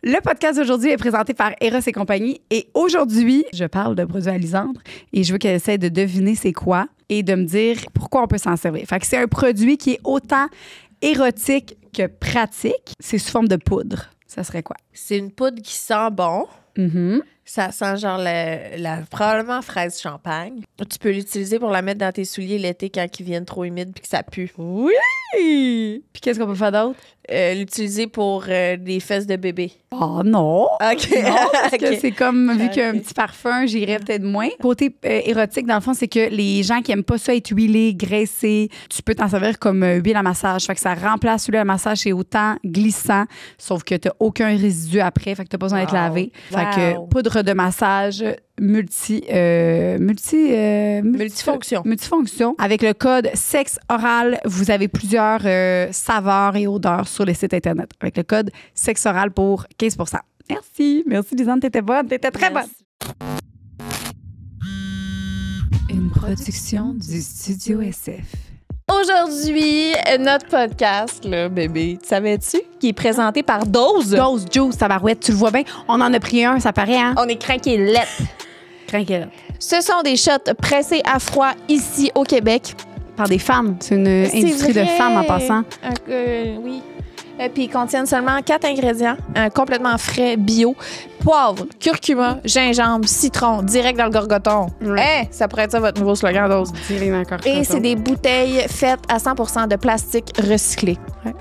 Le podcast d'aujourd'hui est présenté par Eros et compagnie. Et aujourd'hui, je parle de produits à Lisandre et je veux qu'elle essaie de deviner c'est quoi et de me dire pourquoi on peut s'en servir. Fait que c'est un produit qui est autant érotique que pratique. C'est sous forme de poudre. Ça serait quoi? C'est une poudre qui sent bon. Mm-hmm. Ça sent genre probablement fraise champagne. Tu peux l'utiliser pour la mettre dans tes souliers l'été quand ils viennent trop humides puis que ça pue. Oui! Puis qu'est-ce qu'on peut faire d'autre? L'utiliser pour des fesses de bébé. Oh non! OK. Non, parce que OK. c'est comme, vu OK. qu'il y a un petit parfum, j'irais peut-être moins. Côté érotique, dans le fond, c'est que les gens qui aiment pas ça être huilés, graissés, tu peux t'en servir comme huile à massage. Fait que ça remplace l'huile à massage, c'est autant glissant, sauf que t'as aucun résidu après, fait que t'as pas besoin d'être Wow. lavé. Fait que Wow. poudre de massage Multifonction. multifonction. Avec le code sexe oral, vous avez plusieurs saveurs et odeurs sur les sites Internet. Avec le code sexe oral pour 15 %. Merci. Merci, Lisanne. T'étais bonne. T'étais très bonne. Une production du Studio SF. Aujourd'hui, notre podcast, là, bébé, tu savais-tu, qui est présenté par Dose. Dose Juice, tabarouette. Tu le vois bien. On en a pris un, ça paraît, hein? On est craqué lettre. Crinquette. Ce sont des shots pressés à froid ici au Québec. Par des femmes. C'est une industrie de vrai. femmes en passant. Oui. Puis ils contiennent seulement 4 ingrédients, complètement frais, bio. Poivre, curcuma, gingembre, citron, direct dans le gorgoton. Ouais. Ça pourrait être ça votre nouveau slogan, Dose. Et c'est des bouteilles faites à 100% de plastique recyclé. Ouais.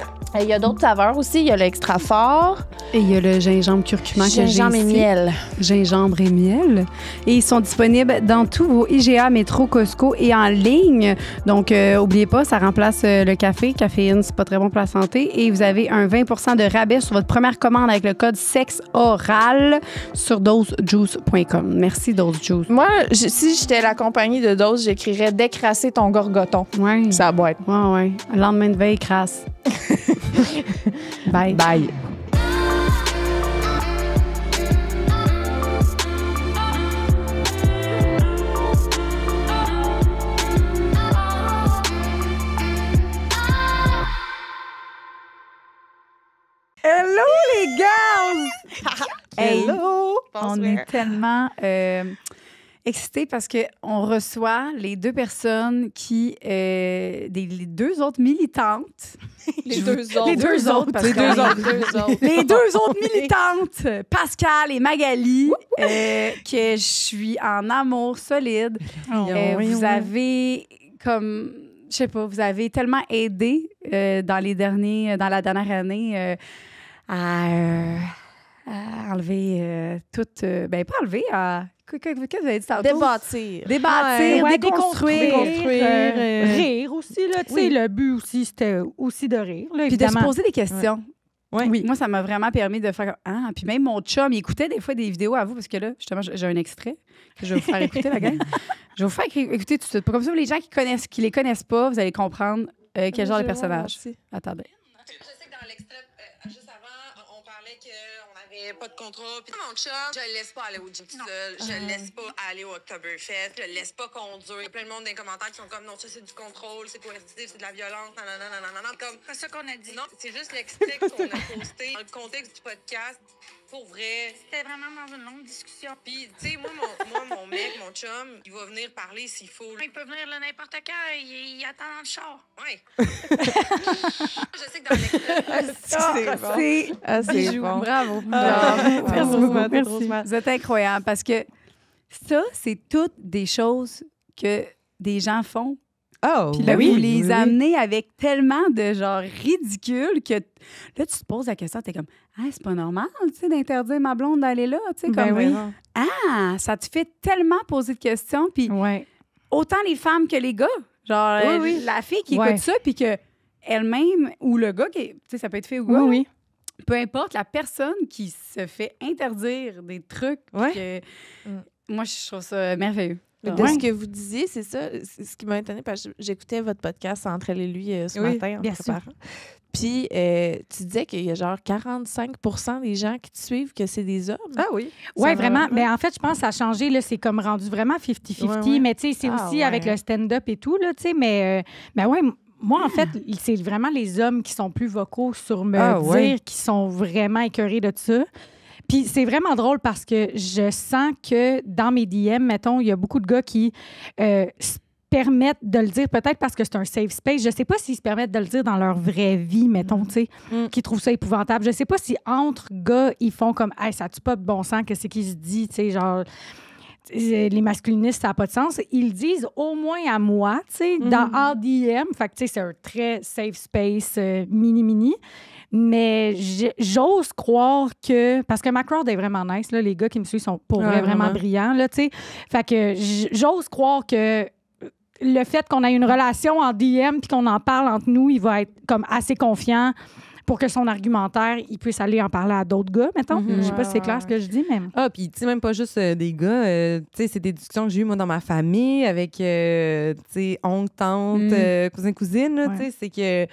Il y a d'autres saveurs aussi. Il y a le extra fort, Et il y a le gingembre curcuma que j'ai gingembre et ici. miel. Gingembre et miel. Et ils sont disponibles dans tous vos IGA, Métro, Costco et en ligne. Donc, oubliez pas, ça remplace le café. Caféine, c'est pas très bon pour la santé. Et vous avez un 20 % de rabais sur votre première commande avec le code SEXEORAL sur dosejuice.com. Merci, Dose Juice. Moi, si j'étais la compagnie de Dose, j'écrirais décrasser ton gorgoton. Ouais. Ça boîte. Ouais. Le lendemain de veille, crasse. Bye. Bye. Hello, les gars! Hey, Hello! on est tellement excités parce qu'on reçoit les deux personnes qui... les deux autres militantes. Les deux autres. Les deux autres, parce Les qu'on deux est- autres. Les deux autres militantes, Pascal et Magali, que je suis en amour solide. Vous avez comme... Je sais pas, vous avez tellement aidé dans la dernière année à enlever toute... ben, pas enlever, à... Qu'est-ce que vous avez dit tantôt? Débattir. Déconstruire. Rire aussi, là. Tu sais, le but aussi, c'était aussi de rire, là, Puis de se évidemment. poser des questions. Ouais. Oui. Moi, ça m'a vraiment permis de faire... Ah, puis même mon chum, il écoutait des fois des vidéos à vous, parce que là, justement, j'ai un extrait que je vais vous faire écouter, la gang. Je vais vous faire écouter tout de suite. Comme ça, les gens qui les connaissent pas, vous allez comprendre quel genre de personnage. Attendez. Je sais que dans l'extrait, juste avant, on parlait qu'on n'avait pas de contrat. Puis mon chum, je le laisse pas aller au gym tout seul. Je le laisse pas aller au Oktoberfest. Je le laisse pas conduire. Il y a plein de monde dans les commentaires qui sont comme, non, ça c'est du contrôle, c'est coercitif, c'est de la violence, nanana. Comme, C'est ça qu'on a dit. non, c'est juste l'extrait qu'on a posté dans le contexte du podcast. Pour vrai. C'était vraiment dans une longue discussion. Puis, tu sais, moi, mon mec, mon chum, il va venir parler s'il faut. Il peut venir là n'importe quand, il attend dans le char. Ouais. Je sais que dans l'extrait. C'est bijou. bon. Bravo. Merci beaucoup. Merci. Vous êtes incroyables parce que ça, c'est toutes des choses que des gens font. Oh, Puis là, vous les amenez avec tellement de genre ridicule que là, tu te poses la question, t'es comme, ah, c'est pas normal, tu sais, d'interdire ma blonde d'aller là, tu sais, comme, ah, ça te fait tellement poser de questions, puis Ouais. autant les femmes que les gars, genre, la fille qui Ouais. écoute ça, puis que elle-même, ou le gars, tu sais, ça peut être fille ou gars, Oui. peu importe, la personne qui se fait interdire des trucs, Ouais. que, moi, je trouve ça merveilleux. Mais de ce que vous disiez, c'est ça, c'est ce qui m'a étonnée, parce que j'écoutais votre podcast entre elle et lui ce matin en bien préparant. Puis, tu disais qu'il y a genre 45 % des gens qui te suivent que c'est des hommes. Ah oui. Ça Oui, vraiment. va- Mais en fait, je pense que ça a changé. Là, c'est comme rendu vraiment 50-50. Ouais, ouais. Mais tu sais, c'est Ah, aussi ouais. avec le stand-up et tout. Là, tu sais, mais ouais, Moi, en fait, c'est vraiment les hommes qui sont plus vocaux sur me dire ouais. qu'ils sont vraiment écœurés de ça. Puis c'est vraiment drôle parce que je sens que dans mes DM, mettons, il y a beaucoup de gars qui se permettent de le dire, peut-être parce que c'est un safe space. Je sais pas s'ils se permettent de le dire dans leur vraie vie, mettons, tu sais, qui trouvent ça épouvantable. Je sais pas si entre gars, ils font comme « Hey, ça tue pas de bon sens, qu'est-ce qu'il se dit? » Tu sais, genre... Les masculinistes, ça n'a pas de sens. Ils disent au moins à moi, tu sais, dans ADM. Fait que, tu sais, c'est un très safe space, mini-mini. Mais j'ose croire que... Parce que ma crowd est vraiment nice, là. Les gars qui me suivent sont pour vrai vraiment brillants, là, tu sais. Fait que j'ose croire que le fait qu'on ait une relation en DM puis qu'on en parle entre nous, il va être comme assez confiant pour que son argumentaire, il puisse aller en parler à d'autres gars, mettons. Je sais pas si c'est clair ce que je dis, mais... Ah, puis tu sais, même pas juste des gars. Tu sais, c'est des discussions que j'ai eues, moi, dans ma famille, avec, tu sais, oncle, tante, cousin, cousine, là, tu sais, c'est que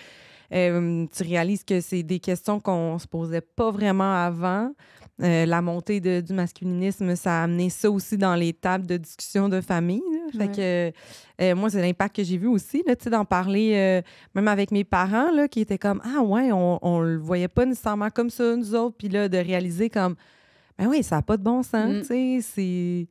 tu réalises que c'est des questions qu'on se posait pas vraiment avant. La montée du masculinisme, ça a amené ça aussi dans les tables de discussion de famille. Là. Fait que moi, c'est l'impact que j'ai vu aussi, là, d'en parler même avec mes parents là, qui étaient comme « Ah ouais, on le voyait pas nécessairement comme ça, nous autres. » Puis là, de réaliser comme « Ben oui, ça n'a pas de bon sens. Tu sais, c'est... »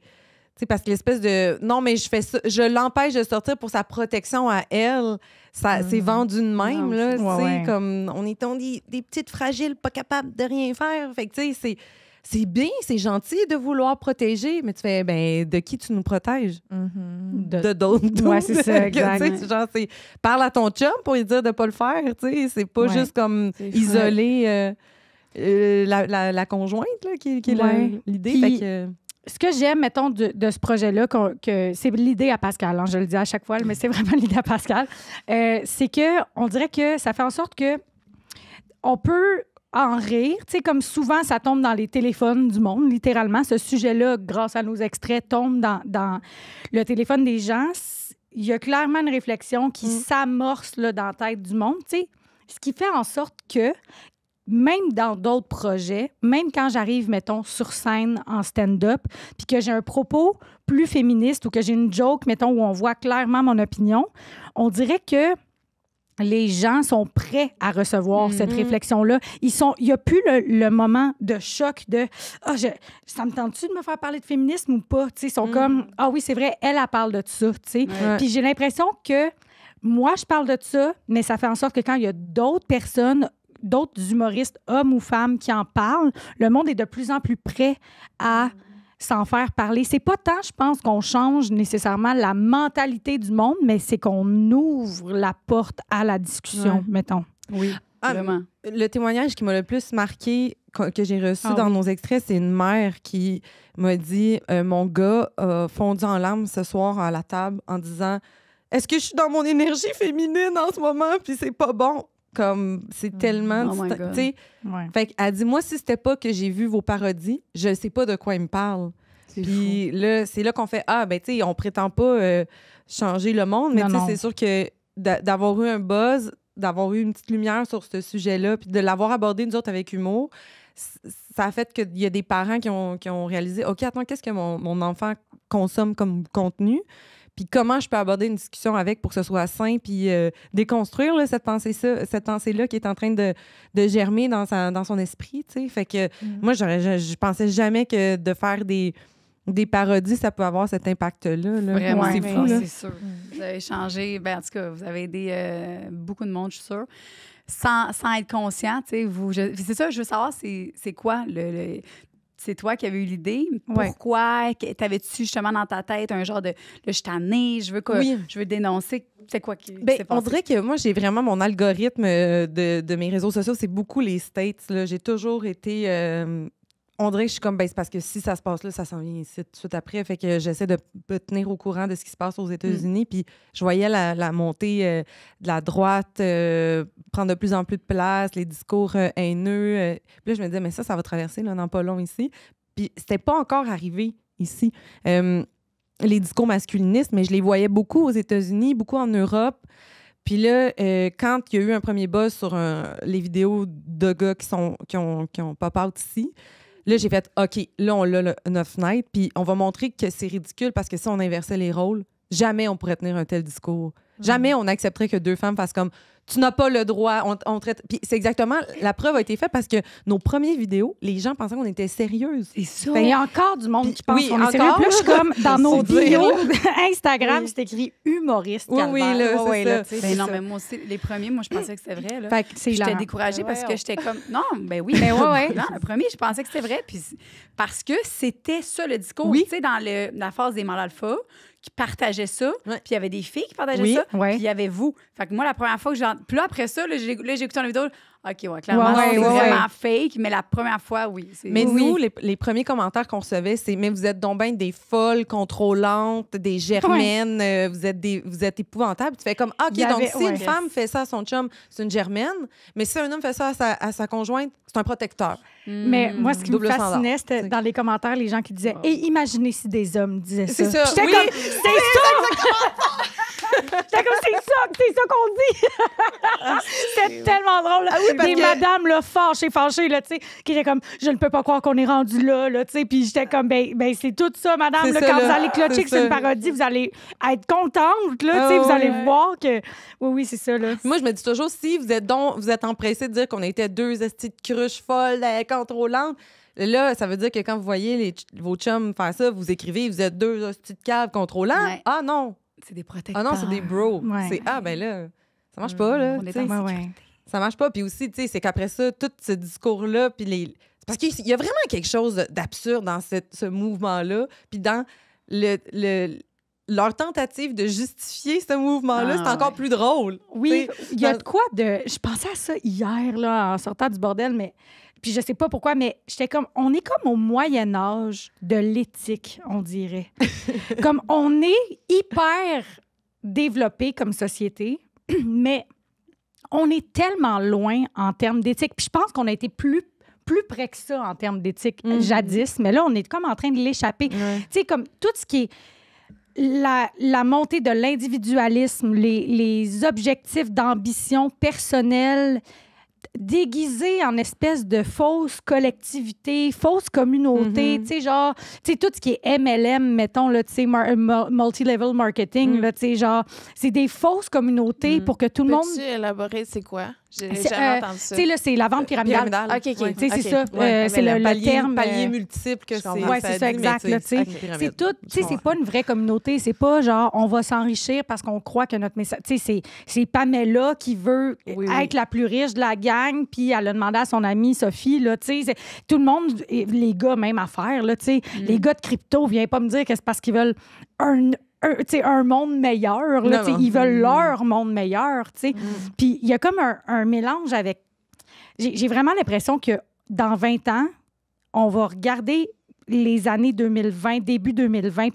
parce que l'espèce de « Non, mais je fais ça, je l'empêche de sortir pour sa protection à elle. » Ça, c'est vendu de même, là, tu sais, comme on est des petites fragiles, pas capables de rien faire. Fait que, tu sais, c'est bien, c'est gentil de vouloir protéger, mais tu fais, ben, de qui tu nous protèges? De d'autres. Ouais, c'est ça, exact. Genre, parle à ton chum pour lui dire de pas le faire, tu sais, c'est pas juste comme isoler la conjointe, là, qui est l'idée. Puis, fait que... Ce que j'aime, mettons, de ce projet-là, que c'est l'idée à Pascal, hein, je le dis à chaque fois, mais c'est vraiment l'idée à Pascal, c'est qu'on dirait que ça fait en sorte que on peut en rire. Tu sais, comme souvent, ça tombe dans les téléphones du monde, littéralement. Ce sujet-là, grâce à nos extraits, tombe dans le téléphone des gens. Il y a clairement une réflexion qui s'amorce là, dans la tête du monde, tu sais. Ce qui fait en sorte que même dans d'autres projets, même quand j'arrive, mettons, sur scène en stand-up, puis que j'ai un propos plus féministe ou que j'ai une joke, mettons, où on voit clairement mon opinion, on dirait que les gens sont prêts à recevoir cette réflexion-là. Il n'y a plus le moment de choc de « Ah, ça me tente-tu de me faire parler de féminisme ou pas? » Ils sont comme « Ah oui, c'est vrai, elle parle de ça. » Puis j'ai l'impression que moi, je parle de ça, mais ça fait en sorte que quand il y a d'autres personnes, d'autres humoristes, hommes ou femmes, qui en parlent, le monde est de plus en plus prêt à s'en faire parler. C'est pas tant, je pense, qu'on change nécessairement la mentalité du monde, mais c'est qu'on ouvre la porte à la discussion, mettons. Oui, vraiment. Le témoignage qui m'a le plus marqué, que j'ai reçu dans nos extraits, c'est une mère qui m'a dit mon gars a fondu en larmes ce soir à la table en disant « Est-ce que je suis dans mon énergie féminine en ce moment? Puis c'est pas bon. » Comme, c'est tellement... Fait qu'elle dit, moi, si c'était pas que j'ai vu vos parodies, je sais pas de quoi ils me parlent. Puis là, c'est là qu'on fait, ben, tu sais, on prétend pas changer le monde, mais tu sais, c'est sûr que d'avoir eu un buzz, d'avoir eu une petite lumière sur ce sujet-là, puis de l'avoir abordé, nous autres, avec humour, ça a fait qu'il y a des parents qui ont réalisé, OK, attends, qu'est-ce que mon enfant consomme comme contenu? Puis comment je peux aborder une discussion avec pour que ce soit sain, puis déconstruire là, cette pensée-là qui est en train de germer dans son esprit, tu sais. Fait que moi, je pensais jamais que de faire des parodies, ça peut avoir cet impact-là. Là. Vraiment, c'est fou, là. c'est sûr. Vous avez changé, en tout cas, vous avez aidé beaucoup de monde, je suis sûre. Sans être conscient, tu sais, c'est ça, je veux savoir, c'est quoi c'est toi qui avais eu l'idée. Pourquoi? T'avais-tu justement dans ta tête un genre de je suis tannée, je veux dénoncer? C'est quoi qui s'est passé? On dirait que moi, j'ai vraiment mon algorithme de mes réseaux sociaux, c'est beaucoup les States. Là. J'ai toujours été... on dirait que je suis comme, c'est parce que si ça se passe là, ça s'en vient ici tout de suite après. Fait que j'essaie de me tenir au courant de ce qui se passe aux États-Unis. Puis je voyais la montée de la droite prendre de plus en plus de place, les discours haineux. Puis là, je me disais, mais ça va traverser là, dans pas long ici. Puis c'était pas encore arrivé ici. Les discours masculinistes, mais je les voyais beaucoup aux États-Unis, beaucoup en Europe. Puis là, quand il y a eu un premier buzz sur les vidéos de gars qui ont pop-out ici, là, j'ai fait, OK, là, on a notre fenêtre, puis on va montrer que c'est ridicule parce que si on inversait les rôles, jamais on pourrait tenir un tel discours. Jamais on accepterait que 2 femmes fassent comme tu n'as pas le droit. On traite. Puis c'est exactement la preuve a été faite parce que nos premières vidéos, les gens pensaient qu'on était sérieuses. C'est ça. Ben, il y a encore du monde qui pense oui, qu'on est sérieux. encore. Puis là, je suis comme dans nos Faut dire. bios Instagram, c'est écrit humoriste. Oui, oui, là, c'est ça. tu sais, Ben c'est non, ça. mais moi aussi, les premiers, moi, je pensais que c'était vrai. Là. Fait que c'est J'étais hilarant. découragée parce que j'étais comme non, ben oui. Ben ouais. Non, le premier, je pensais que c'était vrai. Puis parce que c'était ça le discours. Oui. Tu sais, dans la phase des mâles alpha, qui partageaient ça. Ouais. Puis il y avait des filles qui partageaient Oui. ça. Ouais. Puis il y avait vous. Fait que moi, la première fois que j'ai. Puis là, après ça, là, j'ai écouté la vidéo. OK, ouais, clairement, Ouais, c'est ouais, vraiment fake. Mais la première fois, oui. Mais Oui. nous, les premiers commentaires qu'on recevait, c'est « Mais vous êtes donc ben des folles, contrôlantes, des germaines, vous êtes épouvantables. » Tu fais comme « OK, Il y donc avait- si ouais. une femme fait ça à son chum, c'est une germaine. Mais si un homme fait ça à sa conjointe, c'est un protecteur. Mais moi, ce qui me Double standard. fascinait, c'était dans les commentaires, les gens qui disaient Et imaginez si des hommes disaient ça. C'est ça. Puis j'étais Oui. comme C'est ça! J'étais comme c'est ça qu'on dit. C'était tellement drôle. parce des que- madames là, fâchées, là, tu sais, qui étaient comme Je ne peux pas croire qu'on est rendu là, tu sais. Puis j'étais comme ben c'est tout ça, madame. C'est Là, ça, quand là. vous allez clocher C'est que c'est une ça. parodie, vous allez être contente, là, tu sais, Ah, vous allez ouais. voir que. Oui, c'est ça, là. Moi, je me dis toujours, si vous êtes empressés de dire qu'on était 2 estis de cruches folles, contrôlantes, là, ça veut dire que quand vous voyez vos chums faire ça, vous écrivez, vous êtes 2 estis de caves contrôlants. Ouais. Ah non! C'est des protecteurs. Ah non, c'est des bros. Ouais. C'est ben là, ça marche pas, là. On est tu sais. en Ouais, ouais. Ça marche pas. Puis aussi, tu sais, c'est qu'après ça, tout ce discours-là, puis c'est parce qu'il y a vraiment quelque chose d'absurde dans ce mouvement-là, puis dans leur tentative de justifier ce mouvement-là, Ah, c'est encore ouais. plus drôle. Oui, Tu sais, il y a dans- de quoi de. Je pensais à ça hier, là, en sortant du bordel, mais. Puis je sais pas pourquoi, mais j'étais comme. On est comme au Moyen-Âge de l'éthique, on dirait. Comme on est hyper développé comme société, mais on est tellement loin en termes d'éthique. Puis je pense qu'on a été plus près que ça en termes d'éthique jadis, mais là, on est comme en train de l'échapper. Ouais. Tu sais, comme tout ce qui est la montée de l'individualisme, les objectifs d'ambition personnelle déguisés en espèce de fausse collectivité, fausse communauté, tu sais, genre, tu sais, tout ce qui est MLM, mettons, là, tu sais, multi-level marketing, là, tu sais, genre, c'est des fausses communautés pour que tout le monde... Peux-tu élaborer c'est quoi? J'ai C'est, jamais entendu ça. Tu sais, là, c'est la vente pyramidale. OK. Tu sais, c'est OK. ça. Ouais, C'est mais le palier, terme... palier multiple que je c'est. comprends. Oui, c'est ça, dit, exact. mais Là, tu sais. avec une pyramide. C'est tout, tu sais, c'est pas une vraie communauté. C'est pas genre, on va s'enrichir parce qu'on croit que notre message. Tu sais, c'est Pamela qui veut être la plus riche de la gang, puis elle a demandé à son amie Sophie, là, tu sais. Tout le monde, les gars, même à faire, là, tu sais. Les gars de crypto, viennent pas me dire que c'est parce qu'ils veulent un monde meilleur. Là, Non, tu sais, non. ils veulent leur monde meilleur. Tu sais. Puis il y a comme un mélange avec. J'ai vraiment l'impression que dans 20 ans, on va regarder les années 2020, début 2020,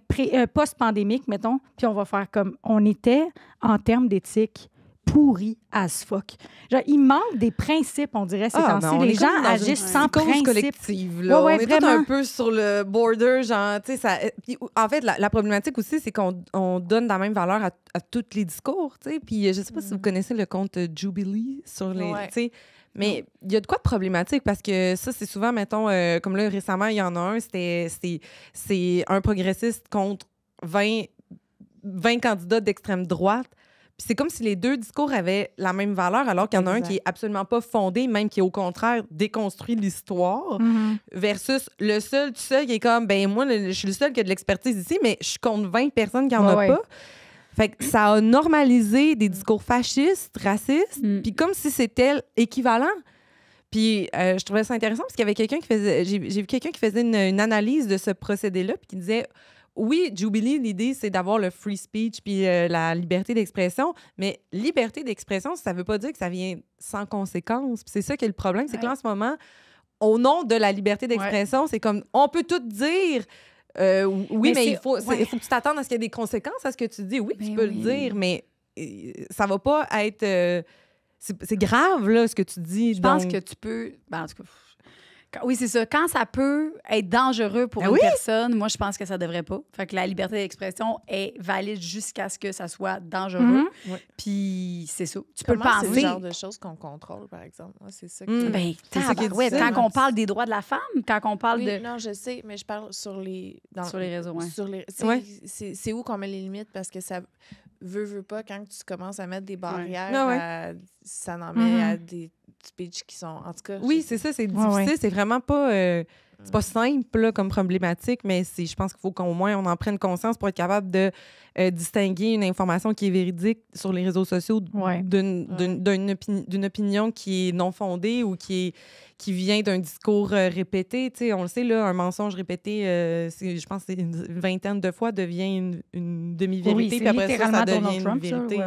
post-pandémique, mettons, puis on va faire comme on était en termes d'éthique pourri as fuck. Genre, il manque des principes, on dirait, ces temps-ci. on Les est comme gens dans une agissent sans psychose principe. collective, là. Ouais, on est tous vraiment. un peu sur le border, genre, tu sais, ça... Puis, en fait, la problématique aussi, c'est qu'on donne la même valeur à tous les discours, tu sais. Puis je sais pas si vous connaissez le compte Jubilee sur les... Ouais. Tu sais, mais il y a de quoi de problématique parce que ça, c'est souvent, mettons, comme là, récemment, il y en a un, c'est un progressiste contre 20 candidats d'extrême droite. Puis c'est comme si les deux discours avaient la même valeur, alors qu'il y en a un qui est absolument pas fondé, même qui, au contraire, déconstruit l'histoire, versus le seul qui est comme, ben moi, je suis le seul qui a de l'expertise ici, mais je compte 20 personnes qui en ont pas. Fait que ça a normalisé des discours fascistes, racistes, puis comme si c'était équivalent. Puis je trouvais ça intéressant parce qu'il y avait quelqu'un qui faisait... J'ai vu quelqu'un qui faisait une analyse de ce procédé-là, puis qui disait... Oui, Jubilee, l'idée, c'est d'avoir le free speech puis la liberté d'expression, mais liberté d'expression, ça veut pas dire que ça vient sans conséquences. Puis c'est ça qui est le problème, c'est que là, en ce moment, au nom de la liberté d'expression, c'est comme, on peut tout dire... oui, mais il faut que tu t'attendes à ce qu'il y ait des conséquences à ce que tu dis. Oui, tu peux le dire, mais ça va pas être... c'est grave, là, ce que tu dis. Je pense que tu peux... Ben, en tout cas... Oui, c'est ça. Quand ça peut être dangereux pour une personne, moi, je pense que ça devrait pas. Fait que la liberté d'expression est valide jusqu'à ce que ça soit dangereux. Puis c'est ça. Tu peux le Comment c'est penser. le genre de choses qu'on contrôle, par exemple? Moi, c'est ça. Ben, C'est ça qui est tabarouette, difficile. quand on parle des droits de la femme, quand on parle Oui, de... non, je sais, mais je parle sur les... Sur les réseaux, ouais. Sur les, Ouais. c'est où qu'on met les limites? Parce que ça... veux pas, quand tu commences à mettre des barrières, Ah ça en met à des speeches qui sont... En tout cas... Oui, c'est ça, c'est difficile. C'est vraiment pas... c'est pas simple là, comme problématique, mais je pense qu'il faut qu'au moins on en prenne conscience pour être capable de distinguer une information qui est véridique sur les réseaux sociaux d'une opinion qui est non fondée ou qui vient d'un discours répété. T'sais, on le sait, là, un mensonge répété, je pense que c'est une vingtaine de fois devient une demi-vérité, puis après ça devient une vérité.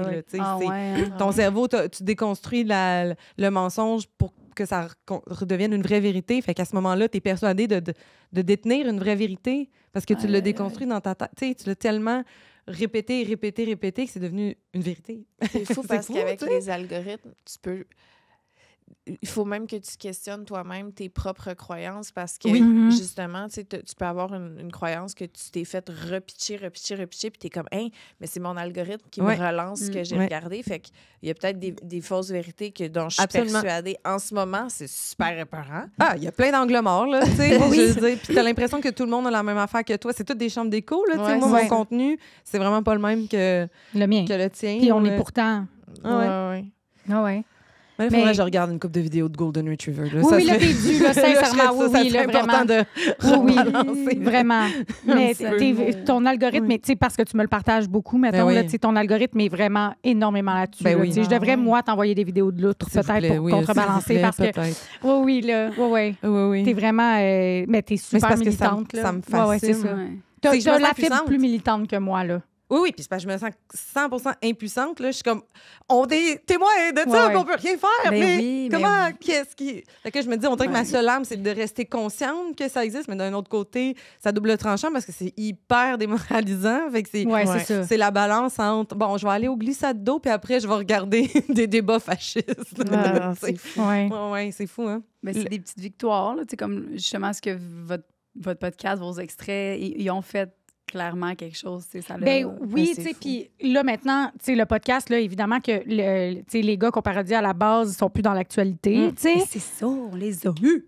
Ton cerveau, tu déconstruis le mensonge pour que ça redevienne une vraie vérité. Fait qu'à ce moment-là, tu es persuadé de détenir une vraie vérité parce que tu l'as déconstruit dans ta tête. Tu l'as tellement répété que c'est devenu une vérité. C'est fou parce qu'avec les algorithmes, tu peux... Il faut même que tu questionnes toi-même tes propres croyances parce que, justement, tu peux avoir une croyance que tu t'es fait repitcher, puis t'es comme, hey, mais c'est mon algorithme qui me relance ce que j'ai regardé. Fait qu'il y a peut-être des fausses vérités dont je suis persuadée en ce moment. C'est super épeurant. Ah, il y a plein d'angles morts, là, tu sais. Je veux dire, puis t'as l'impression que tout le monde a la même affaire que toi. C'est toutes des chambres d'écho, là, tu sais. Moi, mon contenu, c'est vraiment pas le même que le mien. Que le tien. Puis on est pourtant... Mais il faudrait que je regarde une couple de vidéos de Golden Retriever. Là. Oui, là, t'es dû, là, sincèrement. Oui, là, vraiment. Oui, vraiment. Mais ton algorithme, parce que tu me le partages beaucoup, mettons, là, ton algorithme est vraiment énormément là-dessus. Je devrais, moi, t'envoyer des vidéos de l'autre, peut-être, pour contrebalancer. Parce que, oui, là, t'es vraiment... mais t'es super militante. Ça me fascine. Oui, c'est ça. T'as la fibre plus militante que moi, là. Oui, puis c'est parce que je me sens 100% impuissante. Là. Je suis comme, on est témoins de ça, qu'on peut rien faire. Mais comment, qu'est-ce qui... Fait que je me dis, on dirait que ma seule arme, c'est de rester consciente que ça existe, mais d'un autre côté, ça double tranchant parce que c'est hyper démoralisant. Fait que c'est la balance entre, bon, je vais aller au glissade d'eau, puis après, je vais regarder des débats fascistes. C'est fou. C'est fou, hein? Mais c'est des petites victoires, là, comme justement ce que votre podcast, vos extraits, ils ont fait clairement quelque chose, ça oui, tu sais, puis là, maintenant, tu sais, le podcast, là, évidemment que les gars qu'on parodie à la base sont plus dans l'actualité, tu sais. C'est ça, on les a eus.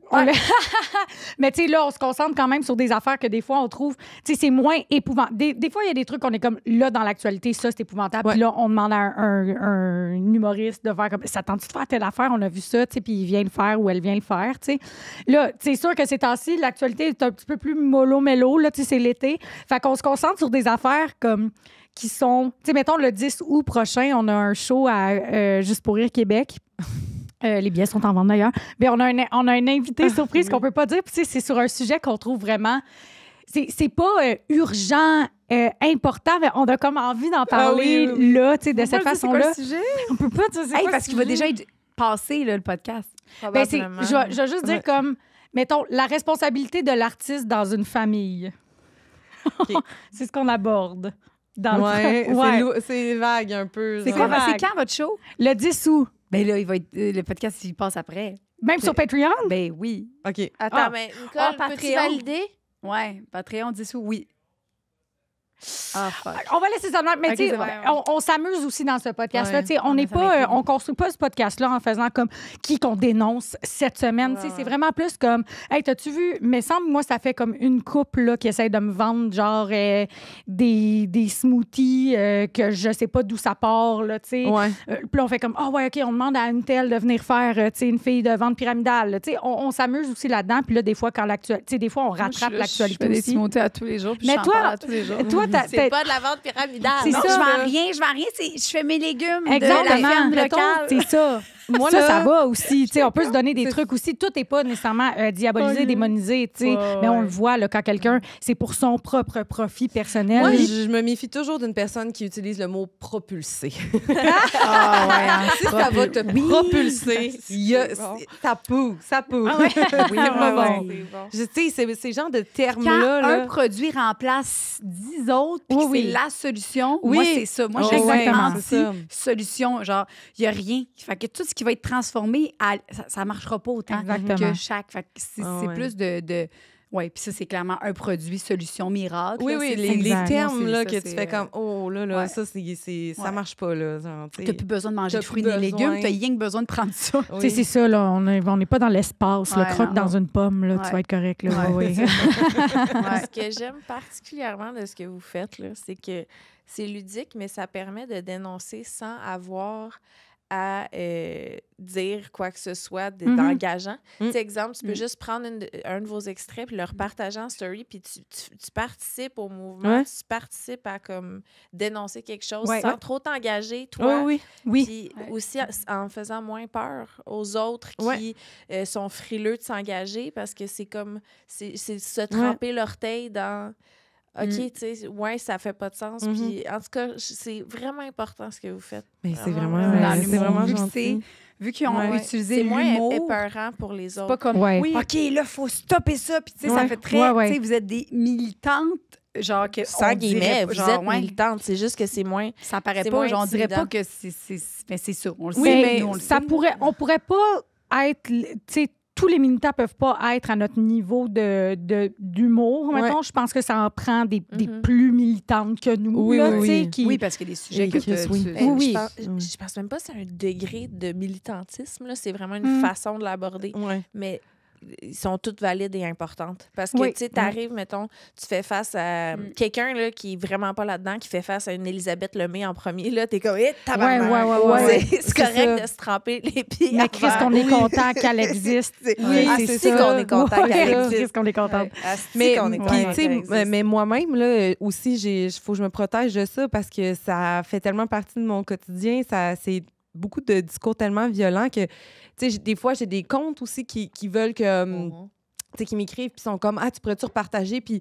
Mais tu sais, là, on se concentre quand même sur des affaires que des fois, on trouve, tu sais, c'est moins épouvantable. Des fois, il y a des trucs qu'on est comme, là, dans l'actualité, ça, c'est épouvantable. Puis là, on demande à un humoriste de faire comme, ça tente-tu de faire telle affaire? On a vu ça, tu sais, puis il vient le faire ou elle vient le faire, tu sais. Là, c'est sûr que ces temps-ci, l'actualité est un petit peu plus mollo-mello, là, tu sais, c'est l'été. Fait qu'on se concentre sur des affaires comme qui sont... Tu sais, mettons, le 10 août prochain, on a un show à Juste pour rire Québec. Les billets sont en vente d'ailleurs. Mais on a un invité surprise qu'on peut pas dire. Puis c'est sur un sujet qu'on trouve vraiment... C'est pas urgent, important, mais on a comme envie d'en parler là, tu sais, de cette façon-là. On peut pas dire c'est quoi parce qu'il va déjà être passé, là, le podcast. Je vais juste dire comme, mettons, la responsabilité de l'artiste dans une famille. Okay. C'est ce qu'on aborde. C'est vague un peu. C'est quand votre show? Le 10 août. Ben là, il va être, le podcast, il passe après. Même sur Patreon? Ben oui. OK. Attends, mais Nicole, peux-tu valider? Ouais, Patreon 10 août, oui. Ah, fuck. On va laisser ça de même. Mais tu sais, on s'amuse aussi dans ce podcast-là. Tu sais, on n'est pas, on construit pas ce podcast-là en faisant comme qui qu'on dénonce cette semaine. Tu sais, c'est vraiment plus comme, hey, t'as-tu vu? Mais semble, moi, ça fait comme une couple là qui essaie de me vendre genre des smoothies que je sais pas d'où ça part là. Tu sais, puis on fait comme, ok, on demande à une telle de venir faire, tu sais, une fille de vente pyramidale. Tu sais, on s'amuse aussi là-dedans. Puis là, des fois, quand l'actualité, tu sais, des fois, on rattrape l'actualité aussi. Je fais des smoothies à tous les jours. Puis mais je parle à tous les jours. Toi, c'est pas de la vente pyramidale. C'est ça. Je vends rien. Je fais mes légumes exactement. de la ferme locale. C'est ça. Moi, là, ça va aussi. On peut se donner des trucs aussi. Tout n'est pas nécessairement diabolisé, démonisé. Mais on le voit là, quand quelqu'un, c'est pour son propre profit personnel. Moi, je me méfie toujours d'une personne qui utilise le mot propulser. Si ça va te propulser, ça pousse. Ça pousse. C'est ce genre de termes-là. Quand un produit remplace 10 autres, puis c'est la solution, moi, c'est ça. Moi, je suis anti-solution. Genre, il n'y a rien. Fait que tout ce qui va être transformé, ça ne marchera pas autant que chaque. Fait que c'est plus de Oui, puis ça, c'est clairement un produit solution miracle. Oui, là, oui, c'est les ça. termes C'est là, ça, que tu c'est, fais comme, oh là, ouais. ça, ça marche pas. Là, Tu n'as plus besoin de manger T'as de fruits plus et légumes, besoin. tu as rien que besoin de prendre ça. Tu sais, c'est ça, là, on n'est pas dans l'espace. Ouais, Croque non. dans une pomme, là, Ouais. tu vas être correct. Là, Ouais, oui. c'est Ce que j'aime particulièrement de ce que vous faites, là, c'est que c'est ludique, mais ça permet de dénoncer sans avoir à dire quoi que ce soit d'engageant. Tu sais, exemple, tu peux juste prendre un de vos extraits puis le repartager en story, puis tu participes au mouvement, tu participes à comme dénoncer quelque chose sans trop t'engager, toi. Oui. Puis aussi en faisant moins peur aux autres qui sont frileux de s'engager parce que c'est comme c'est se tremper l'orteil dans OK, tu sais, ça fait pas de sens. Puis en tout cas, c'est vraiment important ce que vous faites. Mais c'est Vraiment, vraiment, dans c'est l'humour. vraiment Vu que gentil. Vu qu'ils ont utilisé c'est moins l'humour, épeurant pour les c'est autres. pas comme, Ouais. oui, OK, là, il faut stopper ça. Puis, tu sais, Ouais. ça fait très, Ouais. tu sais, vous êtes des militantes, genre que Sans on guillemets, dirait, vous genre, êtes ouais, militante. C'est juste que c'est moins... ça paraît c'est pas, moins genre, on dirait pas intimidant. que mais c'est ça, on le Oui, sait, mais nous, on le ça sait. on pourrait pas être, tu sais, tous les militants peuvent pas être à notre niveau d'humour, mettons. Je pense que ça en prend des plus militantes que nous. Oui, là, oui, tu sais, oui. qui... Oui, parce que les sujets Et que Chris, tu... oui. Oui. Je pense même pas que c'est un degré de militantisme. Là. C'est vraiment une façon de l'aborder. Ouais. Mais ils sont toutes valides et importantes. Parce que, Oui. tu sais, t'arrives, mettons, tu fais face à quelqu'un là, qui est vraiment pas là-dedans, qui fait face à une Élisabeth Lemay en premier, là, t'es comme, tabarnak! Ouais. C'est correct de se tremper les pieds Mais à Chris, terre. qu'on est content qu'elle existe. Oui, c'est c'est ça. qu'on est content qu'elle Ouais, existe. Chris, qu'on est content. Mais, qu'on est puis, content tu sais, qu'elle existe. mais moi-même, là, aussi, il faut que je me protège de ça parce que ça fait tellement partie de mon quotidien. C'est beaucoup de discours tellement violents que, tu sais, des fois, j'ai des comptes aussi qui veulent que, tu sais, qui m'écrivent puis sont comme, tu pourrais-tu repartager? Puis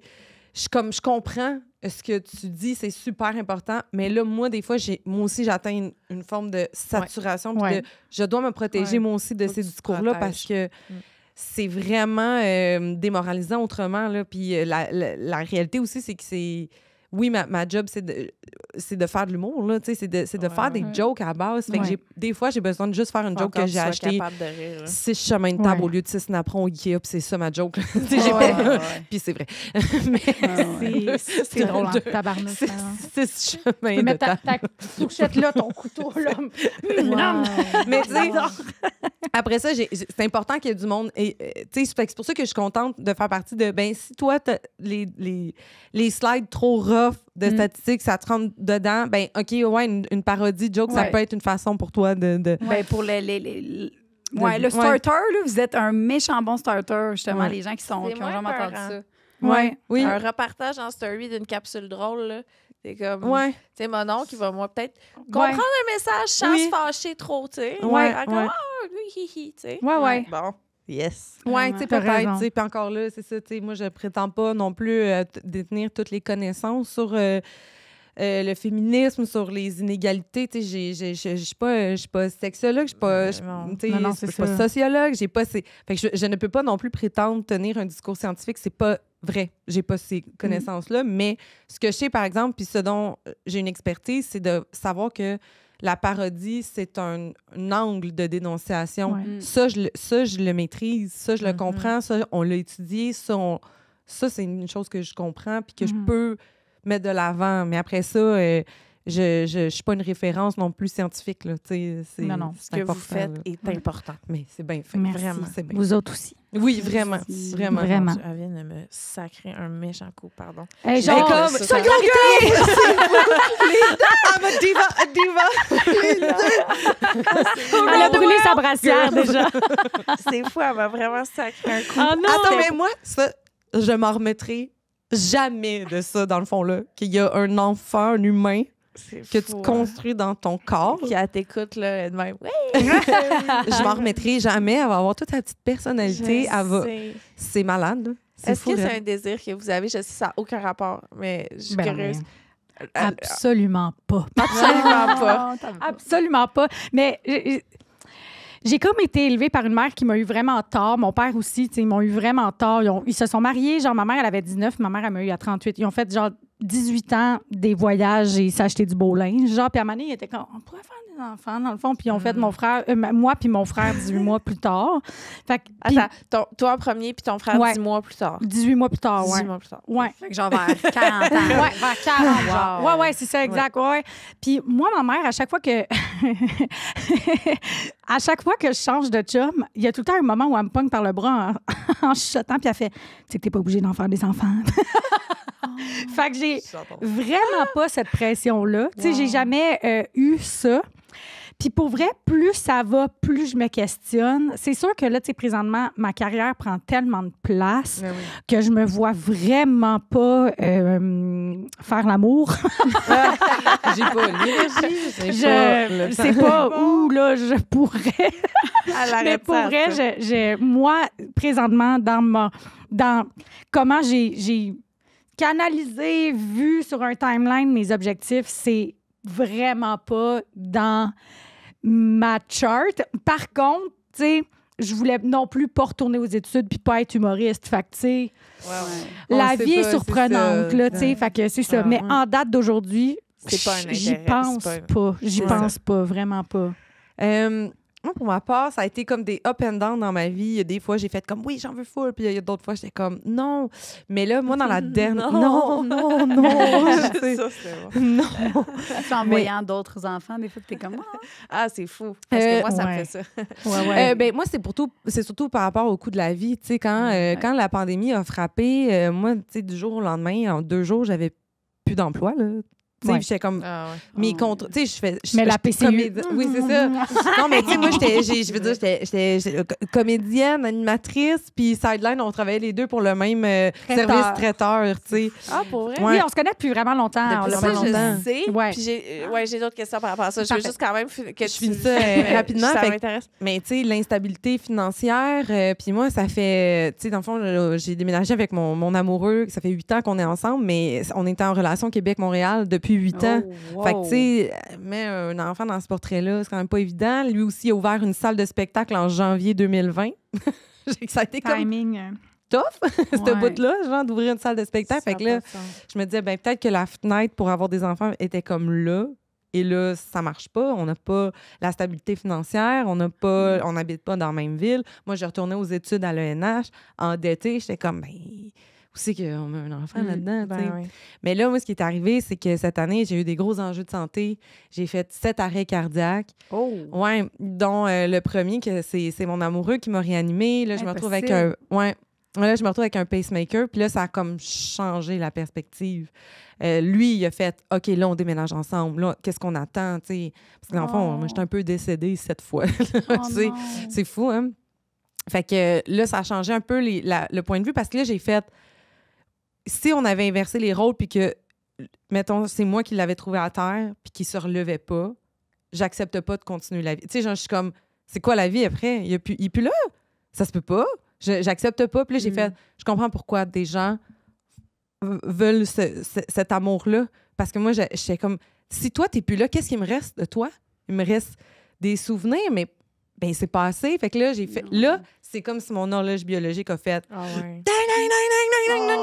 je comprends ce que tu dis, c'est super important. Mais là, moi, des fois, moi aussi, j'atteins une forme de saturation. Puis je dois me protéger, moi aussi, de ces discours-là parce que c'est vraiment démoralisant autrement. Là. Puis la réalité aussi, c'est que c'est... Oui, ma job, c'est de faire de l'humour, là, tu sais, c'est de faire des jokes à la base. Fait que des fois, j'ai besoin de juste faire une joke que j'ai acheté 6 chemins de table au lieu de 6 napperons Ikea, puis c'est ça ma joke. Puis c'est vrai. Mais C'est drôle, hein, tabarnak. 6 chemins de Mets table. ta fourchette là, ton couteau là. Mais tu sais, après ça, c'est important qu'il y ait du monde. Et c'est pour ça que je suis contente de faire partie de... Ben si toi, t'as les slides trop rough de statistiques, ça te rentre dedans, ben OK, une parodie de joke, ça peut être une façon pour toi de... Ben, pour le starter, là, vous êtes un méchant bon starter, justement, les gens qui ont jamais entendu ça. Oui. Un repartage en story d'une capsule drôle, là. C'est comme, tu sais, mon oncle qui va, moi, peut-être comprendre un message sans se fâcher trop, tu sais. Lui, hi, tu sais. Ouais. Bon. Yes. Oui, tu sais, T'as peut-être. raison. Tu sais, puis encore là, c'est ça, tu sais, moi, je prétends pas non plus détenir toutes les connaissances sur le féminisme, sur les inégalités. Tu sais, je suis pas sexologue, je suis pas, je suis pas sociologue, j'ai pas fait que je ne peux pas non plus prétendre tenir un discours scientifique, c'est pas vrai. J'ai pas ces connaissances-là, mais ce que je sais, par exemple, puis ce dont j'ai une expertise, c'est de savoir que la parodie, c'est un angle de dénonciation. Ouais. Ça, je le maîtrise. Ça, je le comprends. Ça, on l'a étudié. Ça, c'est une chose que je comprends puis que je peux mettre de l'avant. Mais après ça, je suis pas une référence non plus scientifique. Là. Non. Ce que vous faites est important. Mais c'est bien fait. Merci. Vraiment, c'est bien. Vous autres aussi. Oui, vraiment. Vraiment. Vraiment. Elle vient de me sacrer un méchant coup, pardon. Hey, Mais genre, comme solidarité! I'm a diva! elle a brûlé sa brassière déjà. C'est fou, elle m'a vraiment sacré un coup. Ah non! Attends, mais moi, ça, je m'en remettrai jamais de ça, dans le fond, là. Qu'il y a un enfant, un humain, que tu construis dans ton corps. Qui elle t'écoute, là, elle de même. Oui! Je m'en remettrai jamais. Elle va avoir toute sa petite personnalité. C'est malade, là. Est-ce fou, que c'est là. un désir que vous avez? Je sais que ça n'a aucun rapport, mais je suis curieuse. Absolument pas. Absolument pas. Absolument pas. Mais j'ai comme été élevée par une mère qui m'a eu vraiment tort. Mon père aussi, ils m'ont eu vraiment tort. Ils se sont mariés. Genre, ma mère, elle avait 19. Ma mère, elle m'a eu à 38. Ils ont fait, genre, 18 ans des voyages et s'acheter du beau linge. Genre, puis à un moment donné, il était comme, on pourrait faire enfants, dans le fond. Puis ils ont fait moi puis mon frère 18 mois plus tard. Fait que, Attends, toi en premier, puis ton frère 10 mois plus tard. 18 mois plus tard, 18 mois plus tard. Ouais. Fait que genre vers 40 ans. Ouais, vers 40 genre. Wow. Ouais, c'est ça, exact. Ouais. Puis moi, ma mère, à chaque fois que je change de chum, il y a tout le temps un moment où elle me pogne par le bras en chuchotant, puis elle fait « Tu sais que t'es pas obligée d'en faire des enfants. » Fait que j'ai vraiment pas cette pression-là. Tu sais, j'ai jamais eu ça. Puis pour vrai, plus ça va, plus je me questionne. C'est sûr que là, tu sais, présentement, ma carrière prend tellement de place que je me vois vraiment pas faire l'amour. J'ai pas l'énergie. C'est pas où, là, je pourrais. Mais pour vrai, moi, présentement, dans comment j'ai canalisé, vu sur un timeline mes objectifs, c'est vraiment pas dans ma chart. Par contre, tu sais, je voulais non plus pas retourner aux études puis pas être humoriste. Fait que, tu sais, la vie est surprenante, là, tu sais. Fait que c'est ça. Mais en date d'aujourd'hui, c'est pas un intérêt. J'y pense pas. J'y pense pas, vraiment pas. Moi, pour ma part, ça a été comme des up and down dans ma vie. Il y a des fois, j'ai fait comme oui, j'en veux full. Puis il y a d'autres fois, j'étais comme non. Mais là, moi, dans la dernière. Non. C'est ça, c'est bon. Non. En voyant d'autres enfants, des fois, que t'es comme Ah, c'est fou. Parce que moi, ça me fait ça. Ben, moi, c'est surtout par rapport au coût de la vie. Tu sais, quand la pandémie a frappé, moi, tu sais, du jour au lendemain, en 2 jours, j'avais plus d'emploi, là. J'étais comme mes contre, tu sais, mais la PCU. Oui, c'est ça. Non, mais tu sais, moi, j'étais comédienne, animatrice, puis sideline, on travaillait les deux pour le même service traiteur, tu sais. Ah, pour vrai? Oui, on se connaît depuis vraiment longtemps. Depuis ça, je sais. Ouais. Puis j'ai d'autres questions par rapport à ça. Je veux juste quand même que je finis ça rapidement. Ça m'intéresse. Mais tu sais, l'instabilité financière, puis moi, ça fait, tu sais, dans le fond, j'ai déménagé avec mon amoureux, ça fait 8 ans qu'on est ensemble, mais on était en relation Québec-Montréal depuis 8 ans. wow. Fait que, tu sais, mettre un enfant dans ce portrait-là, c'est quand même pas évident. Lui aussi a ouvert une salle de spectacle en janvier 2020. Ça a été timing. Tough, ce bout-là, genre, d'ouvrir une salle de spectacle. Fait que là, je me disais, ben peut-être que la fenêtre pour avoir des enfants était comme là. Et là, ça marche pas. On n'a pas la stabilité financière. On n'habite pas dans la même ville. Moi, je retournais aux études à l'ENH. Endettée, j'étais comme, ben... c'est qu'on a un enfant là-dedans. Oui. Mais là, moi, ce qui est arrivé, c'est que cette année, j'ai eu des gros enjeux de santé. J'ai fait 7 arrêts cardiaques. Oh! Ouais, dont le premier, que c'est mon amoureux qui m'a réanimée. Là, je me retrouve avec Là, je me retrouve avec un pacemaker. Puis là, ça a comme changé la perspective. Lui, il a fait « OK, là, on déménage ensemble. Là, qu'est-ce qu'on attend? » Parce que dans le fond, moi, j'étais un peu décédée 7 fois. C'est fou, hein? Fait que là, ça a changé un peu le point de vue parce que là, j'ai fait... Si on avait inversé les rôles puis que, mettons, c'est moi qui l'avais trouvé à terre puis qui se relevait pas, j'accepte pas de continuer la vie. Tu sais, genre, je suis comme, c'est quoi la vie après? Il est plus là? Ça se peut pas. J'accepte pas. Puis là, j'ai fait, je comprends pourquoi des gens veulent cet amour-là. Parce que moi, j'étais comme, si toi, t'es plus là, qu'est-ce qu'il me reste de toi? Il me reste des souvenirs, mais ben c'est passé. Fait que là, j'ai fait... Là, c'est comme si mon horloge biologique a fait...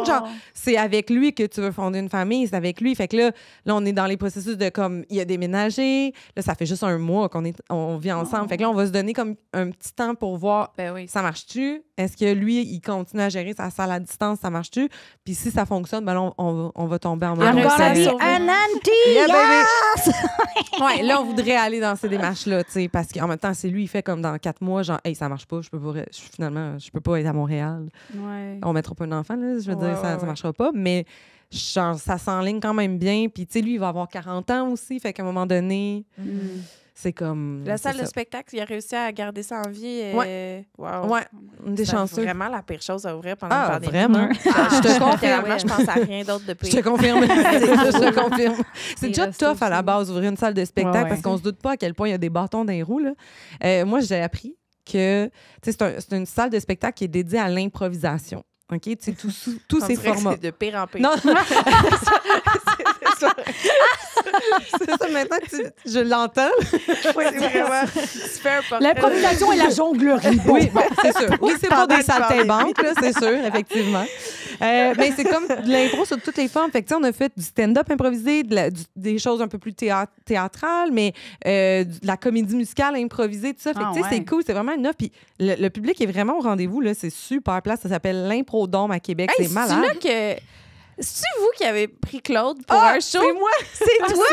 Genre, c'est avec lui que tu veux fonder une famille, c'est avec lui. Fait que là, on est dans les processus de comme, il a déménagé. Là, ça fait juste 1 mois qu'on vit ensemble. Fait que là, on va se donner comme un petit temps pour voir, ça marche-tu? Est-ce que lui, il continue à gérer sa salle à distance? Ça marche-tu? Puis si ça fonctionne, ben là, on va tomber en mode... I'm gonna be an auntie! Yes! Ouais, là, on voudrait aller dans ces démarches-là, tu sais, parce qu'en même temps, c'est lui, il fait comme dans 4 mois, genre, hey, ça marche pas, finalement, je peux pas être à Montréal. Ouais. On mettra pas un enfant, là, je veux dire, ça marchera pas, mais genre, ça s'enligne quand même bien. Puis, tu sais, lui, il va avoir 40 ans aussi, fait qu'à un moment donné, c'est comme... La salle de spectacle, il a réussi à garder ça en vie. Wow. Ouais, des chanceux. C'est vraiment la pire chose à ouvrir pendant une pandémie. Vraiment? Je te confirme. Je pense à rien d'autre de pire. Je te confirme. Je te confirme. C'est déjà tough à la base, ouvrir une salle de spectacle, parce qu'on se doute pas à quel point il y a des bâtons dans les roues, là. Moi, j'ai appris que c'est une salle de spectacle qui est dédiée à l'improvisation. OK? Tu sais, tous ces formats. C'est de pire en pire. Non. C'est ça, maintenant que je l'entends. Oui, c'est vraiment. Tu fais un portrait. L'improvisation et la jonglerie. Oui, bon, c'est sûr. Oui, c'est pas des Pendant que saltimbanques, là, c'est sûr, effectivement. Mais c'est comme de l'impro sur toutes les formes. Fait que, tu sais, on a fait du stand-up improvisé, des choses un peu plus théâtrales, mais de la comédie musicale improvisée, tout ça. Fait que, tu sais, c'est cool, c'est vraiment une offre. Puis le public est vraiment au rendez-vous, là. C'est super place. Ça s'appelle l'Improdome à Québec. Hey, c'est malade. C'est là que. C'est-tu vous qui avez pris Claude pour un show? C'est moi! C'est toi!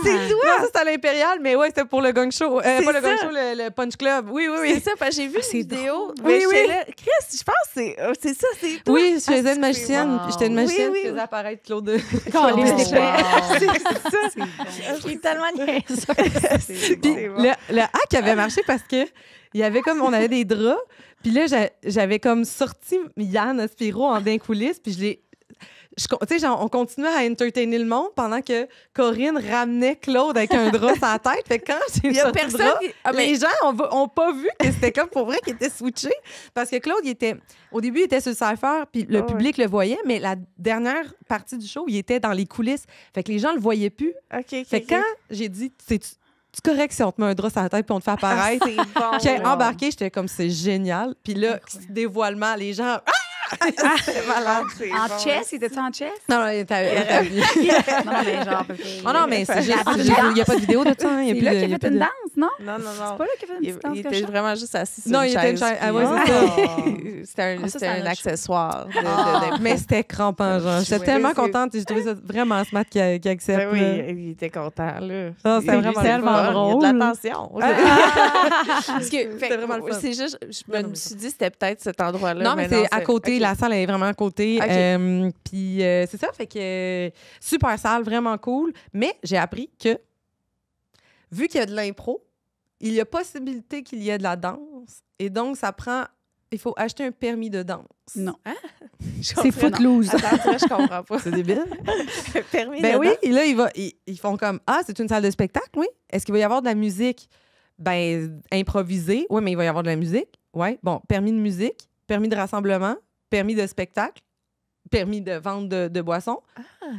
C'est toi! Non, ça, c'était à l'Impérial, mais ouais, c'était pour le Gang Show. Pas le Gang Show, le Punch Club. Oui. C'est ça, parce que j'ai vu une vidéo. Oui. Là, Chris, je pense que c'est ça, c'est toi. Oui, je faisais une magicienne. wow. J'étais une magicienne Oui. qui faisait apparaître Claude. Quand les C'est épais. bon. J'ai tellement niaiseux. Puis le hack avait marché parce que il y avait comme on avait des draps, puis là j'avais comme sorti Yann Aspiro en d'un coulisses, puis tu sais, on continuait à entertainer le monde pendant que Corinne ramenait Claude avec un drap sur la tête. Fait que quand j'ai sorti le drap, les gens ont pas vu que c'était comme pour vrai qu'il était switché. Parce que Claude, au début, il était sur le cypher, puis le public le voyait, mais la dernière partie du show, il était dans les coulisses. Fait que les gens le voyaient plus. Fait que quand j'ai dit, tu correct si on te met un drap sur la tête puis on te fait apparaître. C'est bon. J'ai embarqué, j'étais comme, c'est génial. Puis là, dévoilement, les gens... c'est malade. En chess? Il était en chess? Non, il était habillé. Non, mais genre... Oh non, mais c'est juste... Il n'y a pas de vidéo de ça. Hein. C'est là qu'il a fait une danse, non? Non. C'est pas là qu'il a fait une petite danse Il que était je vraiment juste assis sur Non, une il chaise. était une chaise. Ah ouais, c'est ça. C'était un accessoire. Mais c'était crampant, genre. J'étais tellement contente. J'ai trouvé ça vraiment smart qu'il accepte. Oui, il était content, là. Ah, c'est vraiment tellement drôle. Il y a de l'attention. C'était vraiment le fun. C'est juste, je me suis dit, c'était peut-être cet endroit-là. Non, mais c'est à côté. OK. La salle est vraiment à côté. OK. Puis c'est ça, fait que super salle, vraiment cool. Mais j'ai appris que, vu qu'il y a de l'impro, il y a possibilité qu'il y ait de la danse. Et donc, il faut acheter un permis de danse. Non. C'est footloose. Attends, je comprends pas. C'est débile. Permis Ben de oui, danse. et là, ils font comme, c'est une salle de spectacle, oui. Est-ce qu'il va y avoir de la musique? Ben, improvisée. Oui, mais il va y avoir de la musique. Oui. Bon, permis de musique, permis de rassemblement, permis de spectacle, permis de vente de boissons.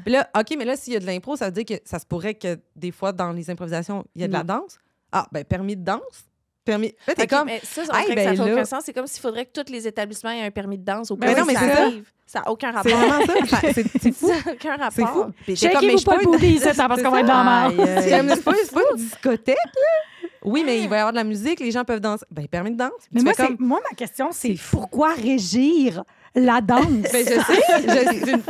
Puis là, OK, mais là, s'il y a de l'impro, ça veut dire que ça se pourrait que des fois, dans les improvisations, il y a de la danse. Ben, permis de danse. Permis. Là, t'es comme. Mais ça, on hey, dirait ben que ça fait là- aucun sens. C'est comme s'il faudrait que tous les établissements aient un permis de danse au Ben cas non, où mais ça c'est ça. arrive. Ça n'a aucun rapport. C'est vraiment ça. C'est fou. Ça n'a aucun rapport. C'est fou. Puis j'étais comme, mais Checkez-vous je pas le peux- booty, ça, parce qu'on va être dans la merde. C'est pas une discothèque, là. Oui, mais il va y avoir de la musique, les gens peuvent danser. Ben, permis de danse. Mais Tu moi, fais comme... moi, ma question, c'est pourquoi régir la danse? Ben, je sais. C'est une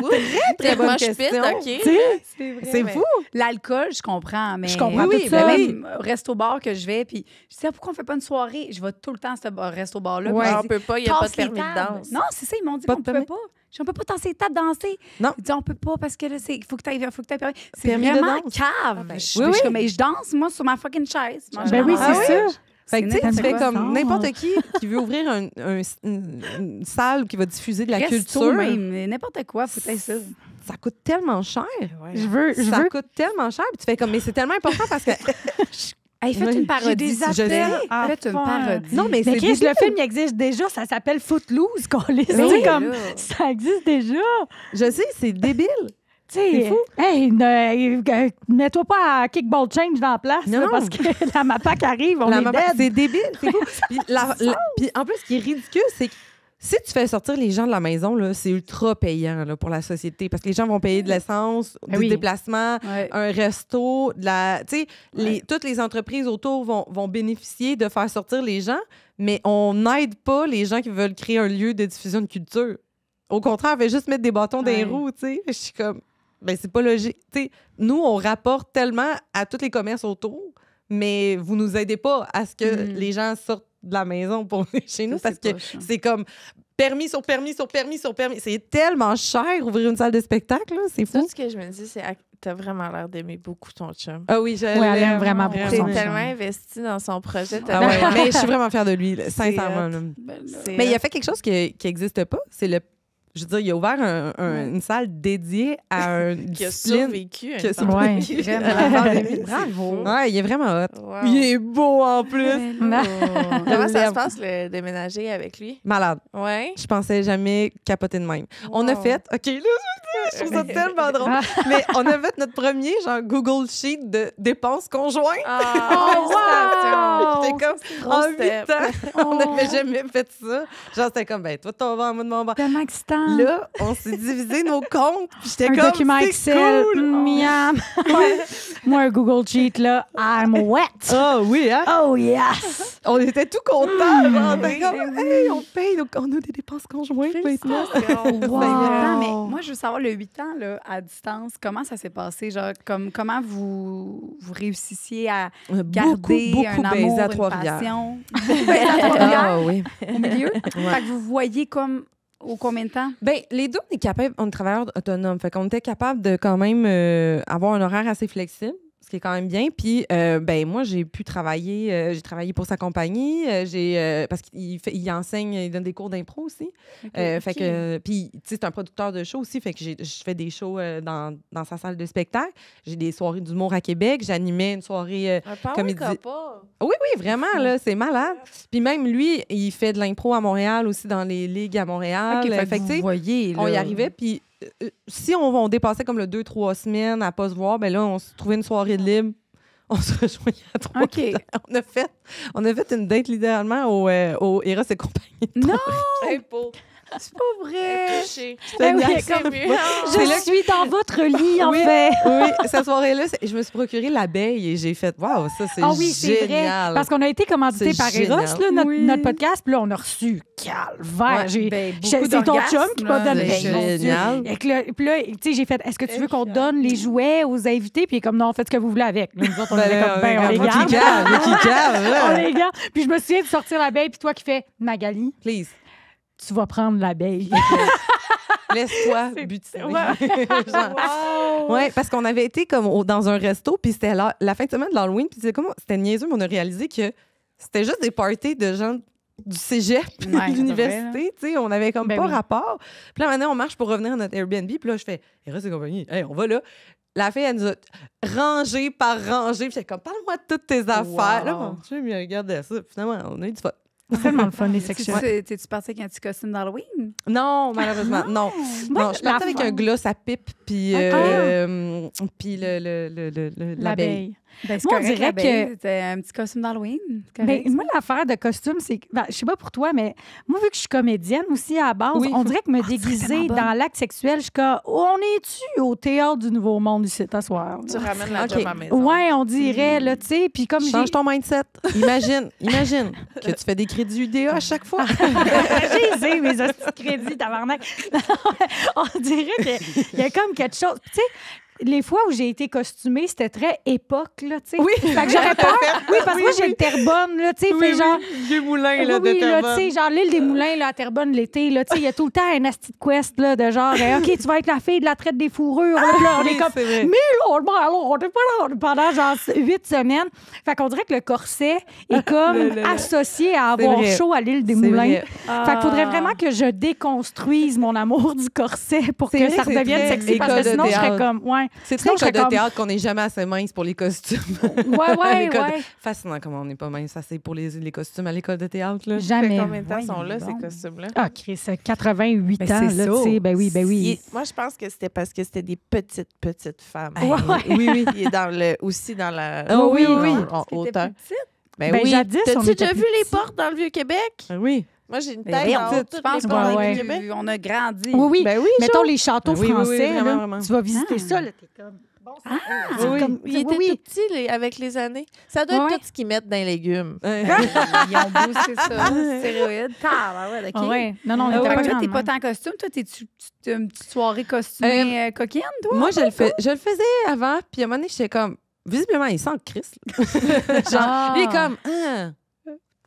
très bonne Moche question. pit, OK. Tu sais? C'est fou. L'alcool, je comprends, mais... Je comprends Oui, tout ça. ben oui. Même au resto-bar que je vais, puis je dis, pourquoi on fait pas une soirée? Je vais tout le temps à ce resto-bar-là. Ouais. puis je On dis, peut pas, il n'y a pas de tasse les permis de tables. danse. Non, c'est ça, ils m'ont dit Pas qu'on de pouvait permis. pas. On peut pas tasser les tables danser. Non. Ils disent, on peut pas parce que là, il faut que tu ailles permis. C'est Permis de vraiment danse. cave. ben, Je oui, suis oui. comme, mais je danse, moi, sur ma fucking chaise. Moi, je Ben oui, danse. c'est ça. Fait que, tu sais, tu n'importe fais quoi. comme n'importe qui veut ouvrir une salle qui va diffuser de la Resto culture. même, n'importe quoi, faut être ça. Ça coûte tellement cher. Je veux. Ça coûte tellement cher. Puis tu fais comme, mais c'est tellement important parce que. Hey, faites Oui. une parodie. J'ai des s'il vous plaît. appels à Faites une faire. parodie. Non, mais Mais c'est Chris, débile. le film, il existe déjà. Ça s'appelle Footloose, qu'on les Oui, dit comme... là. Ça existe déjà. Je sais, c'est débile. Tu sais, C'est fou. Hey, mets-toi pas à kickball change dans la place, Non, là, non. parce que la MAPAC arrive, on est dead. C'est débile. C'est fou. Puis en plus, ce qui est ridicule, c'est que si tu fais sortir les gens de la maison, là, c'est ultra payant là, pour la société parce que les gens vont payer de l'essence, du oui. déplacement, Ouais. un resto, toutes les entreprises autour vont bénéficier de faire sortir les gens, mais on n'aide pas les gens qui veulent créer un lieu de diffusion de culture. Au contraire, on fait juste mettre des bâtons dans les Ouais. roues, tu sais. Je suis comme, ben c'est pas logique. Tu sais, nous, on rapporte tellement à tous les commerces autour, mais vous nous aidez pas à ce que les gens sortent de la maison pour venir chez nous Ça, parce c'est que poche, hein. c'est comme permis sur permis sur permis sur permis. C'est tellement cher ouvrir une salle de spectacle, là. C'est fou. Tout ce que je me dis, c'est que t'as vraiment l'air d'aimer beaucoup ton chum. Ah oui, je Ouais, elle aime vraiment beaucoup T'es son tellement chum. investi dans son projet. Ah ouais, mais je suis vraiment fière de lui, là, sincèrement. là. Ben là. C'est Mais il a fait quelque chose qui n'existe pas, c'est le je veux dire, il a ouvert une salle dédiée à un Qui a discipline. survécu. Qui a survécu. Vraiment. à la pandémie. Bravo. Ouais, il est vraiment hot. Wow. Il est beau en plus. Non. Comment ça se passe, le déménager avec lui? Malade. Ouais. Je pensais jamais capoter de même. On a fait, OK, là, je trouve ça tellement drôle, mais on a fait notre premier, genre, Google Sheet de dépenses conjointes. Oh, J'étais comme, en 8 ans, on n'avait jamais fait ça. Genre, c'était comme, ben, toi, t'en vas en mode mon banc. Tellement excitant. Là, on s'est divisé nos comptes, puis j'étais Un comme, document c'est Excel. cool. Miam. Moi, un Google Sheet, là, I'm wet. Ah oui, hein? Oh, yes. On était tout contents. Genre, on était comme, hey, on paye, donc on a des dépenses conjointes maintenant. Wow. Attends, mais moi, je veux savoir, le 8 ans là, à distance, comment ça s'est passé? Genre, comment vous réussissiez à garder beaucoup un baisé amour, à une Trois-Rivières. passion? Beaucoup baisé à Trois-Rivières, Ah oui. au milieu? Fait que vous voyez comme au combien de temps? Ben, les deux, on est travailleurs autonomes. Fait qu'on était capable de quand même avoir un horaire assez flexible, ce qui est quand même bien. Puis, ben, moi, j'ai pu travailler. J'ai travaillé pour sa compagnie. Parce qu'il enseigne, il donne des cours d'impro aussi. Fait que, puis, tu sais, c'est un producteur de shows aussi. Fait que je fais des shows dans sa salle de spectacle. J'ai des soirées d'humour à Québec. J'animais une soirée comédie. Oui, vraiment, là, c'est malade. Puis même lui, il fait de l'impro à Montréal aussi, dans les ligues à Montréal. OK, fait que tu sais, vous voyez, là. on y arrivait, puis si on dépassait comme le 2-3 semaines à pas se voir, ben là, on se trouvait une soirée de libre. On se rejoignait à trois. OK. On a fait une date littéralement au Eros et compagnie. Non! Impôt. C'est pas vrai! Touché. Ben oui, C'est comme- mieux. Je suis dans votre lit, en Oui, fait. oui, cette soirée-là, je me suis procuré l'abeille et j'ai fait « Wow, ça, c'est Ah oui, c'est vrai. génial! » Parce qu'on a été commandité C'est par Eros, génial. là, notre, Oui. notre podcast. Puis là, on a reçu calvaire. Ouais, Ben, C'est beaucoup ton d'orgasmes, chum qui m'a là, donné. c'est Ben, mon Dieu. génial. Et que là, puis là, tu sais, j'ai fait, est-ce que tu veux qu'on donne les jouets aux invités? Puis il est comme, non, faites ce que vous voulez avec. Là, nous autres, on Ben, était comme, ben, on les moi qui garde. garde, moi qui garde, On là. les garde. Puis je me souviens de sortir l'abeille, puis toi qui fais, Magali, Please, tu vas prendre l'abeille. laisse-toi C'est- butiner. Ouais. Genre, ouais, parce qu'on avait été comme dans un resto, puis c'était la fin de semaine de l'Halloween, puis c'était niaiseux, mais on a réalisé que c'était juste des parties de gens du cégep, puis Ouais, de l'université, tu sais, on avait comme Ben pas oui. rapport. Puis là, maintenant, on marche pour revenir à notre Airbnb, puis là, je fais « Eros et compagnie, hey, on va là. » La fille, elle nous a rangé par rangée, puis j'étais comme « Parle-moi de toutes tes affaires. » Là, mon Dieu, mais regardez ça. Finalement, on a eu du fun. C'est tellement le fun, les Tu sections. t'es-tu parti avec un petit costume d'Halloween? Non, malheureusement, non. Moi, Non, je partais avec un gloss à pipe, puis puis l'abeille. L'abeille. Ben, c'est Moi, on correct, dirait l'abeille, que- c'était un petit costume d'Halloween. c'est Ben, correct, moi, l'affaire de costume, c'est que, je sais pas pour toi, mais moi, vu que je suis comédienne aussi à la base, Oui. on dirait que me serait déguiser tellement bonne. dans l'acte sexuel, je suis comme, on est-tu au théâtre du Nouveau Monde ici, ce soir? Tu ramènes la OK. job à la maison. Ouais, on dirait, là, tu sais, puis comme j'ai... Change ton mindset. Imagine que tu fais des crédits UDA à chaque fois. J'ai aisé mes hosties de crédit, tabarnak. On dirait qu'il y a comme quelque chose. Tu sais, les fois où j'ai été costumée, c'était très époque, là, tu sais. Oui. Fait que j'aurais peur. Oui, parce que moi, j'ai le Terrebonne, là, tu sais. fait genre. Vieux moulin, Oui, là, de oui, là, Terrebonne. tu sais, genre l'île des Moulins, là, à Terrebonne, l'été, là, tu sais, il y a tout le temps un asti de quest, là, de genre, OK, tu vas être la fille de la traite des fourrures, là, puis là, on oui, est comme, c'est vrai. mais là, on est pas là pendant genre 8 semaines. Fait qu'on dirait que le corset est comme associé à avoir vrai. chaud à l'île des C'est Moulins. vrai. Fait qu'il faudrait vraiment que je déconstruise mon amour du corset pour C'est que vrai ça que c'est redevienne très sexy, parce que école de sinon, je serais théâtre. comme, ouais. C'est Sinon, très je de serais théâtre qu'on n'est jamais assez mince pour les costumes. Ouais, ouais, L'école de- ouais. Fascinant comment on n'est pas mince assez pour les costumes à l'école de théâtre. Là. Ça Jamais. fait combien de temps Voyons sont là, donc. ces costumes-là? Ah, Chris, 88 Ben, ans, c'est là, ça. tu sais. Ben oui, ben oui. Moi, je pense que c'était parce que c'était des petites femmes. Ouais. Oui, oui. Il est aussi dans la Ah oui, en- oui. en hauteur. Ben, oui. jadis, on T'as-tu était déjà vu plus les petits. portes dans le Vieux-Québec? Ah oui. Moi, j'ai une Ben, tête voyons, en haut, tu toutes penses les qu'on portes ouais, dans ouais. le Vieux-Québec. on a grandi. Oui, oui. Ben oui, Mettons chaud. les châteaux Oui, oui, oui, français, vraiment, là, vraiment. tu vas visiter Ah. ça, là, t'es comme... Bon, Ah, c'est oui. comme- Il était oui, tout petit avec les années. Ça doit Ouais. être tout ce qu'ils mettent dans les légumes. Ouais. Ils ont boosté ça, stéroïdes. Ouais, OK. Ouais. Non, non, on Fait était que pas toi, t'es grands, pas hein. tant en costume. Toi, t'es-tu une petite soirée costumée coquine, toi? Moi, je le faisais avant, puis à un moment donné, j'étais comme... Visiblement, il sent le Christ. Genre, Ah. lui, il est comme...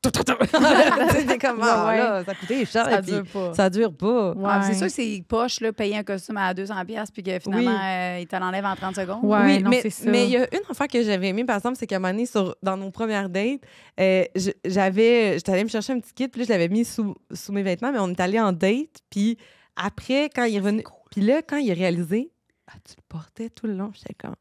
Tu sais, t'es comme, ah, Ouais. là, ça coûtait cher. Ça et puis dure pas. Ça dure pas. Ah, Ouais. c'est sûr que c'est poche, là, payer un costume à 200$ puis que finalement, il te l'enlève en 30 secondes. Ouais, Oui, non, mais c'est ça. mais il y a une affaire que j'avais aimée, par exemple, c'est qu'à un moment donné, dans nos premières dates, j'étais allée me chercher un petit kit, puis là, je l'avais mis sous mes vêtements, mais on est allé en date, puis après, quand il est revenu... Puis là, quand il a réalisé, tu le portais tout le long, j'étais comme...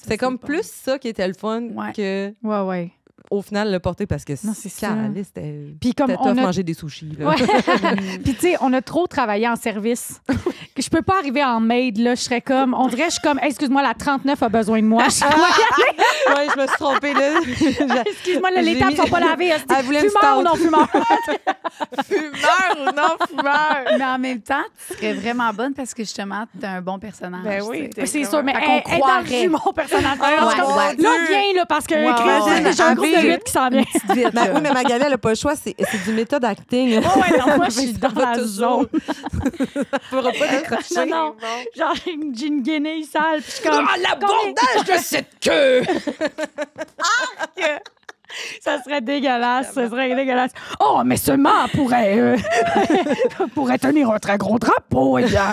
C'est comme bon. plus ça qui était le fun que... Ouais. Au final, le porter parce que Non, c'est ça. c'était... Puis comme C'était on a... manger des sushis, là. Ouais. Puis tu sais, on a trop travaillé en service. Que je peux pas arriver en maid, là. Je serais comme... On dirait, je suis comme, hey, excuse-moi, la 39 a besoin de moi. Ouais, je me suis trompée, là. Excuse-moi, là, les tables sont pas lavées. Elle voulait me Fumeur ou non fumeur? Fumeur ou non fumeur? Mais en même temps, tu serais vraiment bonne parce que justement, t'as un bon personnage. Ben oui, tu sais. C'est sûr, mais Fait qu'on elle est dans le croirait. jus, mon personnage. Ouais, Là, viens, là, parce que Ouais, j'ai un groupe de 8 qui s'en vient. Vite, Ben, là. oui, mais Magali, elle n'a pas le choix. C'est du méthode acting. Oh, ouais, non, moi, je suis Ça dans va la toujours. zone. Ça pourra pas décrocher. Non. Genre, j'ai une guinée sale, puis je suis comme... l'abordage de cette queue! Ça serait dégueulasse, Oh, mais seulement pourrait tenir un très gros drapeau, eh bien.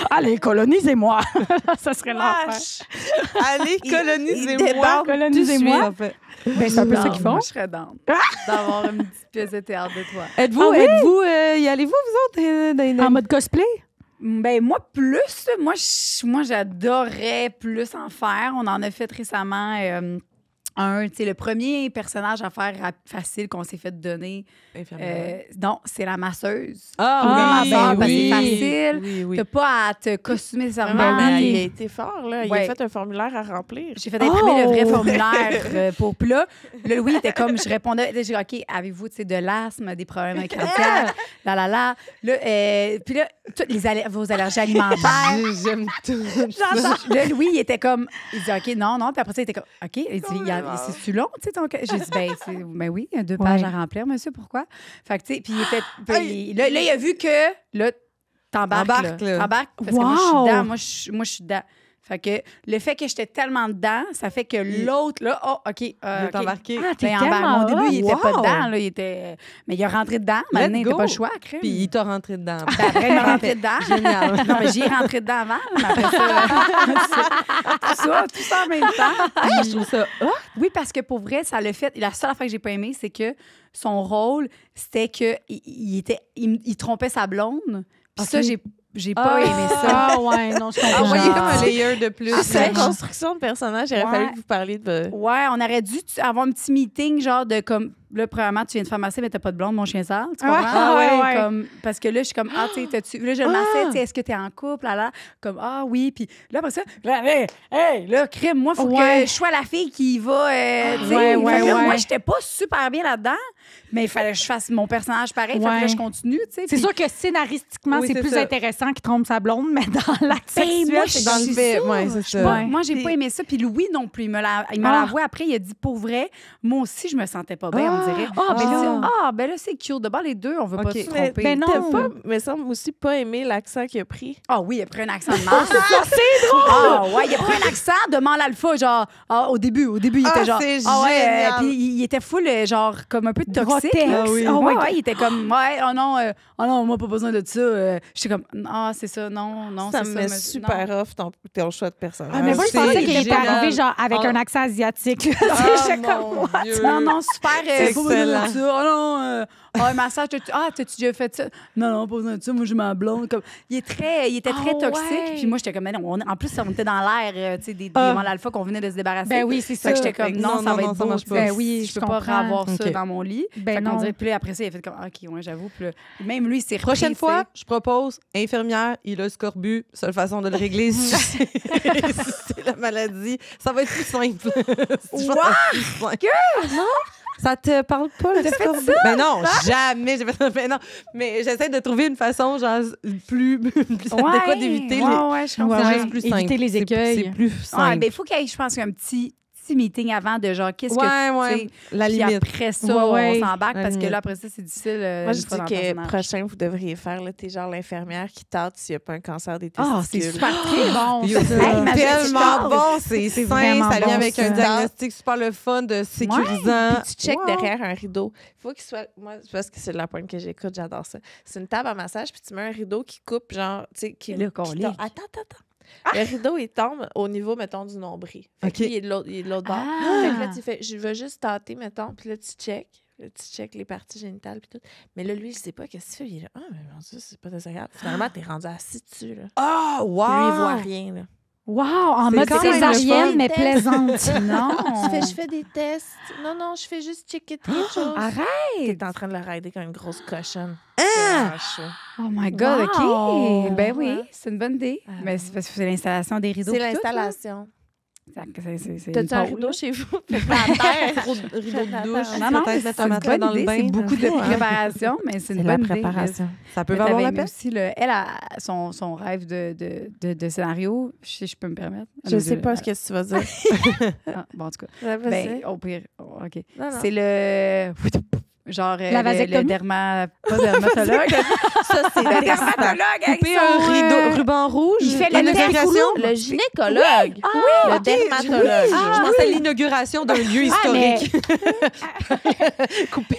Allez, colonisez-moi. Ça serait l'enfer. Allez, colonisez-moi. Colonisez-moi. En fait. Ben, c'est un peu ça qu'ils font. Moi, je serais down d'avoir une petite pièce de théâtre de toi. Êtes-vous, Ah oui? y allez-vous, vous autres, dans les En mode cosplay? Ben moi, plus. Moi, j'adorerais plus en faire. On en a fait récemment tu sais, le premier personnage à faire facile qu'on s'est fait donner. Non, c'est la masseuse. Ah, oui, parce que c'est oui. facile. Oui. T'as pas à te costumer nécessairement. Mais il a puis- été fort, là. Il Ouais. a fait un formulaire à remplir. J'ai fait imprimer le vrai formulaire pour. Puis là, Louis était comme, je répondais, là, j'ai dit, OK, avez-vous, tu sais, de l'asthme, des problèmes cardiaques, Là, puis là, toutes vos allergies alimentaires. J'aime tout. Là, Louis, il était comme, il dit, OK, non. Puis après ça, il était comme, OK. Il dit, c'est-tu long, tu sais, ton cas? J'ai dit, ben oui, il y a 2 pages à remplir, monsieur, pourquoi? Fait que, tu sais, puis il était. Puis là, il a vu que, là, t'embarques, Embarque, là. T'embarques, parce que moi, je suis dedans. Moi, je suis dedans. Fait que le fait que j'étais tellement dedans, ça fait que l'autre, là, OK. Il est embarqué. Ah, t'es Ben, tellement au début, il était pas Wow. dedans. Là, mais il est rentré dedans. Maintenant, il go. n'était pas le choix, crème. Puis il t'a rentré dedans. Ben, après, il m'a rentré dedans. Génial. Non, mais j'y ai rentré dedans avant. Mais après ça, tout ça en même temps. Je trouve ça Oui, parce que pour vrai, ça l'a fait. La seule affaire que j'ai pas aimé, c'est que son rôle, c'était qu'il trompait sa blonde. Puis ça, j'ai pas aimé ça. Ah, ouais, non, je comprends. envoyé comme un layer de plus. C'est la construction de personnage. Il aurait fallu que vous parliez de... Ouais, on aurait dû avoir un petit meeting, genre de comme. Là, premièrement, tu viens de faire masser, mais t'as pas de blonde, mon chien sale. Tu comprends? Ouais. Comme, parce que là, je suis comme, tu sais, t'as-tu. Là, je le massais, tu sais, est-ce que t'es en couple? Là, comme, oui. Puis là, après ça, là, crime, moi, faut que je sois la fille qui va. Tu sais, Ouais, Fait que là, ouais. moi, j'étais pas super bien là-dedans, mais il fallait que je fasse mon personnage pareil. Fait que là, je continue, tu sais. C'est puis- sûr que scénaristiquement, Oui, c'est c'est plus ça. intéressant qu'il trompe sa blonde, mais dans l'acte Ben, sexuel, moi, c'est je dans Dans le le c'est fait, ça. ouais, c'est ça. Ouais. Moi, j'ai Puis- pas aimé ça. Puis Louis non plus. Il m'a l'avoué après. Il a dit, pour vrai, moi aussi, je me sentais pas bien, on dirait. Ben là, c'est cute. De bord, les deux, on veut pas OK. se tromper. Ben non. T'as pas, me semble aussi, pas aimé l'accent qu'il a pris. Ah oui, il a pris un accent de mal. c'est drôle! Ah ouais, il a pris un accent de mal alpha, genre, au début, il était genre. c'est ouais, génial. puis il était full, genre, comme un peu toxique. Grotesque. là. Ah oui. Ouais, il était comme, oh non, moi, pas besoin de ça. J'étais comme, c'est ça, non, Ça c'est me met mais- super off ton choix de personnage. Ah, mais moi, je c'est pensais qu'il était génial. arrivé genre avec Oh. un accent asiatique. Ah, J'étais comme, mon what? Dieu. Non, super. Pas besoin de Excellent. ça. Oh non, un massage. T'as-tu déjà fait ça? Non, pas besoin de ça. Moi, j'ai ma blonde. Comme, il était très Oh, toxique. ouais. Puis moi, j'étais comme, mais non, en plus, on était dans l'air, tu sais, des mâles alpha qu'on venait de se débarrasser. Ben oui, c'est Fait que ça. j'étais comme, Fait que non, non, ça va non, être ça beau. marche pas. Ben oui, Je je peux pas comprends. revoir ça OK. dans mon lit. Ben fait qu'on non. dirait, puis là, après ça, il a fait comme, OK, ouais, j'avoue. Puis là, même lui, il s'est repris. Prochaine tu sais. fois, je propose infirmière, il a le scorbut. Seule façon de le régler, si c'est la maladie. Ça va être plus simple. Non? Ça te parle pas, le scorbut? Ben non, jamais. J'ai fait ça. Ben non. Mais j'essaie de trouver une façon, genre, plus adéquate d'éviter les... Ouais, je comprends. C'est juste plus simple. Éviter les C'est- écueils. C'est plus Ouais, simple. ben, il faut qu'il y ait, je pense, un petit meeting avant de genre, qu'est-ce que Ouais, tu sais. la Puis limite. après ça, Ouais, on s'embarque la parce que limite. là, après ça, c'est difficile. Moi, je une fois dis dans le que personnage. prochain, vous devriez faire, là, t'es genre l'infirmière qui tâte s'il n'y a pas un cancer des Ah, testicules. c'est super très bon. Puis, ça. Hey, imagine, tellement je bon, c'est C'est sain, vraiment ça vient bon, avec ça. un diagnostic super le fun, de sécurisant. Puis tu checkes Wow. derrière un rideau. Il faut qu'il soit. Moi, parce que c'est de la pointe que j'écoute, j'adore ça. C'est une table à massage, puis tu mets un rideau qui coupe, genre, tu sais, qui. Et là, qui qu'on tombe. lit. Attends. Le rideau, il tombe au niveau, mettons, du nombril. Fait que OK. lui, il est de l'autre bord. Ah. Fait que là, tu fais, je veux juste tâter, mettons, puis là, tu check. Là, tu checkes les parties génitales puis tout. Mais là, lui, il sait pas qu'est-ce qu'il fait. Il est là, mais mon Dieu, c'est pas désagréable. Finalement, t'es rendu assis dessus, là. Ah, wow! Puis lui, il voit rien, là. Wow! En C'est mode quand même césarienne, le mais fun. plaisante. Non! Je fais des tests. Non, je fais juste checker quelque chose. Arrête! T'es en train de le rider comme une grosse cochonne. Ah! C'est chaud. Oh my God, Wow! OK. Ben oui, Ouais. c'est une bonne idée. Ah. Mais c'est parce que c'est l'installation des rideaux. C'est puis tout, là. l'installation. C'est T'as-tu un une rideau pause, chez vous? Fait que la terre. Rideau de douche. là. Non, peut-être c'est mettre un une matelas bonne dans le idée. bain. C'est beaucoup de Ouais. préparation, mais c'est une la bonne idée. préparation. Ça peut Mais valoir t'avais la aimé peine. aussi, elle a son rêve de scénario, si je peux me permettre. Je sais pas ce que tu vas dire. Ah, bon, en tout cas. Ouais, vas-y. Ben, au pire, OK. Non, non. C'est le... Genre, La le vasectomie? pas dermatologue. Ça, c'est le dermatologue avec couper son, un rideau, ruban rouge. il fait l'inauguration. Le gynécologue. Le dermatologue. Je pensais à l'inauguration d'un lieu historique.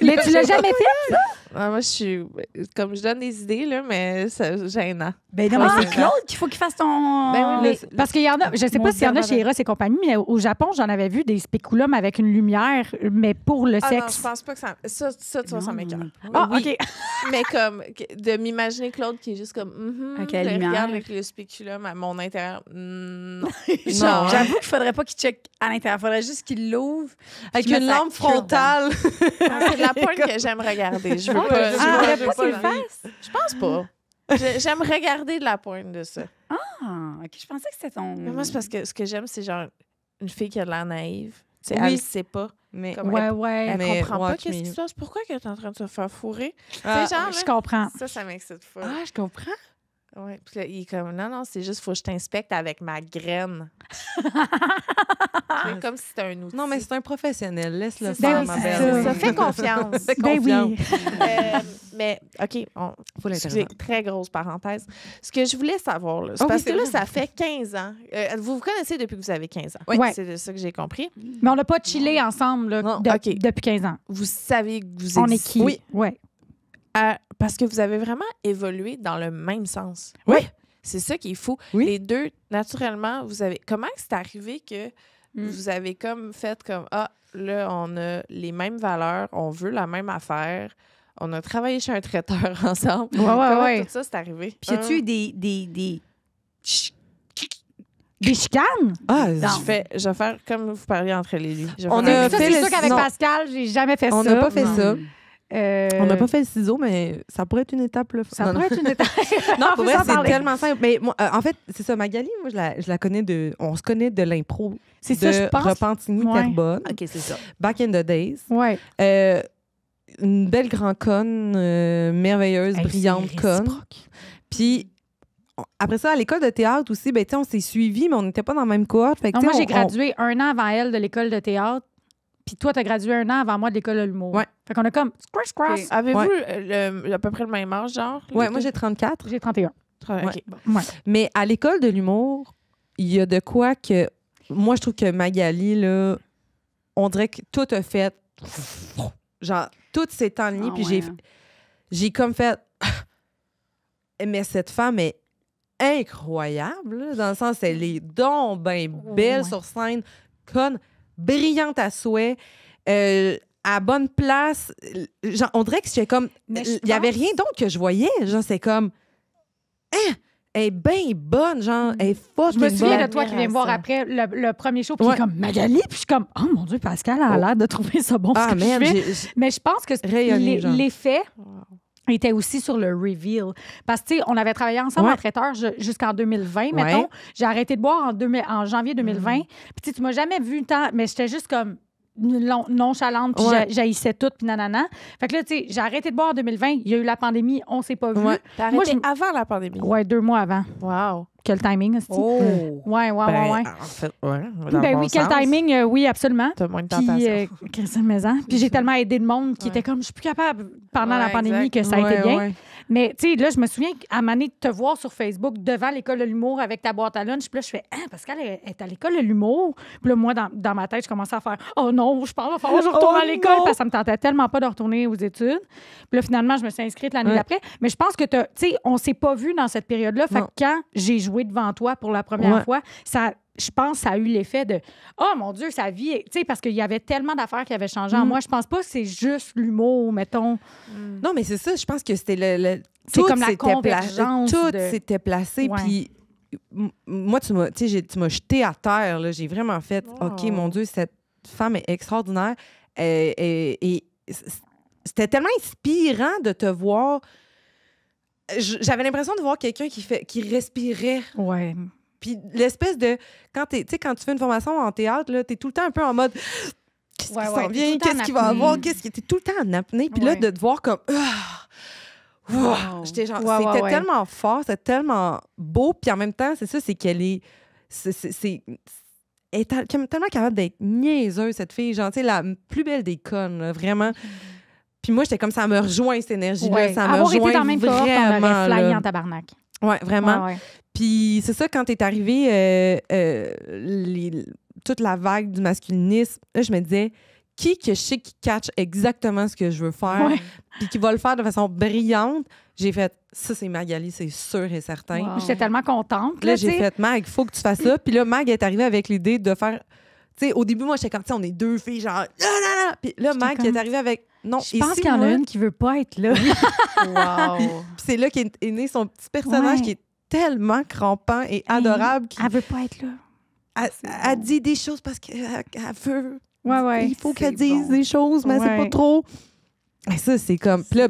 Mais tu l'as jamais fait? Ah, moi, je suis. Comme je donne des idées, là, mais c'est gênant. Ben non, Ah, mais c'est Claude qu'il faut qu'il fasse ton... Ben oui, Parce qu'il y en a, je sais Mon pas s'il y en a dermatologue. chez Eros et compagnie, mais au Japon, j'en avais vu des spéculums avec une lumière, mais pour le Ah non, sexe. je pense pas que ça. Ça, tu vois, ça m'écoeure. Ah, Oui, OK. mais comme de m'imaginer Claude qui est juste comme. Avec la là, il lumière. regarde avec le spéculum à mon intérieur. Non. Genre, j'avoue qu'il faudrait pas qu'il check à l'intérieur. Il faudrait juste qu'il l'ouvre. Avec qu'il une mette sa lampe queue frontale. C'est de la pointe que j'aime regarder. Je veux Ah, pas. je je voudrais veux pas qu'il le la- fasse. Je pense pas. J'aime regarder de la pointe de ça. Ah, OK, je pensais que c'était ton... Mais moi, c'est parce que ce que j'aime, c'est genre une fille qui a de l'air naïve. Tu sais, Oui. elle sait pas. Mais Comme Ouais. Elle Mais comprend pas watch qu'est-ce me. qui se passe. Pourquoi qu'elle est en train de se faire fourrer? Ah, tu sais, genre, Je là, comprends. ça m'excite fort. ah, je comprends. Ouais. Puis là, il est comme, non, c'est juste, faut que je t'inspecte avec ma graine. C'est comme si c'était un outil. Non, mais c'est un professionnel. Laisse-le C'est faire, ça, ma c'est belle. Ça fait confiance. Fais Ben confiance. oui. Mais, OK, Faut excusez, l'interrompre. très grosse parenthèse. Ce que je voulais savoir, là, c'est Ah oui, parce c'est que là, vrai. ça fait 15 ans. Vous vous connaissez depuis que vous avez 15 ans. Oui. C'est de ça que j'ai compris. Mais on n'a pas chillé ensemble là, Non. OK. depuis 15 ans. Vous savez que vous On est existez. qui? Oui. Ouais. Parce que vous avez vraiment évolué dans le même sens. Oui. C'est ça qui est fou. Oui. Les deux, naturellement, vous avez. Comment c'est arrivé que vous avez comme fait comme là, on a les mêmes valeurs, on veut la même affaire, on a travaillé chez un traiteur ensemble. Ouais, Comment ouais. tout ça c'est arrivé? Puis y a-tu eu des... Des chicanes? Ah, Non. Je vais faire comme vous parliez entre les lui. On faire a un- Ça, fait c'est le- sûr qu'avec non. Pascal, j'ai jamais fait On ça. n'a pas fait ça. On n'a pas fait fait le ciseau, mais ça pourrait être une étape. Là. Ça Non, pourrait être une étape. Non, On pour peut vrai, s'en c'est parler. tellement simple. Mais moi, en fait, c'est ça. Magali, moi, je la connais de... On se connaît de l'impro C'est de ça, je pense. Repentigny, Ouais. Terrebonne. OK, c'est ça. Back in the days. Ouais. Une belle grande conne, merveilleuse, Hey, brillante c'est conne. réciproque. Puis après ça, à l'école de théâtre aussi, ben, tu sais, on s'est suivis, mais on n'était pas dans la même cohorte. Fait que, Non, tu sais, moi, j'ai on- gradué un an avant elle de l'école de théâtre. Puis toi, tu as gradué un an avant moi de l'école de l'humour. Ouais. Fait qu'on a comme cross. Ok. Avez-vous Ouais. à peu près le même âge, genre? Ouais, moi, j'ai 34. J'ai 31. OK. Ouais. Mais à l'école de l'humour, il y a de quoi que... Moi, je trouve que Magali, là, on dirait que tout a fait... Genre, tout s'est enligné, Ah puis ouais. j'ai comme fait... Mais cette femme est incroyable, là, dans le sens, elle est donc ben belle Ouais. sur scène, conne, brillante à souhait, à bonne place. Genre, on dirait que j'étais comme... Mais je Il n'y avait pense- rien d'autre que je voyais. Genre, c'est comme... Hein? Elle est bien bonne, genre, elle est fucking Je me souviens bonne. de toi qui viens me voir après le premier show, puis Ouais. qui est comme Magali, puis je suis comme oh mon Dieu, Pascal a l'air de trouver ça bon. ce Ah, que je man, fais. j'ai... Mais je pense que Rayonné, genre. l'effet était aussi sur le reveal. Parce que, tu sais, on avait travaillé ensemble Ouais. en traiteur jusqu'en 2020, Ouais. mettons. J'ai arrêté de boire en janvier 2020. Puis, tu sais, tu m'as jamais vu tant, mais j'étais juste comme nonchalante, puis Ouais. j'haïssais tout, puis nanana. Fait que là, tu sais, j'ai arrêté de boire en 2020. Il y a eu la pandémie, on s'est pas vu. Ouais. T'as Moi, arrêté avant la pandémie. Ouais, 2 mois avant. Wow. Quel timing, est-ce Oh! Ouais. En fait, ouais. dans Ben le oui, bon quel sens. timing, oui, absolument. T'as moins de Puis, tentation. Christine Maison. Puis j'ai tellement aidé de monde qui Ouais. était comme, je suis plus capable pendant Ouais, la pandémie exact. que ça a été Ouais, bien. ouais. Mais, tu sais, là, je me souviens qu'à un moment donné, de te voir sur Facebook devant l'école de l'humour avec ta boîte à lunch. Puis là, je fais, Pascal est à l'école de l'humour. Puis là, moi, dans ma tête, je commençais à faire, oh non, je pense qu'il va falloir que je retourne Oh à l'école non! parce que ça me tentait tellement pas de retourner aux études. Puis là, finalement, je me suis inscrite l'année Ouais. d'après. Mais je pense que, tu sais, on s'est pas vu dans cette période-là. Fait que Non. quand j'ai joué devant toi pour la première Ouais. fois, ça je pense que ça a eu l'effet de « Oh, mon Dieu, sa vie... » Tu sais, parce qu'il y avait tellement d'affaires qui avaient changé en moi. Je pense pas que c'est juste l'humour, mettons. Non, mais c'est ça. Je pense que c'était c'est comme la convergence. Tout s'était placé, puis moi, tu m'as jeté à terre. Là. J'ai vraiment fait « OK, mon Dieu, cette femme est extraordinaire. » Et c'était tellement inspirant de te voir. J'avais l'impression de voir quelqu'un qui respirait. Ouais. Puis l'espèce de... Quand tu fais une formation en théâtre, tu es tout le temps un peu en mode... Qu'est-ce qui s'en vient? Qu'est-ce qu'il va avoir? T'es tout le temps en apnée. Puis là, de te voir comme... J'étais genre... C'était tellement fort, c'était tellement beau. Puis en même temps, c'est ça, c'est qu'elle est... Elle est tellement capable d'être niaiseuse, cette fille. Genre, tu sais, la plus belle des connes, là, vraiment. Puis moi, j'étais comme ça me rejoint, cette énergie-là. Ouais. Ça me avoir rejoint été dans le même cohorte, on aurait flyé en tabarnak. Ouais, vraiment. Ouais. Puis c'est ça, quand t'es arrivé, toute la vague du masculinisme, là, je me disais, qui que je sais qui catch exactement ce que je veux faire, puis qui va le faire de façon brillante, j'ai fait, ça, c'est Magali, c'est sûr et certain. Wow. J'étais tellement contente. Là, j'ai fait, Mag, il faut que tu fasses ça. Puis là, Mag est arrivée avec l'idée de faire... Tu sais, au début, moi, j'étais comme, on est deux filles, genre... Puis là, Mag est arrivée avec... Non, je pense qu'il y en a une qui veut pas être là. Wow! Puis c'est là qu'est né son petit personnage qui est tellement crampant et adorable. Elle veut pas être là. Elle dit des choses parce qu'elle veut. Ouais. Il faut qu'elle dise des choses, mais c'est pas trop. Et ça, c'est comme... Puis là,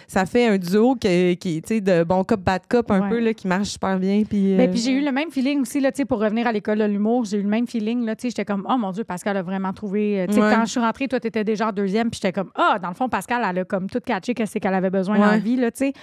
ça fait un duo qui tu sais, de bon cop, bad cop un peu, là, qui marche super bien. Puis puis j'ai eu le même feeling aussi, là, tu sais, pour revenir à l'école de l'humour, j'ai eu le même feeling, là, tu sais, j'étais comme, oh mon Dieu, Pascal a vraiment trouvé... Tu sais, quand je suis rentrée, toi, t'étais déjà en deuxième, puis j'étais comme, dans le fond, Pascal, elle a comme tout catché qu'est-ce qu'elle avait besoin dans la vie, là, tu sais.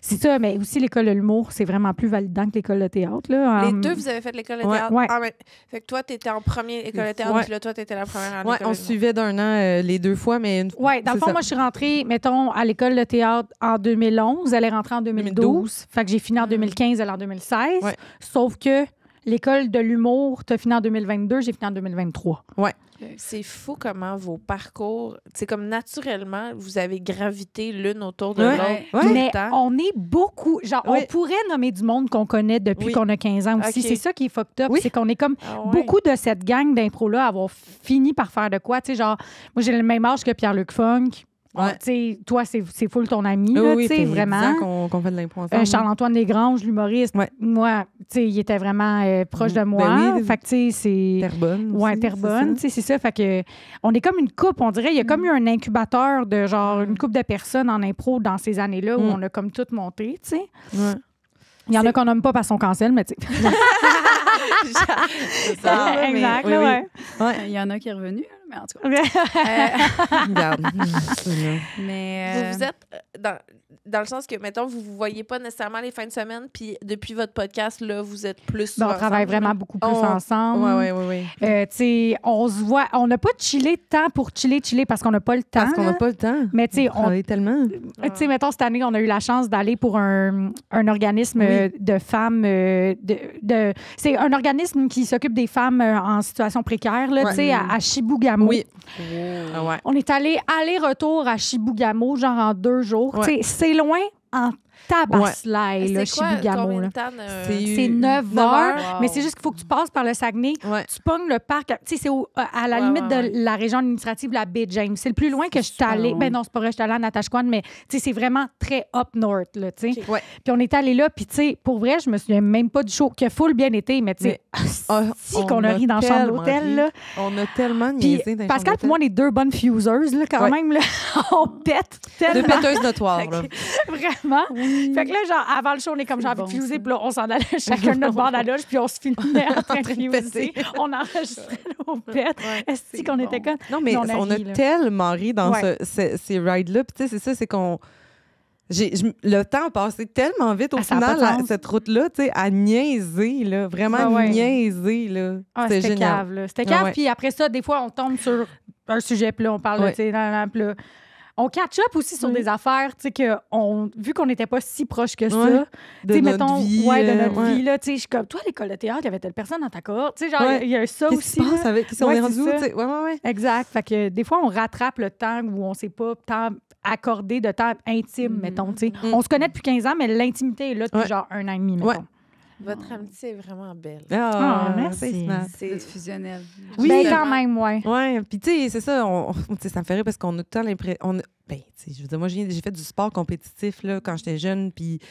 C'est ça, mais aussi l'école de l'humour, c'est vraiment plus validant que l'école de théâtre, là. Les deux, vous avez fait l'école de théâtre? Ouais. Ah, fait que toi, t'étais en première école de théâtre, puis là, toi, t'étais la première en école on se suivait d'un an les deux fois, mais... Dans le fond, moi, je suis rentrée, mettons, à l'école de théâtre en 2011. Elle est rentrée en 2012. Fait que j'ai fini en 2015, elle en 2016. Ouais. Sauf que l'école de l'humour, t'as fini en 2022, j'ai fini en 2023. Ouais. C'est fou comment vos parcours, c'est comme naturellement, vous avez gravité l'une autour de l'autre. Ouais. Mais on est beaucoup, genre, on pourrait nommer du monde qu'on connaît depuis qu'on a 15 ans aussi. C'est ça qui est fucked up, c'est qu'on est comme beaucoup de cette gang d'impro-là à avoir fini par faire de quoi. Tu sais, genre, moi, j'ai le même âge que Pierre-Luc Funk. Toi, c'est full ton ami, là, tu sais, vraiment. qu'on fait de l'impro ensemble. Charles-Antoine Desgranges, l'humoriste, moi, tu sais, il était vraiment proche de moi. Fait que, tu sais, c'est... Terrebonne. Ouais, Terrebonne, tu sais, c'est ça. Fait que, on est comme une couple, on dirait. Il y a comme eu un incubateur de, genre, une couple de personnes en impro dans ces années-là où on a comme tout monté, tu sais. Ouais. Il y en a qu'on nomme pas parce qu'on cancelle, mais tu sais. C'est ça, exact, ouais. Il y en a qui est revenu, mais en tout cas. Regarde. Mais vous êtes dans le sens que, mettons, vous ne voyez pas nécessairement les fins de semaine, puis depuis votre podcast, là, vous êtes plus on travaille vraiment beaucoup plus ensemble. Oui. Tu sais, on se voit, on n'a pas chillé de temps pour chiller parce qu'on n'a pas le temps. Parce qu'on n'a pas le temps. Mais tu sais, on travaille tellement. Tu sais, mettons, cette année, on a eu la chance d'aller pour un organisme de femmes. C'est un organisme qui s'occupe des femmes en situation précaire, là, tu sais, à Chibougamau. Oui. On est allé aller-retour à Chibougamau, genre en 2 jours. Tu sais, c'est loin en tabaslaye, là, Chibougamau. C'est 9 heures, mais c'est juste qu'il faut que tu passes par le Saguenay. Tu pognes le parc. Tu sais, c'est à la limite de la région administrative, la baie James. C'est le plus loin que je suis allée. Ben non, c'est pas vrai, je suis allée à Natashquan, mais tu sais, c'est vraiment très up north, là, tu sais. Puis on est allé là, puis tu sais, pour vrai, je me souviens même pas du show, qui a full bien été, mais tu sais, si qu'on a ri dans la chambre d'hôtel, là. On a tellement niaisé dans la Pascal, pour moi, on est 2 bonnes fuseuses, là, quand même, là. On pète tellement. 2 péteuses notoires, là. Vraiment. Fait que là, genre, avant le show, on est comme, j'ai envie de fuser, puis là, on s'en allait chacun de notre bord de la loge, puis on se filmait en train de fuser. On enregistrait nos pètes. Est-ce qu'on était comme... Non, mais on a tellement ri dans ces rides-là. Puis tu sais, c'est ça, c'est qu'on... le temps a passé tellement vite au final, cette route-là, tu sais, à niaiser, là, vraiment niaiser, là. C'était génial. Cave, là. C'était cave, puis après ça, des fois, on tombe sur un sujet, puis là, on parle, tu sais, puis là, on catch-up aussi sur des affaires, tu sais, vu qu'on n'était pas si proches que ça, de notre vie. De notre vie, là, tu sais, je suis comme, toi, à l'école de théâtre, il y avait telle personne dans ta cohorte, tu sais, genre, il y a ça aussi. Qu'est-ce qui se passe avec qui sont rendus, tu sais, Exact, fait que des fois, on rattrape le temps où on ne s'est pas tant accordé de temps intime, mettons, tu sais. On se connaît depuis 15 ans, mais l'intimité est là depuis genre 1 an et demi, mettons. Votre amitié est vraiment belle. Ah, merci. C'est fusionnel. Oui, Ben, quand même, ouais. Ouais, puis tu sais, c'est ça, ça me fait rire parce qu'on a tout le temps l'impression... Ben, tu sais, je veux dire, moi, j'ai fait du sport compétitif là, quand j'étais jeune, puis tu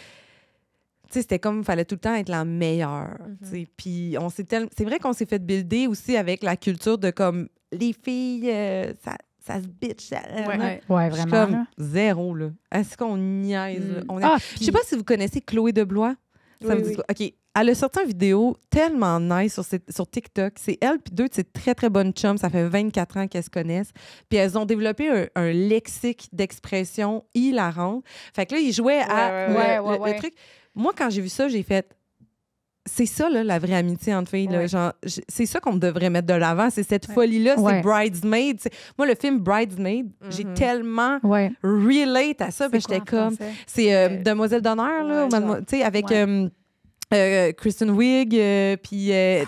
sais, c'était comme, il fallait tout le temps être la meilleure, tu sais. Puis c'est vrai qu'on s'est fait builder aussi avec la culture de comme, les filles, ça se bitch. Ouais, Je suis vraiment. comme Là. zéro, là. Est-ce qu'on niaise, là? Je sais pas si vous connaissez Chloé Deblois. Ça me dit quoi? OK. Elle a sorti une vidéo tellement nice sur TikTok. C'est elle puis deux de ses très, très bonnes chums. Ça fait 24 ans qu'elles se connaissent. Puis elles ont développé un lexique d'expression hilarant. Fait que là, ils jouaient à le truc. Moi, quand j'ai vu ça, j'ai fait... C'est ça, là, la vraie amitié entre filles. Là. Genre, c'est ça qu'on devrait mettre de l'avant. C'est cette folie-là. C'est Bridesmaid. Moi, le film Bridesmaid, j'ai tellement relate à ça. J'étais comme... C'est Demoiselle d'honneur, là, avec... Kristen Wiig, puis les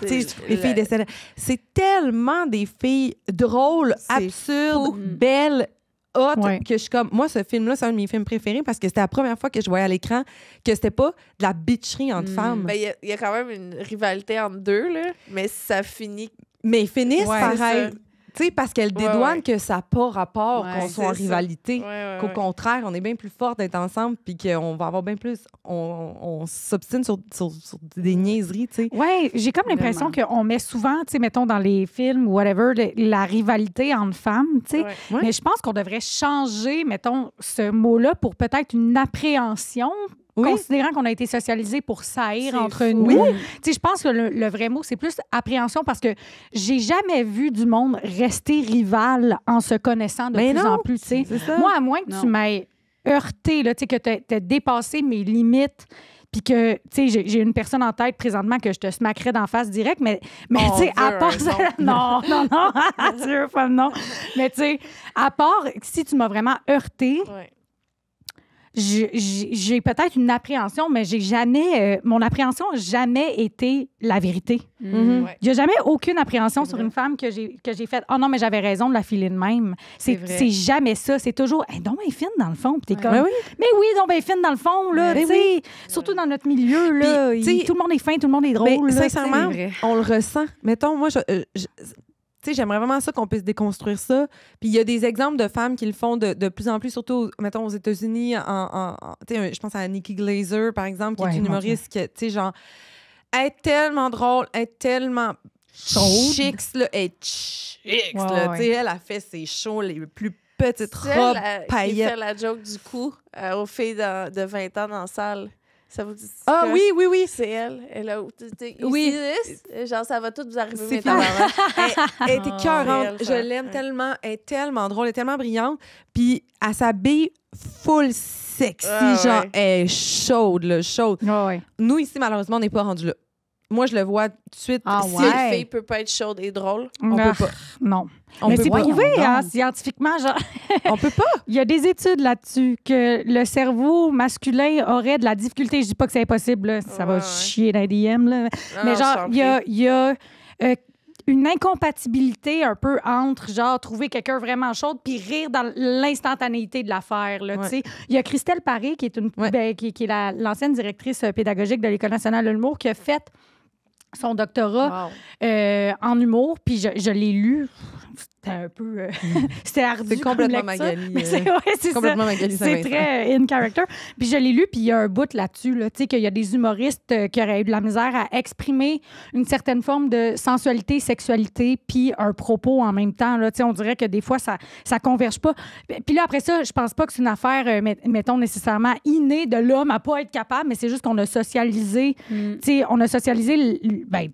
filles décédées. C'est tellement des filles drôles, absurdes, belles, hot, que je suis comme... Moi, ce film-là, c'est un de mes films préférés parce que c'était la première fois que je voyais à l'écran que c'était pas de la bitcherie entre femmes. Il y a quand même une rivalité entre deux, là, mais ça finit... Mais ils finissent pareil. Tu sais, parce qu'elle dédouane que ça n'a pas rapport qu'on soit en rivalité. Qu'au contraire, on est bien plus fort d'être ensemble puis qu'on va avoir bien plus... On s'obstine sur des niaiseries, tu sais. Oui, j'ai comme l'impression qu'on met souvent, tu sais, mettons, dans les films ou whatever, la rivalité entre femmes, tu sais. Mais je pense qu'on devrait changer, mettons, ce mot-là pour peut-être une appréhension, considérant qu'on a été socialisés pour s'haïr entre nous. Tu sais, je pense que le vrai mot, c'est plus appréhension parce que j'ai jamais vu du monde rester rival en se connaissant de plus en plus, tu sais. Moi, à moins que tu m'aies heurté, là, tu sais, que tu as dépassé mes limites puis que, tu sais, j'ai une personne en tête présentement que je te smackerais d'en face direct, mais tu sais, à part ça... Non, tu veux pas non. Mais tu sais, à part si tu m'as vraiment heurté... J'ai peut-être une appréhension, mais j'ai jamais... mon appréhension n'a jamais été la vérité. Il n'y a jamais aucune appréhension sur une femme que j'ai faite. « Oh non, mais j'avais raison de la filer de même. » C'est jamais ça. C'est toujours « donc bien fine dans le fond. » Puis t'es comme « Mais oui, donc bien fine dans le fond. » là, surtout dans notre milieu. Là, tout le monde est fin, tout le monde est drôle. Là, sincèrement, on le ressent. Mettons, moi, tu sais, j'aimerais vraiment ça qu'on puisse déconstruire ça. Puis il y a des exemples de femmes qui le font de plus en plus, surtout, mettons, aux États-Unis. Tu sais, je pense à Nikki Glaser, par exemple, qui est une humoriste qui, tu sais, genre, elle est tellement drôle, elle est tellement chic, là. Elle est chic, là. Tu sais, elle a fait ses shows, les plus petites robes paillettes. Qui fait la joke du coup aux filles de 20 ans dans la salle. Ça vous dit ah oui. C'est elle. Elle a oui. Genre, ça va tout vous arriver. C'est elle est écœurante. Je l'aime tellement. Elle est tellement drôle. Elle est tellement brillante. Puis, elle s'habille full sexy. Genre, elle est chaude, là, chaude. Nous, ici, malheureusement, on n'est pas rendu là. Moi, je le vois tout de suite. Si une fille peut pas être chaude et drôle, on peut pas. Non. Mais c'est prouvé, scientifiquement, genre. On peut pas. Il y a des études là-dessus que le cerveau masculin aurait de la difficulté. Je dis pas que c'est impossible, là. Ça va chier dans les DM, là. Mais genre, il y a une incompatibilité un peu entre, genre, trouver quelqu'un vraiment chaude puis rire dans l'instantanéité de l'affaire, là, tu sais. Il y a Christelle Paré, qui est, qui est l'ancienne directrice pédagogique de l'École nationale de l'humour, qui a fait son doctorat en humour, puis je l'ai lu. C'était un peu... c'était ardu. C'est complètement Magali. C'est complètement Magali. C'est très in character. Puis je l'ai lu, puis il y a un bout là-dessus, là, tu sais, qu'il y a des humoristes qui auraient eu de la misère à exprimer une certaine forme de sensualité, sexualité, puis un propos en même temps, là. Tu sais, on dirait que des fois, ça converge pas. Puis là, après ça, je pense pas que c'est une affaire, mettons, nécessairement innée de l'homme à pas être capable, mais c'est juste qu'on a socialisé, tu sais, on a socialisé,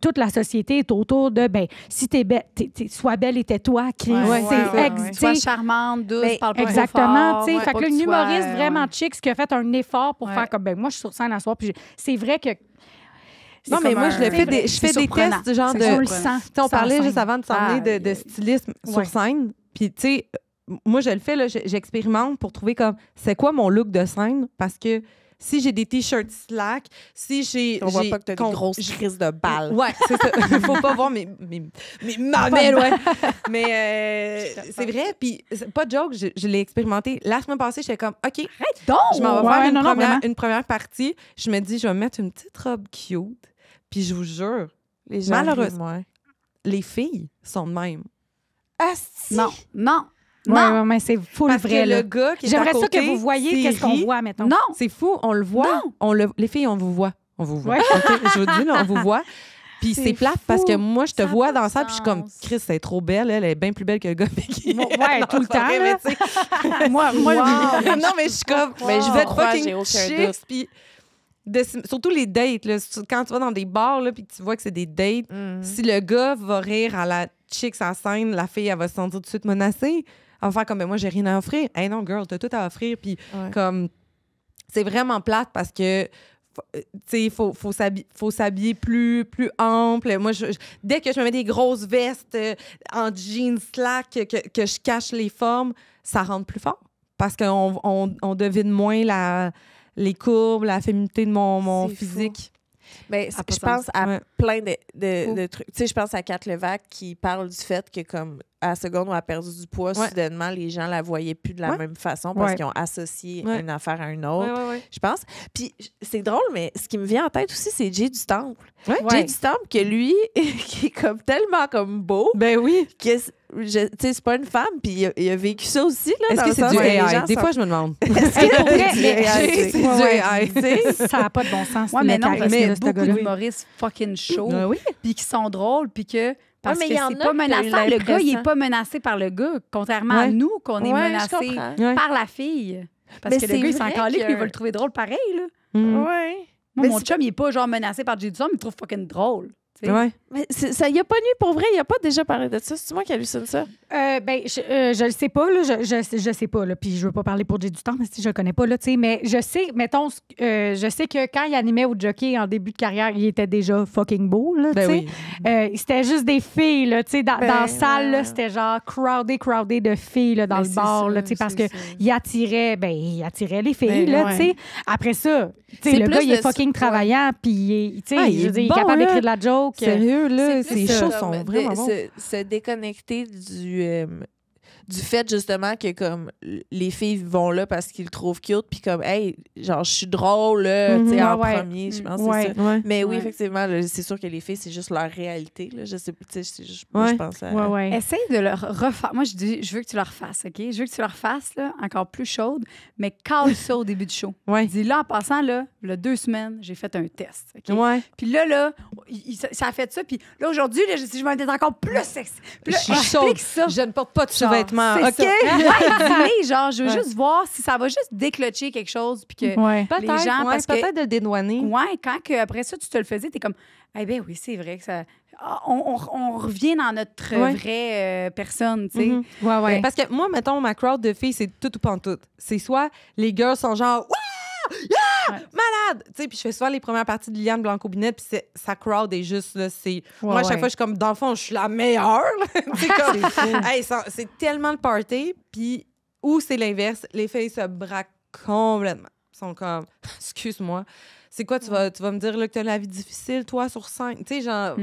toute la société est autour de, si t'es belle, sois belle et tais-toi, sois charmante, douce, parle pas exactement, tu sais. Fait que là, une humoriste vraiment chic qui a fait un effort pour faire comme, moi, je suis sur scène à soir, puis c'est vrai que... Non, mais moi, je fais des tests, genre de... On parlait juste avant de s'emmener de stylisme sur scène, puis tu sais, moi, je le fais, là, j'expérimente pour trouver comme, c'est quoi mon look de scène, parce que si j'ai des t-shirts slack, si j'ai... On voit pas que t'as des grosses crises de balles. Ouais, c'est ça. Faut pas voir mes mamelles, ouais. Mais c'est vrai, puis pas de joke, je l'ai expérimenté. La semaine passée, j'étais comme, OK, arrête donc! Je m'en vais faire une première partie. Je me dis, je vais me mettre une petite robe cute. Puis je vous jure, Les gens malheureusement, rient, ouais. les filles sont de même. Asti! Non. Ouais, mais c'est full Parce vrai, que là. le gars qui est à J'aimerais ça côté, que vous voyez qu'est-ce qu'on série, voit, mettons. Non. C'est fou, on le voit. Les filles, on vous voit. On vous voit. Ouais. OK? Je vous dis, là, on vous voit. Puis c'est plate parce que moi, je te Ça a vois pas dans de la salle, puis je suis comme, sens. Chris, elle est trop belle. Elle est bien plus belle que le gars avec qui. Ouais, tout le c'est pas temps, vrai, là. mais tu sais, Moi, non, mais je suis comme, Mais je vous êtes crois, j'ai fucking aucun chicks. doute. Puis surtout les dates, là, quand tu vas dans des bars, là, puis que tu vois que c'est des dates, si le gars va rire à la chick sa scène, la fille, elle va se sentir tout de suite menacée. Elle va faire comme, ben, moi, j'ai rien à offrir. Hey non, girl, t'as tout à offrir. Puis comme, c'est vraiment plate parce que il faut s'habiller plus ample. Moi, dès que je me mets des grosses vestes en jeans slack, que je cache les formes, ça rentre plus fort. Parce qu'on devine moins les courbes, la féminité de mon C'est physique. Ben, Ça a pas je de pense sens. à plein de trucs. Tu sais, je pense à Kat Levac qui parle du fait que, comme, à la seconde où elle a perdu du poids, soudainement, les gens la voyaient plus de la même façon parce qu'ils ont associé une affaire à une autre. Je pense. Puis, c'est drôle, mais ce qui me vient en tête aussi, c'est Jay du Temple. Jay du Temple, que lui, qui est comme tellement comme beau, Ben oui. que tu sais, c'est pas une femme, puis il a vécu ça aussi. Là, Est-ce dans que le c'est sens du que les AI? gens Des sont- fois, je me demande. Hey, pour vrai, mais- C'est du Ouais, AI. Tu sais, ça n'a pas de bon sens. Ouais, mais non, parce qu'il y a beaucoup gars-là. d'humoristes fucking chauds, Ah oui. puis qui sont drôles, puis que... Parce mais que il y en c'est a pas que menaçant. t'as eu Le gars, il est l'impression. pas menacé par le gars, contrairement à Ouais. nous, qu'on est Ouais, je menacé comprends. Ouais. par la fille. Parce Mais que le c'est gars, il s'en vrai calait, que- puis il va le trouver drôle pareil, là. Mhm. Ouais. Moi, Mais mon c'est chum, il est pas genre menacé par Jay Duzon, mais il le trouve fucking drôle. tu sais. Ouais. Mais ça y a pas nuit pour vrai, il a pas déjà parlé de ça. C'est moi qui hallucine ça. Ben, je le sais pas, là. Je sais pas, là. Puis je veux pas parler pour Jay du temps, mais si je le connais pas, là, tu sais. Mais je sais, mettons, je sais que quand il animait au jockey en début de carrière, il était déjà fucking beau, là, tu sais. Ben oui. C'était juste des filles, là, tu sais. Dans la salle, là, ouais. c'était genre crowded de filles, là, dans Mais le c'est bar, ça, là, tu sais, parce c'est que ça. il attirait les filles, Ben, là, ouais. tu sais. Après ça, tu sais, C'est le plus gars, il est de- fucking ouais. travaillant, puis, tu sais, Ah, il je veux est dire, il est bon, capable là. d'écrire de la joke. Sérieux, là, C'est ces plus shows comme sont vraiment bons. se déconnecter du fait justement que comme les filles vont là parce qu'ils le trouvent cute puis comme hey genre je suis drôle là, tu sais en Ouais. premier je pense que Ouais. c'est ça. Ouais. Mais oui Ouais. effectivement là, c'est sûr que les filles c'est juste leur réalité là, je sais tu sais Ouais. je pense à Ouais. Essaye de leur refaire. Moi, je veux que tu leur fasses, OK? Je veux que tu leur fasses, là, encore plus chaude, mais cale ça au début du show. Ouais. Dis là, en passant, là, il y a 2 semaines, j'ai fait un test, OK? Ouais. Puis là, ça a fait ça. Puis là, aujourd'hui, là, je vais être encore plus sexy. Puis là, Je suis explique chaude. ça. Je ne porte pas de Genre, sous-vêtements. c'est OK. ça. Ouais, dis-les, genre, je veux Ouais. juste voir si ça va juste déclocher quelque chose. Puis que, Ouais. les gens, parce que- peut-être de le dédouaner. ouais, quand que, après ça, tu te le faisais, t'es comme, eh bien oui, c'est vrai que ça. On revient dans notre Ouais. vraie personne, tu sais. Mhm. Ouais. Parce que moi, mettons, ma crowd de filles, c'est tout ou pantoute. C'est soit les girls sont genre « Wow! Yeah! Ouais. Malade! » Tu sais, puis je fais souvent les premières parties de Liliane Blanco-Binette, puis sa crowd est juste, là, c'est... moi, à chaque ouais. fois, je suis comme, dans le fond, je suis la meilleure. là. C'est comme... Hey, c'est tellement le party, puis... Ou c'est l'inverse, les filles se braquent complètement. Ils sont comme, excuse-moi, c'est quoi, tu vas me dire là, que tu as la vie difficile, toi, sur scène? Tu sais, genre,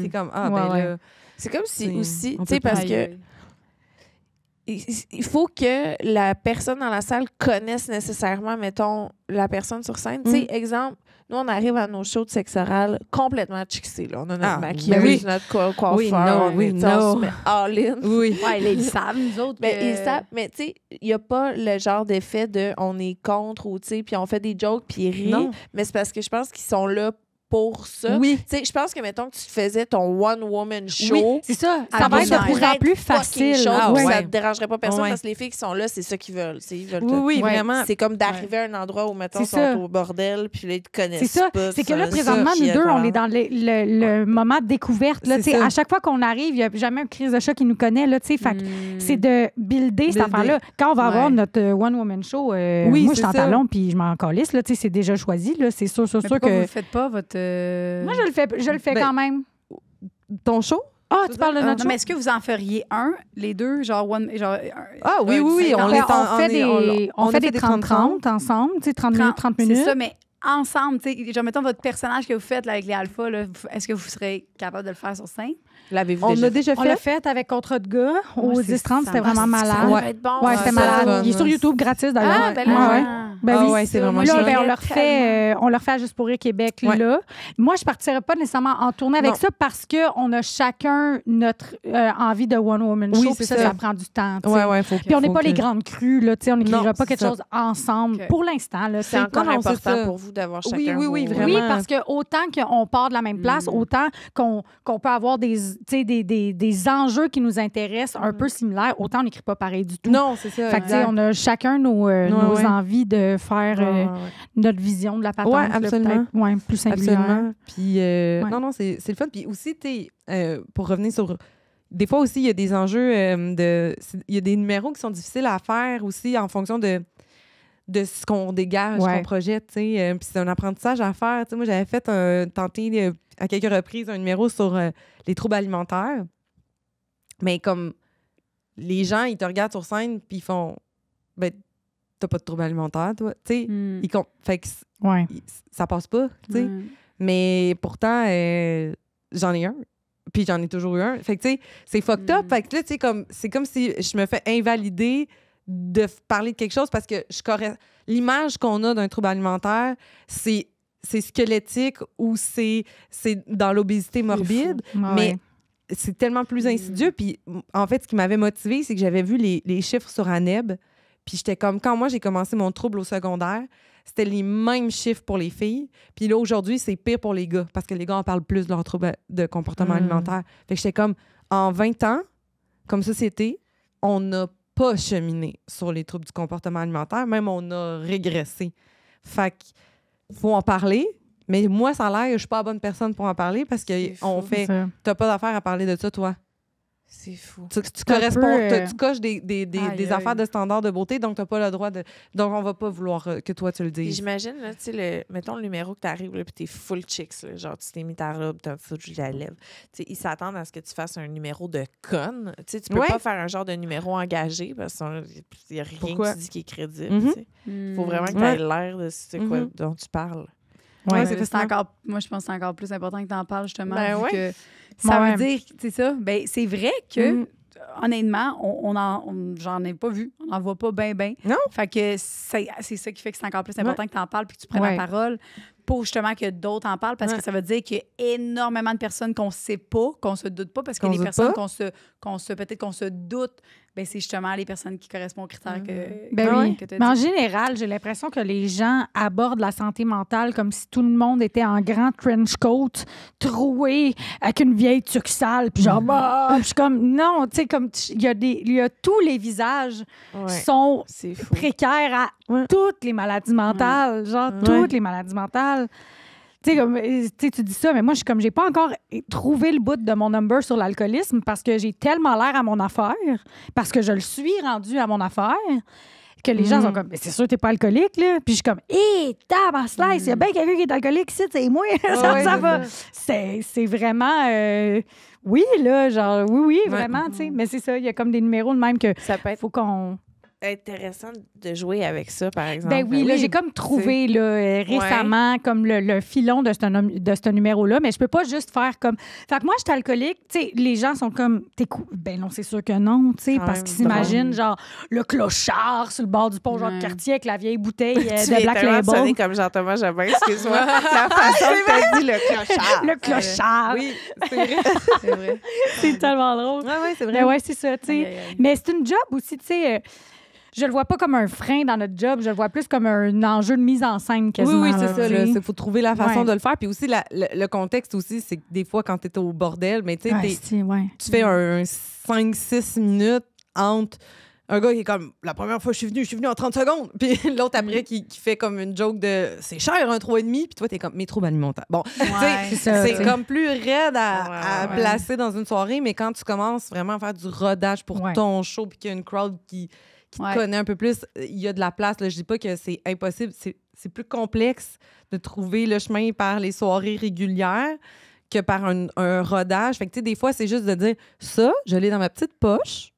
c'est comme, Ouais, ben ouais. là... c'est comme si C'est- aussi on tu sais peut parce Aïe, que aïe. il faut que la personne dans la salle connaisse nécessairement, mettons, la personne sur scène. Tu sais, exemple, nous, on arrive à nos shows de sexe oral complètement chixés. Là. On a notre Ah, maquilleuse, ben oui. notre coiffeur. Oui, no, on oui, est- tu sais, on no. se met all-in. Oui. Ouais, là, ils savent, nous autres. Mais que- ils savent, mais tu sais, il n'y a pas le genre d'effet de on est contre ou tu sais, puis on fait des jokes puis ils rient. Non. Mais c'est parce que je pense qu'ils sont là pour ça. Oui. Tu sais, je pense que mettons que tu faisais ton one-woman show. Oui, c'est ça. Ah, Ça va bon, être de ça plus en plus facile. Chose, Ah, puis ouais. Ça ne dérangerait pas personne Ouais. parce que les filles qui sont là, c'est ça qu'ils veulent. Ils veulent Oui, oui, Ouais. vraiment. c'est comme d'arriver à un endroit où, mettons, ils C'est ça. sont au bordel, puis là, ils te connaissent C'est ça. pas. C'est que là, ça présentement, chie nous deux, à on est dans le moment de découverte. Là, C'est tu sais, ça. à chaque fois qu'on arrive, il n'y a jamais un crise de chat qui nous connaît. Là, tu sais, fait que c'est de builder cette Builder. affaire-là. Quand on va avoir Ouais. notre one-woman show, Oui, moi, je c'est suis en ça. talon puis je m'en calisse. Là, tu sais, c'est déjà choisi. Là, c'est sûr, Mais pourquoi vous que... ne faites pas votre. Moi, je le fais Ben, quand même. Ton show? Ah, tu parles de Non, notre show? mais est-ce que vous en feriez un, les deux, genre one. Genre, Ah oui, oui, oui. Ben, On est en- on fait est- des, on a fait des 30-30 ensemble, tu sais, 30 minutes, 30 minutes. C'est ça, mais ensemble, tu sais, genre, mettons votre personnage que vous faites là, avec les alphas, là, est-ce que vous serez capable de le faire sur scène? L'avez-vous On déjà l'a déjà On l'a fait. fait avec Contre de gars au Ouais, c'est 10-30, ça. c'était vraiment Ah, c'est malade. ça. va être bon. Ouais, c'était c'est malade. fun, Il est sur ouais. YouTube gratis d'ailleurs. Ah, ben là, Ouais, ouais. Ben oui, ouais, c'est vraiment là, chouette. ben, on leur fait à Juste pour rire Québec, là. Moi, je partirais pas nécessairement en tournée avec ça parce qu'on a chacun notre envie de one-woman show. Puis ça prend du temps. Puis on n'est pas les grandes crues, là. On n'écrira pas quelque chose ensemble pour l'instant. C'est encore important pour vous d'avoir chacun. Oui, vraiment. Oui, parce que autant qu'on part de la même place, autant qu'on peut avoir des enjeux qui nous intéressent un peu similaires, autant on n'écrit pas pareil du tout. Non, c'est ça. Fait que, on a chacun nos envies de faire notre vision de la patente. Oui, absolument. Peut-être, plus singulière. Absolument. Puis, non, c'est le fun. Puis aussi, pour revenir sur... Des fois aussi, il y a des enjeux il y a des numéros qui sont difficiles à faire aussi en fonction de ce qu'on dégage, qu'on projette, tu sais. Puis c'est un apprentissage à faire. Tu sais, moi, j'avais fait tenté à quelques reprises un numéro sur les troubles alimentaires. Mais comme les gens, ils te regardent sur scène puis ils font « Ben, t'as pas de troubles alimentaires, toi. » Tu sais, fait que ça passe pas, tu sais. Mais pourtant, j'en ai un. Puis j'en ai toujours eu un. Fait que, tu sais, c'est fucked up. Fait que là, tu sais, c'est comme si je me fais invalider de parler de quelque chose parce que l'image qu'on a d'un trouble alimentaire, c'est squelettique ou c'est dans l'obésité morbide. Mais c'est tellement plus insidieux. Puis en fait, ce qui m'avait motivée, c'est que j'avais vu les chiffres sur ANEB. Puis j'étais comme, quand moi, j'ai commencé mon trouble au secondaire, c'était les mêmes chiffres pour les filles. Puis là, aujourd'hui, c'est pire pour les gars parce que les gars en parlent plus de leur trouble de comportement alimentaire. Fait que j'étais comme, en 20 ans, comme société, on n'a pas cheminé sur les troubles du comportement alimentaire. Même, on a régressé. Fait qu'il faut en parler. Mais moi, ça a l'air que je suis pas la bonne personne pour en parler parce que t'as pas d'affaire à parler de ça, toi. C'est fou. Tu corresponds, tu coches des affaires de standards de beauté, donc tu n'as pas le droit de... Donc, on va pas vouloir que toi, tu le dises. J'imagine, là, tu sais, mettons le numéro que tu arrives, puis t'es full chicks, là, genre tu t'es mis ta robe, t'as foutu la lèvre. Tu sais, ils s'attendent à ce que tu fasses un numéro de conne. Tu sais, tu peux pas faire un genre de numéro engagé parce qu'il n'y a rien que tu dis qui est crédible. Il faut vraiment que tu aies l'air de quoi dont tu parles. Moi, je pense que c'est encore plus important que tu en parles, justement. Que ça veut dire, c'est ça. Ben, c'est vrai que, honnêtement, j'en ai pas vu. On n'en voit pas bien. Non. Fait que c'est ça qui fait que c'est encore plus important que tu en parles puis que tu prennes la parole pour justement que d'autres en parlent parce que ça veut dire qu'il y a énormément de personnes qu'on ne sait pas, qu'on se doute pas parce que les personnes peut-être qu'on se doute, ben c'est justement les personnes qui correspondent aux critères que tu as dit. Mais en général, j'ai l'impression que les gens abordent la santé mentale comme si tout le monde était en grand trench coat, troué, avec une vieille tuque sale, puis genre, je suis comme, non, tu sais, comme, il y a tous les visages sont précaires à toutes les maladies mentales, toutes les maladies mentales. Tu sais, tu dis ça, mais moi, j'ai pas encore trouvé le bout de mon number sur l'alcoolisme parce que j'ai tellement l'air à mon affaire, parce que je le suis rendu à mon affaire, que les gens sont comme, mais c'est sûr que t'es pas alcoolique, là. Puis je suis comme, hé, tabarnak, slice, il y a bien quelqu'un qui est alcoolique ici, c'est moi. Ça va. C'est vraiment. Oui, là, genre, oui, vraiment, tu sais. Mais c'est ça, il y a comme des numéros de même que. Ça peut être. Faut qu'on. Intéressant de jouer avec ça, par exemple. Ben oui, là, j'ai comme trouvé là, récemment comme le filon de ce numéro-là, mais je peux pas juste faire comme... Fait que moi, je suis alcoolique, tu sais, les gens sont comme... Ben non, c'est sûr que non, tu sais, parce qu'ils s'imaginent, genre, le clochard sur le bord du pont Jacques-Cartier avec la vieille bouteille de Black Label. Tu sonné comme Jean-Thomas Jobin, excuse-moi, la façon que t'as dit le clochard. Le clochard. Oui, c'est vrai. C'est vrai. C'est tellement drôle. Oui, c'est vrai. Mais ouais, c'est ça, tu sais. Mais c'est une job aussi, tu sais... Je le vois pas comme un frein dans notre job, je le vois plus comme un enjeu de mise en scène quasiment. Oui, c'est ça. Il faut trouver la façon de le faire. Puis aussi, le contexte aussi, c'est que des fois, quand tu es au bordel, mais tu fais un 5-6 minutes entre un gars qui est comme, la première fois que je suis venu en 30 secondes. Puis l'autre après qui fait comme une joke de, c'est cher un 3,5. Puis toi, t'es comme, mes troubles alimentaires. Bon, c'est comme plus raide à placer dans une soirée, mais quand tu commences vraiment à faire du rodage pour ton show, puis qu'il y a une crowd qui te connaît un peu plus, il y a de la place. Là, je dis pas que c'est impossible. C'est plus complexe de trouver le chemin par les soirées régulières que par un rodage. Fait que, tu sais, des fois, c'est juste de dire, ça, je l'ai dans ma petite poche.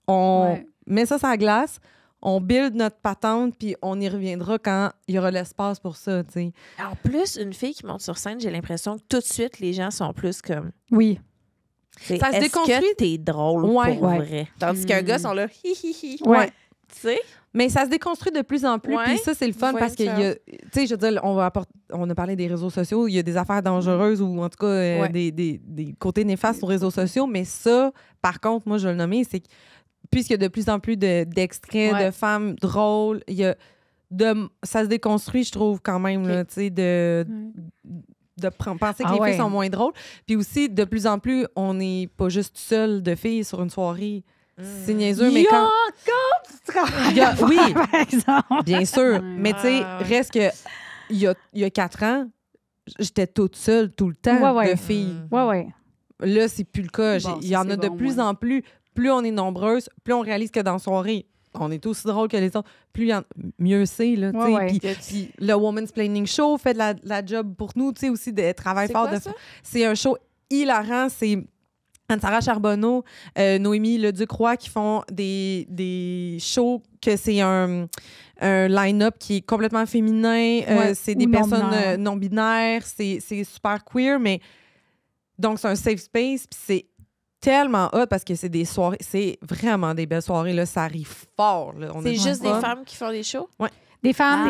On met ça sur la glace. On build notre patente, puis on y reviendra quand il y aura l'espace pour ça, tu sais. En plus, une fille qui monte sur scène, j'ai l'impression que tout de suite, les gens sont plus comme... Oui. Ça se déconstruit. Est-ce que t'es drôle pour vrai? Tandis qu'un gars sont là, hi, hi, hi. Ouais. Tu sais? Mais ça se déconstruit de plus en plus. Ouais. Puis ça, c'est le fun parce que, tu sais, je veux dire, on a parlé des réseaux sociaux. Il y a des affaires dangereuses ou en tout cas des côtés néfastes aux réseaux sociaux. Mais ça, par contre, moi, je vais le nommer, c'est que puisqu'il y a de plus en plus d'extraits de femmes drôles, ça se déconstruit, je trouve, quand même, là, tu sais, de penser que les filles sont moins drôles. Puis aussi, de plus en plus, on n'est pas juste seul de filles sur une soirée. C'est niaiseux, mais quand... Oui, par exemple. bien sûr. Mais tu sais, reste que il y a 4 ans, j'étais toute seule tout le temps de filles. Ouais. Là, c'est plus le cas. Bon, il y en a de plus en plus. Plus on est nombreuses, plus on réalise que dans la soirée, on est aussi drôle que les autres. Plus mieux c'est. Là, Puis le Woman's Planning Show fait de la job pour nous, tu sais, aussi de travail fort. C'est un show hilarant. C'est Anne-Sara Charbonneau, Noémie Leduc-Roy qui font des shows que c'est un line-up qui est complètement féminin. C'est des personnes non-binaires. C'est super queer, mais donc c'est un safe space. Puis c'est tellement hot parce que c'est des soirées, c'est vraiment des belles soirées. Là, ça arrive fort. C'est juste des femmes qui font des shows? Oui. Des femmes,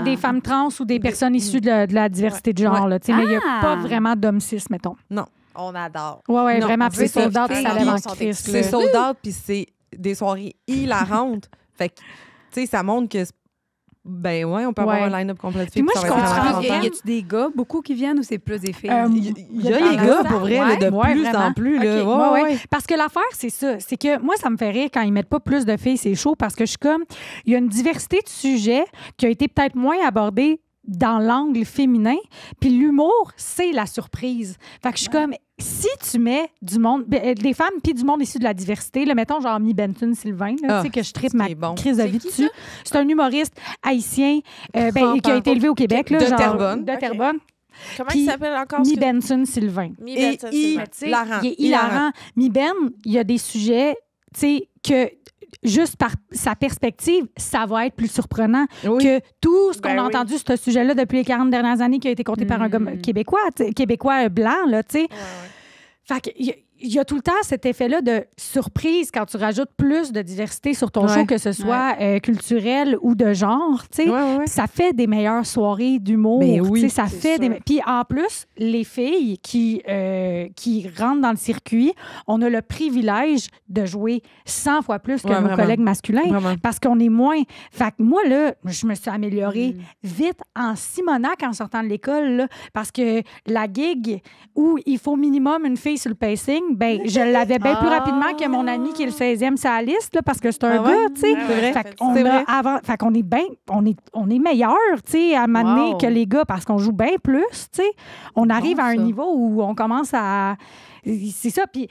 des femmes trans ou des personnes issues de la diversité de genre. Là, mais il n'y a pas vraiment d'hommes cis, mettons. Non. On adore. Oui, vraiment. Puis c'est sold out, ça lève en Christ. C'est sold out, puis c'est des soirées hilarantes. Fait que, tu sais, ça montre que, ben ouais, on peut avoir un line-up complet de filles. Puis moi, je comprends. Y a-tu des gars, beaucoup qui viennent, ou c'est plus des filles? Il y a les gars, pour vrai, là, de plus en plus. Là. Ouais. Parce que l'affaire, c'est ça. C'est que moi, ça me fait rire quand ils mettent pas plus de filles, c'est chaud, parce que je suis comme, il y a une diversité de sujets qui a été peut-être moins abordée dans l'angle féminin, puis l'humour, c'est la surprise. Fait que je suis comme, si tu mets du monde, des femmes puis du monde issu de la diversité, là, mettons genre Mi Benton Sylvain, tu sais, que je tripe ma crise de vie dessus. C'est un humoriste haïtien qui a été élevé au Québec. Là, de Terrebonne. De Terrebonne. Comment il s'appelle encore? Mi Benson Sylvain. Mi Benson Sylvain. Il est hilarant. Mi Ben, il y a des sujets, tu sais, que juste par sa perspective, ça va être plus surprenant que tout ce qu'on a entendu sur ce sujet-là depuis les 40 dernières années qui a été compté par un gars québécois blanc, là, tu sais. Fait que il y a tout le temps cet effet-là de surprise quand tu rajoutes plus de diversité sur ton show, que ce soit culturel ou de genre, tu sais. Ça fait des meilleures soirées d'humour. Ça fait des... Puis en plus, les filles qui rentrent dans le circuit, on a le privilège de jouer 100 fois plus que nos collègues masculins parce qu'on est moins... Fait que moi, là, je me suis améliorée vite en Simonac en sortant de l'école, là, parce que la gig où il faut minimum une fille sur le pacing, ben je l'avais bien plus rapidement que mon ami qui est le 16e sur la liste, là, parce que c'est un gars, tu sais. Fait qu'on est bien, on est meilleur, tu sais, à m'amener que les gars parce qu'on joue bien plus, tu sais. On arrive à un niveau où on commence à... C'est ça, puis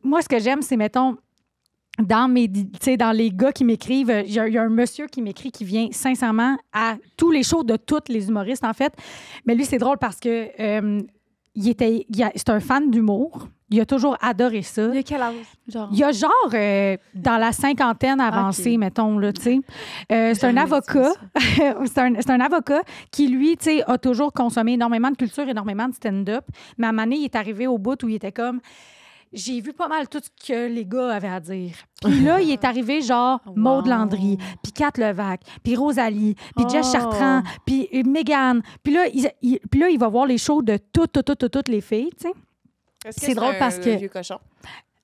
moi, ce que j'aime, c'est, mettons, dans les gars qui m'écrivent, il y a un monsieur qui m'écrit qui vient sincèrement à tous les shows de tous les humoristes, en fait. Mais lui, c'est drôle parce que c'est un fan d'humour. Il a toujours adoré ça. Il a quel âge? Il y a dans la cinquantaine avancée, mettons, là, tu sais. C'est un avocat. c'est un avocat qui, lui, tu sais, a toujours consommé énormément de culture, énormément de stand-up. Mais à un moment donné, il est arrivé au bout où il était comme... J'ai vu pas mal tout ce que les gars avaient à dire. Puis là, il est arrivé genre Maude Landry, puis Kat Levac, puis Rosalie, puis Jess Chartrand, puis Mégane. Puis là, il va voir les shows de toutes les filles, tu sais. C'est drôle parce que... vieux cochon?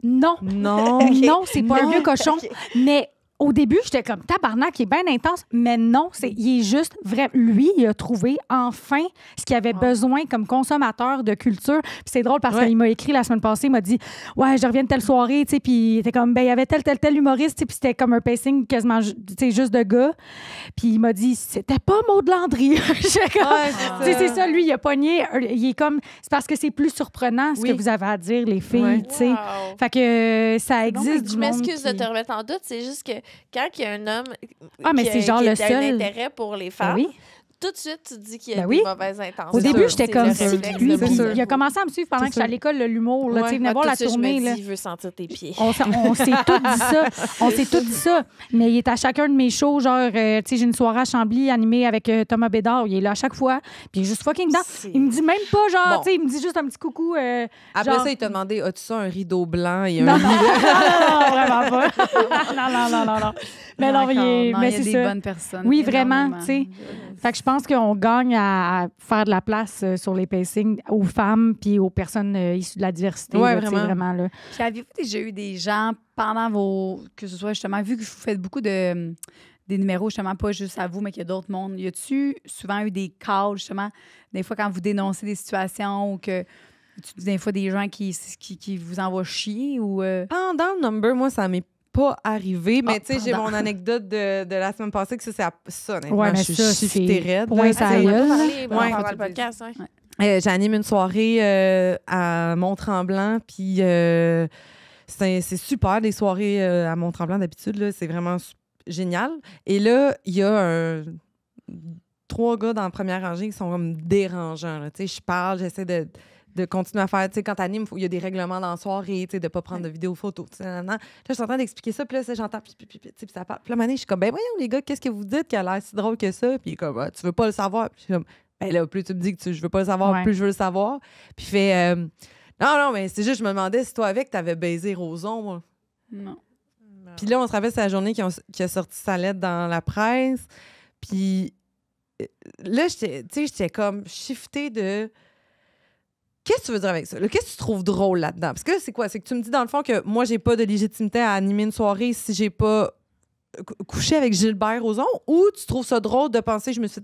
Non. Non, c'est pas un vieux cochon. Mais au début, j'étais comme tabarnak, il est bien intense. Mais non, il est juste vrai. Lui, il a trouvé enfin ce qu'il avait besoin comme consommateur de culture. Puis c'est drôle parce qu'il m'a écrit la semaine passée, il m'a dit ouais, je reviens de telle soirée, tu sais, puis il était comme ben il y avait tel humoriste, puis c'était comme un pacing quasiment, tu sais, juste de gars. Puis il m'a dit c'était pas Maude Landry. C'est ça, lui, il a pogné, il est comme c'est parce que c'est plus surprenant ce que vous avez à dire les filles, tu sais. Fait que ça existe. Je m'excuse de te remettre en doute, c'est juste que quand il y a un homme mais c'est genre qui le a seul un intérêt pour les femmes, tout de suite, tu te dis qu'il y a Ben des oui. mauvaises intentions. Au début, j'étais C'est comme le si réflexe lui, de puis base. il a commencé à me suivre pendant que j'étais à l'école de l'humour. Là, tu sais, il venait voir la tournée. Je me Là. dis, il veut sentir tes pieds. On s'est tout dit ça. On s'est tout dit ça. Mais il est à chacun de mes shows. Genre, tu sais, j'ai une soirée à Chambly animée avec Thomas Bédard. Il est là à chaque fois. Puis il est juste fucking dedans. Il me dit même pas, genre, Bon. tu sais, il me dit juste un petit coucou. Après genre... ça, il t'a demandé, as-tu ça, un rideau blanc et Non, un non, non, vraiment pas. non. Mais non, mais il y a c'est des ça. bonnes personnes. Oui, vraiment, énormément. tu sais. Fait que je pense qu'on gagne à faire de la place sur les pacings aux femmes puis aux personnes issues de la diversité. Ouais, là, tu sais, vraiment. vraiment là. Puis avez-vous déjà eu des gens pendant vos... Que ce soit justement, vu que vous faites beaucoup de... des numéros, justement, pas juste à vous, mais qu'il y a d'autres mondes. Y a-tu souvent eu des calls, justement, des fois quand vous dénoncez des situations ou que des fois des gens qui vous envoient chier ou... Pendant le number, moi, ça m'est pas arrivé. Mais tu sais, j'ai mon anecdote de la semaine passée que ça, honnêtement, Ouais, mais je ça, suis c'est shiftée raide. point là, ça tu sais. gueule. Ouais. Pendant le podcast, hein. J'anime une soirée à Mont-Tremblant, puis c'est super, des soirées à Mont-Tremblant d'habitude, là, c'est vraiment génial. Et là, il y a 3 gars dans la première rangée qui sont comme dérangeants. Là. Tu sais, je parle, j'essaie de continuer à faire, tu sais, quand t'animes, il y a des règlements dans la soirée, tu sais, de pas prendre de vidéos, photos, tu sais, Là, je suis en train d'expliquer ça, puis là, j'entends, puis ça parle. Puis là, je suis comme, ben voyons, les gars, qu'est-ce que vous dites qui a l'air si drôle que ça? Puis il est comme, tu veux pas le savoir? Puis je suis comme, ben là, plus tu me dis que je veux pas le savoir, plus je veux le savoir. Puis il fait, non, mais c'est juste, je me demandais si toi, avec, t'avais baisé Roson, moi. Non. Puis là, on se rappelle, c'est la journée qui a sorti sa lettre dans la presse. Puis là, j'étais comme shiftée de... Qu'est-ce que tu veux dire avec ça? Qu'est-ce que tu trouves drôle là-dedans? Parce que là, c'est quoi? C'est que tu me dis, dans le fond, que moi, j'ai pas de légitimité à animer une soirée si j'ai pas couché avec Gilbert Rozon, ou tu trouves ça drôle de penser que je me suis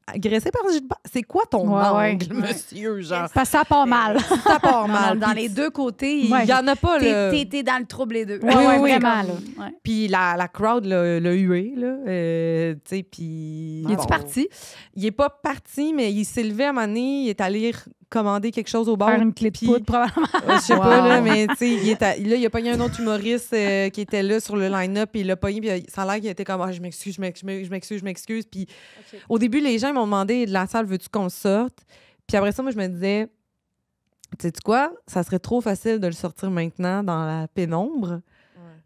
agressée par Gilbert? C'est quoi ton angle, monsieur, genre? Parce que ça part mal. Ça part mal. Dans les deux côtés, il y en a pas, là. T'es dans le trouble les deux. Oui, vraiment, là. Ouais. Puis la crowd l'a hué, là. Tu sais, puis... Il est-tu parti? Il est pas parti, mais il s'est levé à un moment donné, il est allé commander quelque chose au bar. Faire une clé de poudre, probablement. Je sais pas, là, mais tu sais, il a pogné un autre humoriste qui était là sur le line-up, puis il l'a pogné, puis ça a l'air qu'il était comme, je m'excuse. Puis au début, les gens ils m'ont demandé de la salle, veux-tu qu'on sorte? Puis après ça, moi, je me disais, tu sais quoi? Ça serait trop facile de le sortir maintenant dans la pénombre. Ouais.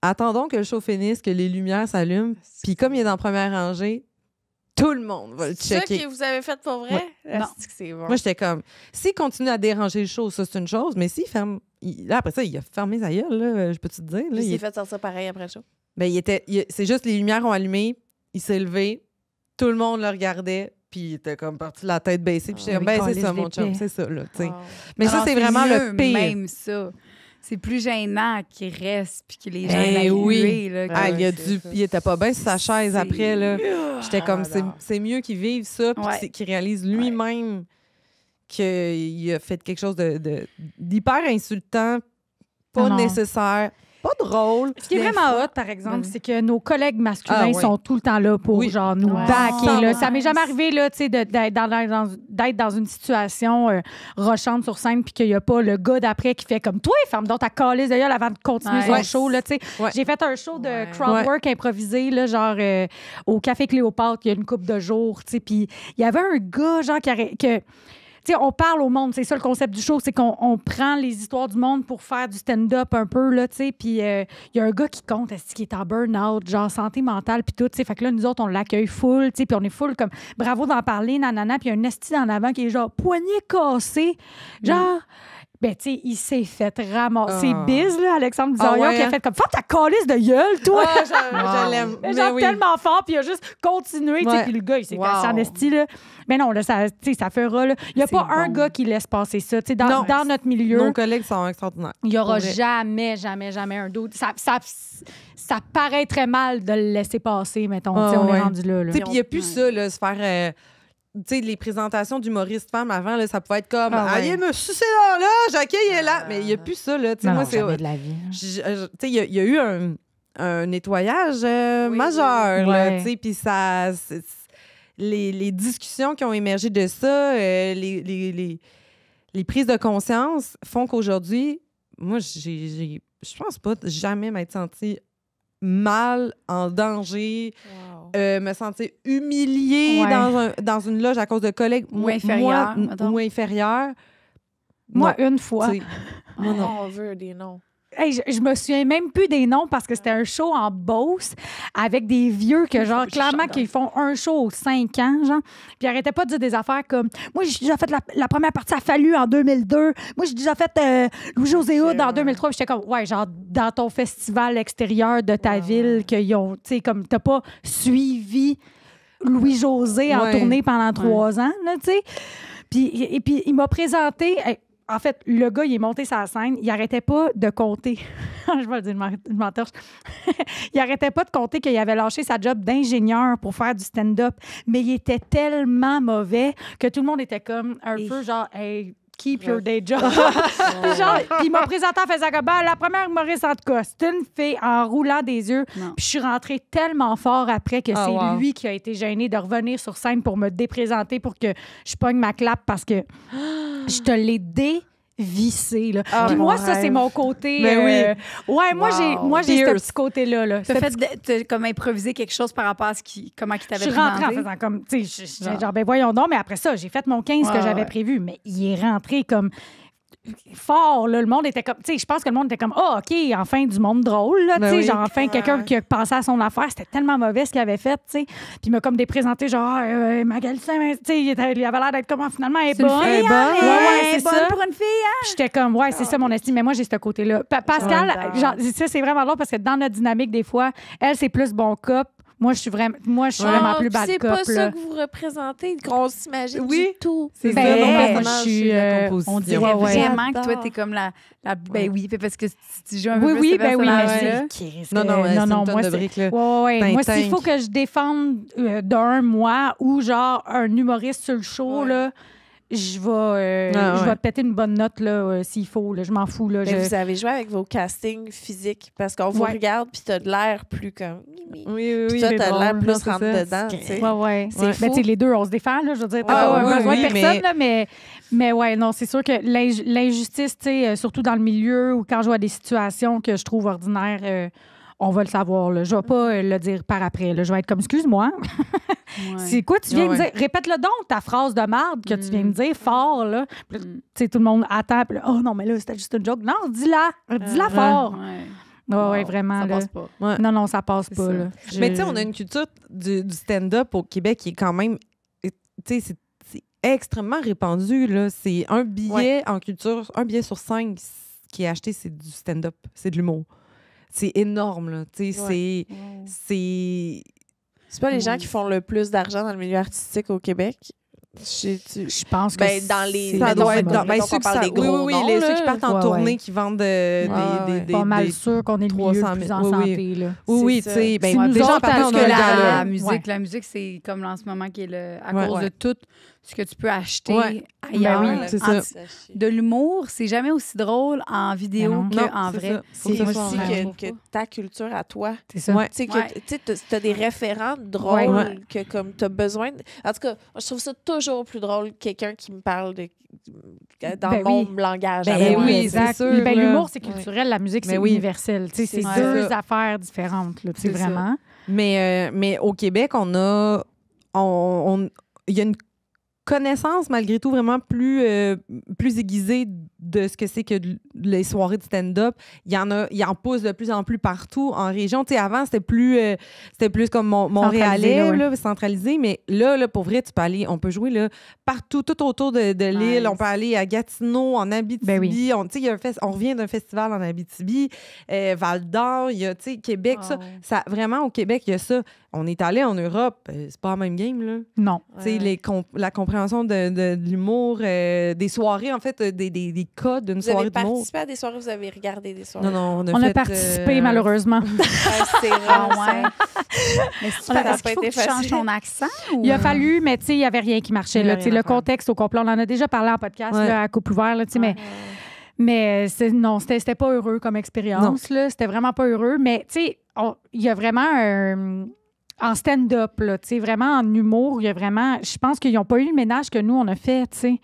Attendons que le show finisse, que les lumières s'allument, puis comme il est dans la première rangée, tout le monde va le checker. C'est ça que vous avez fait pour vrai? Ouais. Non. C'est bon. Moi, j'étais comme, s'il continue à déranger le show, ça, c'est une chose, mais s'il ferme... Là, après ça, il a fermé sa gueule, là, je peux te dire. Là, il s'est fait sortir pareil après le show? Ben, c'est juste, les lumières ont allumé, il s'est levé, tout le monde le regardait, puis il était comme parti la tête baissée, puis j'étais comme, c'est ça, mon chum, c'est ça, là, tu sais. Mais ça, c'est vraiment le pire. Même ça. C'est plus gênant qu'il reste puis que les gens l'aient hué, là. Il était pas bien sur sa chaise après, là. J'étais comme, c'est mieux qu'il vive ça puis qu'il réalise lui-même qu'il a fait quelque chose d'hyper insultant, pas nécessaire, pas drôle. Ce qui est vraiment hot, par exemple, c'est que nos collègues masculins sont tout le temps là pour genre nous backer. Là. Ça m'est jamais arrivé là, d'être dans une situation rochante sur scène puis qu'il n'y a pas le gars d'après qui fait comme toi, ferme donc ta calisse de gueule avant de continuer son show. Là, J'ai fait un show de crowdwork improvisé là, genre au Café Cléopâtre il y a une couple de jours. Puis il y avait un gars genre T'sais, on parle au monde, c'est ça le concept du show, c'est qu'on prend les histoires du monde pour faire du stand-up un peu, là, tu sais, puis il y a un gars qui compte, qui est en burn-out, genre santé mentale, puis tout, tu sais, fait que là, nous autres, on l'accueille full, tu sais, puis on est full comme, bravo d'en parler, nanana, puis il y a un esti en avant qui est genre poignet cassé, genre... Ben, tu sais, il s'est fait ramasser bise, là, Alexandre Bizarion, qui a fait comme, fais ta calisse de gueule, toi! Je l'aime. Mais genre, tellement fort, puis il a juste continué, tu sais, puis le gars, il s'est assis en esti, là. Mais non, là, ça fera, là. Il n'y a pas un gars qui laisse passer ça, tu sais, dans notre milieu. Nos collègues sont extraordinaires. Il n'y aura jamais un doute. Ça paraît très mal de le laisser passer, mettons. On est rendu là. Puis il n'y a plus ça, là, se faire... tu sais, les présentations d'humoristes femmes avant, là, ça pouvait être comme allez me sucer là, Jackie est là. Mais il n'y a plus ça, là. Tu sais, moi, c'est. Jamais de la vie. Tu sais, il y a eu un nettoyage majeur, là. Tu sais, puis ça. Les discussions qui ont émergé de ça, les prises de conscience font qu'aujourd'hui, moi, je pense pas jamais m'être sentie mal, en danger. Wow. me sentir humiliée dans une loge à cause de collègues ou inférieurs. Moi, une fois. Moi, non. On veut des noms. Hey, je me souviens même plus des noms parce que c'était un show en Beauce avec des vieux que, genre, clairement, qui font un show aux 5 ans, genre. Puis ils arrêtaient pas de dire des affaires comme moi, j'ai déjà fait la première partie à Fallu en 2002. Moi, j'ai déjà fait Louis-José Hood en 2003. Puis j'étais comme, ouais, genre, dans ton festival extérieur de ta ville, qu'ils ont, tu sais, comme, t'as pas suivi Louis-José en tournée pendant 3 ans, là, tu sais. Puis il m'a présenté. En fait, le gars, il est monté sur la scène. Il arrêtait pas de compter. Je vais le dire, je m'entorche. Il arrêtait pas de compter qu'il avait lâché sa job d'ingénieur pour faire du stand-up. Mais il était tellement mauvais que tout le monde était comme un peu genre, hey, keep your day job. Puis il m'a présenté en faisant comme la première humoriste, en tout cas, c'est une fille en roulant des yeux. Puis je suis rentrée tellement fort après que c'est lui qui a été gêné de revenir sur scène pour me déprésenter pour que je pogne ma clap parce que je te l'ai dévissé. Là. Puis moi, ça, c'est mon côté... moi, j'ai ce petit côté-là. Là. Tu as fait comme improviser quelque chose par rapport à comment il t'avait présenté. Je suis rentrée en faisant comme... Tu sais, genre, ben voyons donc, mais après ça, j'ai fait mon 15 que j'avais prévu, mais il est rentré comme... fort, là, le monde était comme, tu sais, je pense que le monde était comme, OK, enfin du monde drôle, là, tu sais, genre, enfin quelqu'un qui a pensé à son affaire, c'était tellement mauvais ce qu'il avait fait, tu sais, puis il m'a comme déprésenté, genre, Magali, tu sais, il avait l'air d'être comme, finalement, elle est bonne. Elle est c'est bonne ça. Pour une fille, hein? J'étais comme, c'est ça mon estime, mais moi, j'ai ce côté-là. Pascal, genre, ça, c'est vraiment drôle parce que dans notre dynamique, des fois, elle, c'est plus bon cop. Moi, je suis vraiment plus bad c'est cop. pas ça que vous représentez, qu'on s'imagine du tout. C'est ça, la composition. On dirait vraiment que toi, t'es comme la ben oui, parce que si tu joues un peu plus ce personnage-là. Non, moi, c'est... Moi, s'il faut que je défende d'un mois ou genre un humoriste sur le show, là, je vais péter une bonne note là, s'il faut. Là, je m'en fous. Là, Vous avez joué avec vos castings physiques parce qu'on vous regarde puis t'as de l'air plus comme... Oui. Puis toi, t'as de l'air plus rentre dedans. C'est fou. Mais les deux, on se défend. Là, je veux dire, t'as pas besoin de personne. Là, mais ouais, non, c'est sûr que l'injustice, surtout dans le milieu ou quand je vois des situations que je trouve ordinaires... on va le savoir. Là. Je ne vais pas le dire par après. Là. Je vais être comme, excuse-moi. C'est quoi tu viens de dire? Répète-le donc, ta phrase de marde que tu viens de dire fort. Là. Puis, tout le monde attend. Puis là, oh non, mais là, c'était juste une joke. Non, dis-la. Dis-la fort. Oui, vraiment. Ça là. passe pas. Non, ça passe pas. Là. Mais tu sais, on a une culture du stand-up au Québec qui est quand même... Tu sais, c'est extrêmement répandu. Là. C'est un billet en culture, un billet sur 5 qui est acheté, c'est du stand-up. C'est de l'humour. C'est énorme, là. Tu sais, c'est pas les gens qui font le plus d'argent dans le milieu artistique au Québec? Je pense que dans les... Ça doit être... ceux qui parlent des gros noms, ceux qui partent en tournée, qui vendent des pas mal sûr qu'on est le milieu le plus en santé, là. Oui, tu sais. Déjà, parce que la musique, c'est comme en ce moment qui est à cause de tout ce que tu peux acheter ailleurs. C'est ça. De l'humour, c'est jamais aussi drôle en vidéo qu'en vrai. C'est aussi que ta culture à toi. C'est ça. Tu sais, tu as des référents drôles que comme tu as besoin... En tout cas, je trouve ça toujours plus drôle quelqu'un qui me parle dans mon langage. Oui, exact. L'humour, c'est culturel. La musique, c'est universel. C'est deux affaires différentes. C'est vraiment. Mais au Québec, il y a une connaissance, malgré tout, vraiment plus aiguisée de ce que c'est que les soirées de stand-up. Il en pousse de plus en plus partout en région. Tu sais, avant, c'était plus comme Montréalais, centralisé, mais là, pour vrai, on peut jouer là, partout, tout autour de l'île. On peut aller à Gatineau, en Abitibi. On revient d'un festival en Abitibi, Val-d'Or, il y a, Québec, ça. Vraiment, au Québec, il y a ça. On est allé en Europe, c'est pas la même game, là. Non. La compréhension de l'humour, des soirées, en fait, des cas d'une soirée d'humour. Vous avez participé à des soirées, vous avez regardé des soirées? Non, on a participé, malheureusement. C'est rare, Mais est-ce qu'il faut que tu changes ton accent? Ou... Il a fallu, mais tu sais, il n'y avait rien qui marchait. Là, le contexte au complet, on en a déjà parlé en podcast là, à Couple ouvert, là, mais non, c'était pas heureux comme expérience. Là, c'était vraiment pas heureux. Mais tu sais, il y a vraiment en stand-up, là, tu sais, vraiment en humour. Il y a vraiment... Je pense qu'ils n'ont pas eu le ménage que nous, on a fait, tu sais.